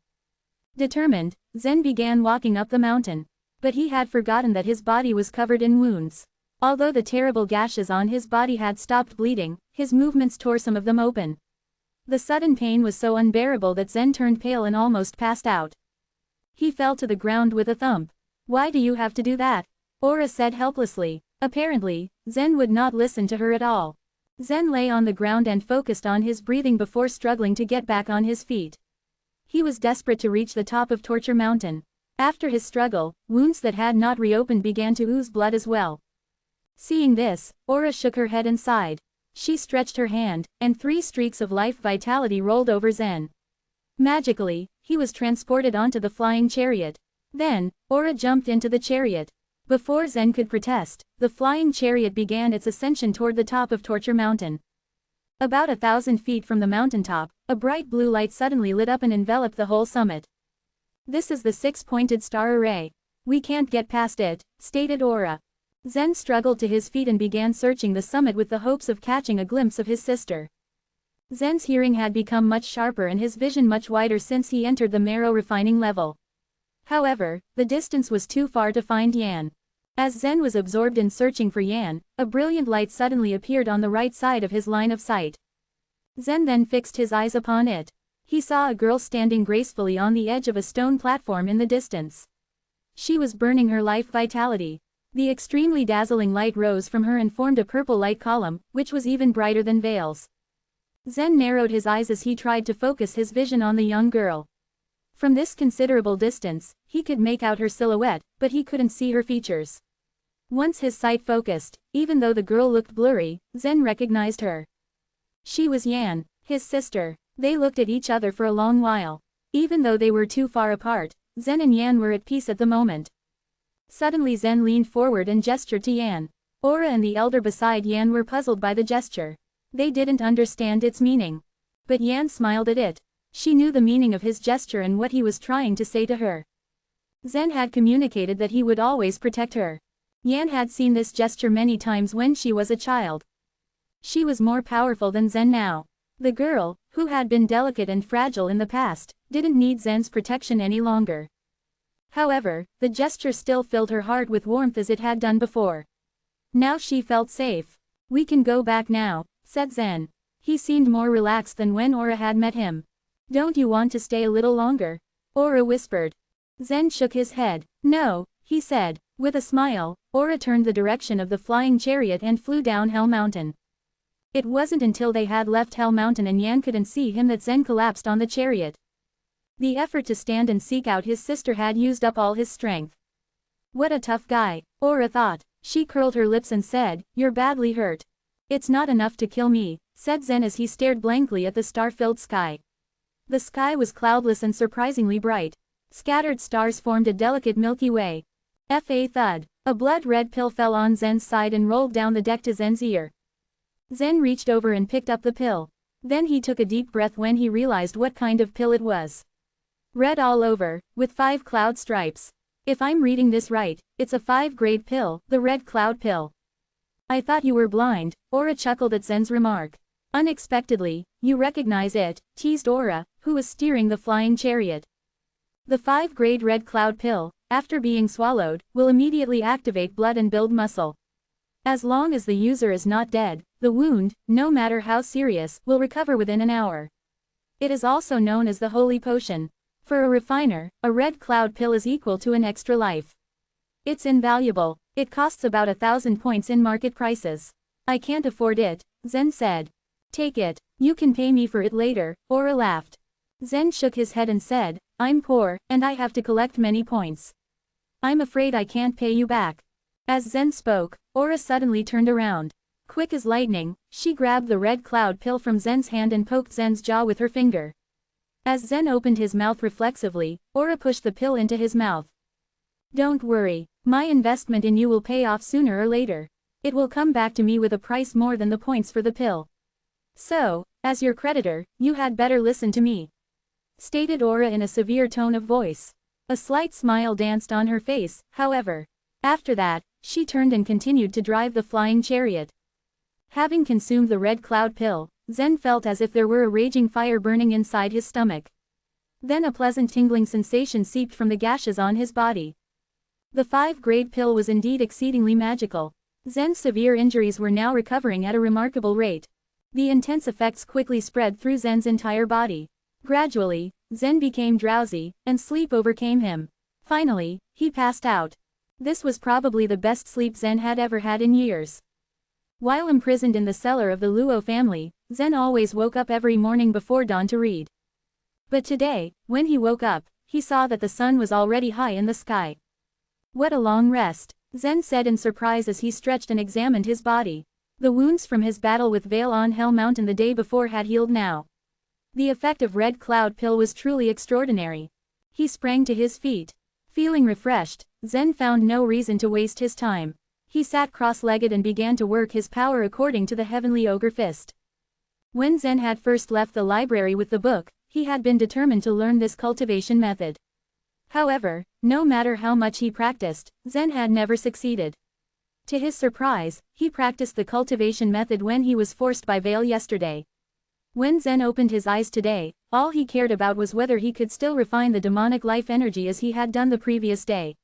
Speaker 1: Determined, Zen began walking up the mountain. But he had forgotten that his body was covered in wounds. Although the terrible gashes on his body had stopped bleeding, his movements tore some of them open. The sudden pain was so unbearable that Zen turned pale and almost passed out. He fell to the ground with a thump. "Why do you have to do that?" Aura said helplessly. Apparently, Zen would not listen to her at all. Zen lay on the ground and focused on his breathing before struggling to get back on his feet. He was desperate to reach the top of Torture Mountain. After his struggle, wounds that had not reopened began to ooze blood as well. Seeing this, Aura shook her head and sighed. She stretched her hand, and 3 streaks of life vitality rolled over Zen. Magically, he was transported onto the flying chariot. Then, Aura jumped into the chariot. Before Zen could protest, the flying chariot began its ascension toward the top of Torture Mountain. About 1,000 feet from the mountaintop, a bright blue light suddenly lit up and enveloped the whole summit. "This is the 6-pointed star array. We can't get past it," stated Aura. Zen struggled to his feet and began searching the summit with the hopes of catching a glimpse of his sister. Zen's hearing had become much sharper and his vision much wider since he entered the marrow refining level. However, the distance was too far to find Yan. As Zen was absorbed in searching for Yan, a brilliant light suddenly appeared on the right side of his line of sight. Zen then fixed his eyes upon it. He saw a girl standing gracefully on the edge of a stone platform in the distance. She was burning her life vitality. The extremely dazzling light rose from her and formed a purple light column, which was even brighter than Veil's. Zen narrowed his eyes as he tried to focus his vision on the young girl. From this considerable distance, he could make out her silhouette, but he couldn't see her features. Once his sight focused, even though the girl looked blurry, Zen recognized her. She was Yan, his sister. They looked at each other for a long while. Even though they were too far apart, Zen and Yan were at peace at the moment. Suddenly Zen leaned forward and gestured to Yan. Aura and the elder beside Yan were puzzled by the gesture. They didn't understand its meaning. But Yan smiled at it. She knew the meaning of his gesture and what he was trying to say to her. Zen had communicated that he would always protect her. Yan had seen this gesture many times when she was a child. She was more powerful than Zen now. The girl, who had been delicate and fragile in the past, didn't need Zen's protection any longer. However, the gesture still filled her heart with warmth as it had done before. Now she felt safe. "We can go back now," said Zen. He seemed more relaxed than when Aura had met him. "Don't you want to stay a little longer?" Aura whispered. Zen shook his head. "No," he said. With a smile, Aura turned the direction of the flying chariot and flew down Hell Mountain. It wasn't until they had left Hell Mountain and Yan couldn't see him that Zen collapsed on the chariot. The effort to stand and seek out his sister had used up all his strength. "What a tough guy," Aura thought. She curled her lips and said, "You're badly hurt." "It's not enough to kill me," said Zen as he stared blankly at the star-filled sky. The sky was cloudless and surprisingly bright. Scattered stars formed a delicate Milky Way. F.A. thud. A blood-red pill fell on Zen's side and rolled down the deck to Zen's ear. Zen reached over and picked up the pill. Then he took a deep breath when he realized what kind of pill it was. Red all over, with 5 cloud stripes. "If I'm reading this right, it's a 5-grade pill, the red cloud pill." "I thought you were blind," Aura chuckled at Zen's remark. Unexpectedly, "You recognize it," teased Aura, who was steering the flying chariot. The 5-grade red cloud pill, after being swallowed, will immediately activate blood and build muscle. As long as the user is not dead, the wound, no matter how serious, will recover within an hour. It is also known as the Holy Potion. For a refiner, a red cloud pill is equal to an extra life. It's invaluable. It costs about 1,000 points in market prices. "I can't afford it," Zen said. "Take it. You can pay me for it later," Aura laughed. Zen shook his head and said, "I'm poor, and I have to collect many points. I'm afraid I can't pay you back." As Zen spoke, Aura suddenly turned around. Quick as lightning, she grabbed the red cloud pill from Zen's hand and poked Zen's jaw with her finger. As Zen opened his mouth reflexively, Aura pushed the pill into his mouth. "Don't worry, my investment in you will pay off sooner or later. It will come back to me with a price more than the points for the pill. So, as your creditor, you had better listen to me," stated Aura in a severe tone of voice. A slight smile danced on her face, however. After that, she turned and continued to drive the flying chariot. Having consumed the red cloud pill, Zen felt as if there were a raging fire burning inside his stomach. Then a pleasant tingling sensation seeped from the gashes on his body. The 5-grade pill was indeed exceedingly magical. Zen's severe injuries were now recovering at a remarkable rate. The intense effects quickly spread through Zen's entire body. Gradually, Zen became drowsy, and sleep overcame him. Finally, he passed out. This was probably the best sleep Zen had ever had in years. While imprisoned in the cellar of the Luo family, Zen always woke up every morning before dawn to read. But today, when he woke up, he saw that the sun was already high in the sky. What a long rest, Zen said in surprise as he stretched and examined his body. The wounds from his battle with Veil on Hell Mountain the day before had healed now. The effect of Red Cloud Pill was truly extraordinary. He sprang to his feet. Feeling refreshed, Zen found no reason to waste his time. He sat cross-legged and began to work his power according to the heavenly ogre fist. When Zen had first left the library with the book, he had been determined to learn this cultivation method. However, no matter how much he practiced, Zen had never succeeded. To his surprise, he practiced the cultivation method when he was forced by Veil yesterday. When Zen opened his eyes today, all he cared about was whether he could still refine the demonic life energy as he had done the previous day.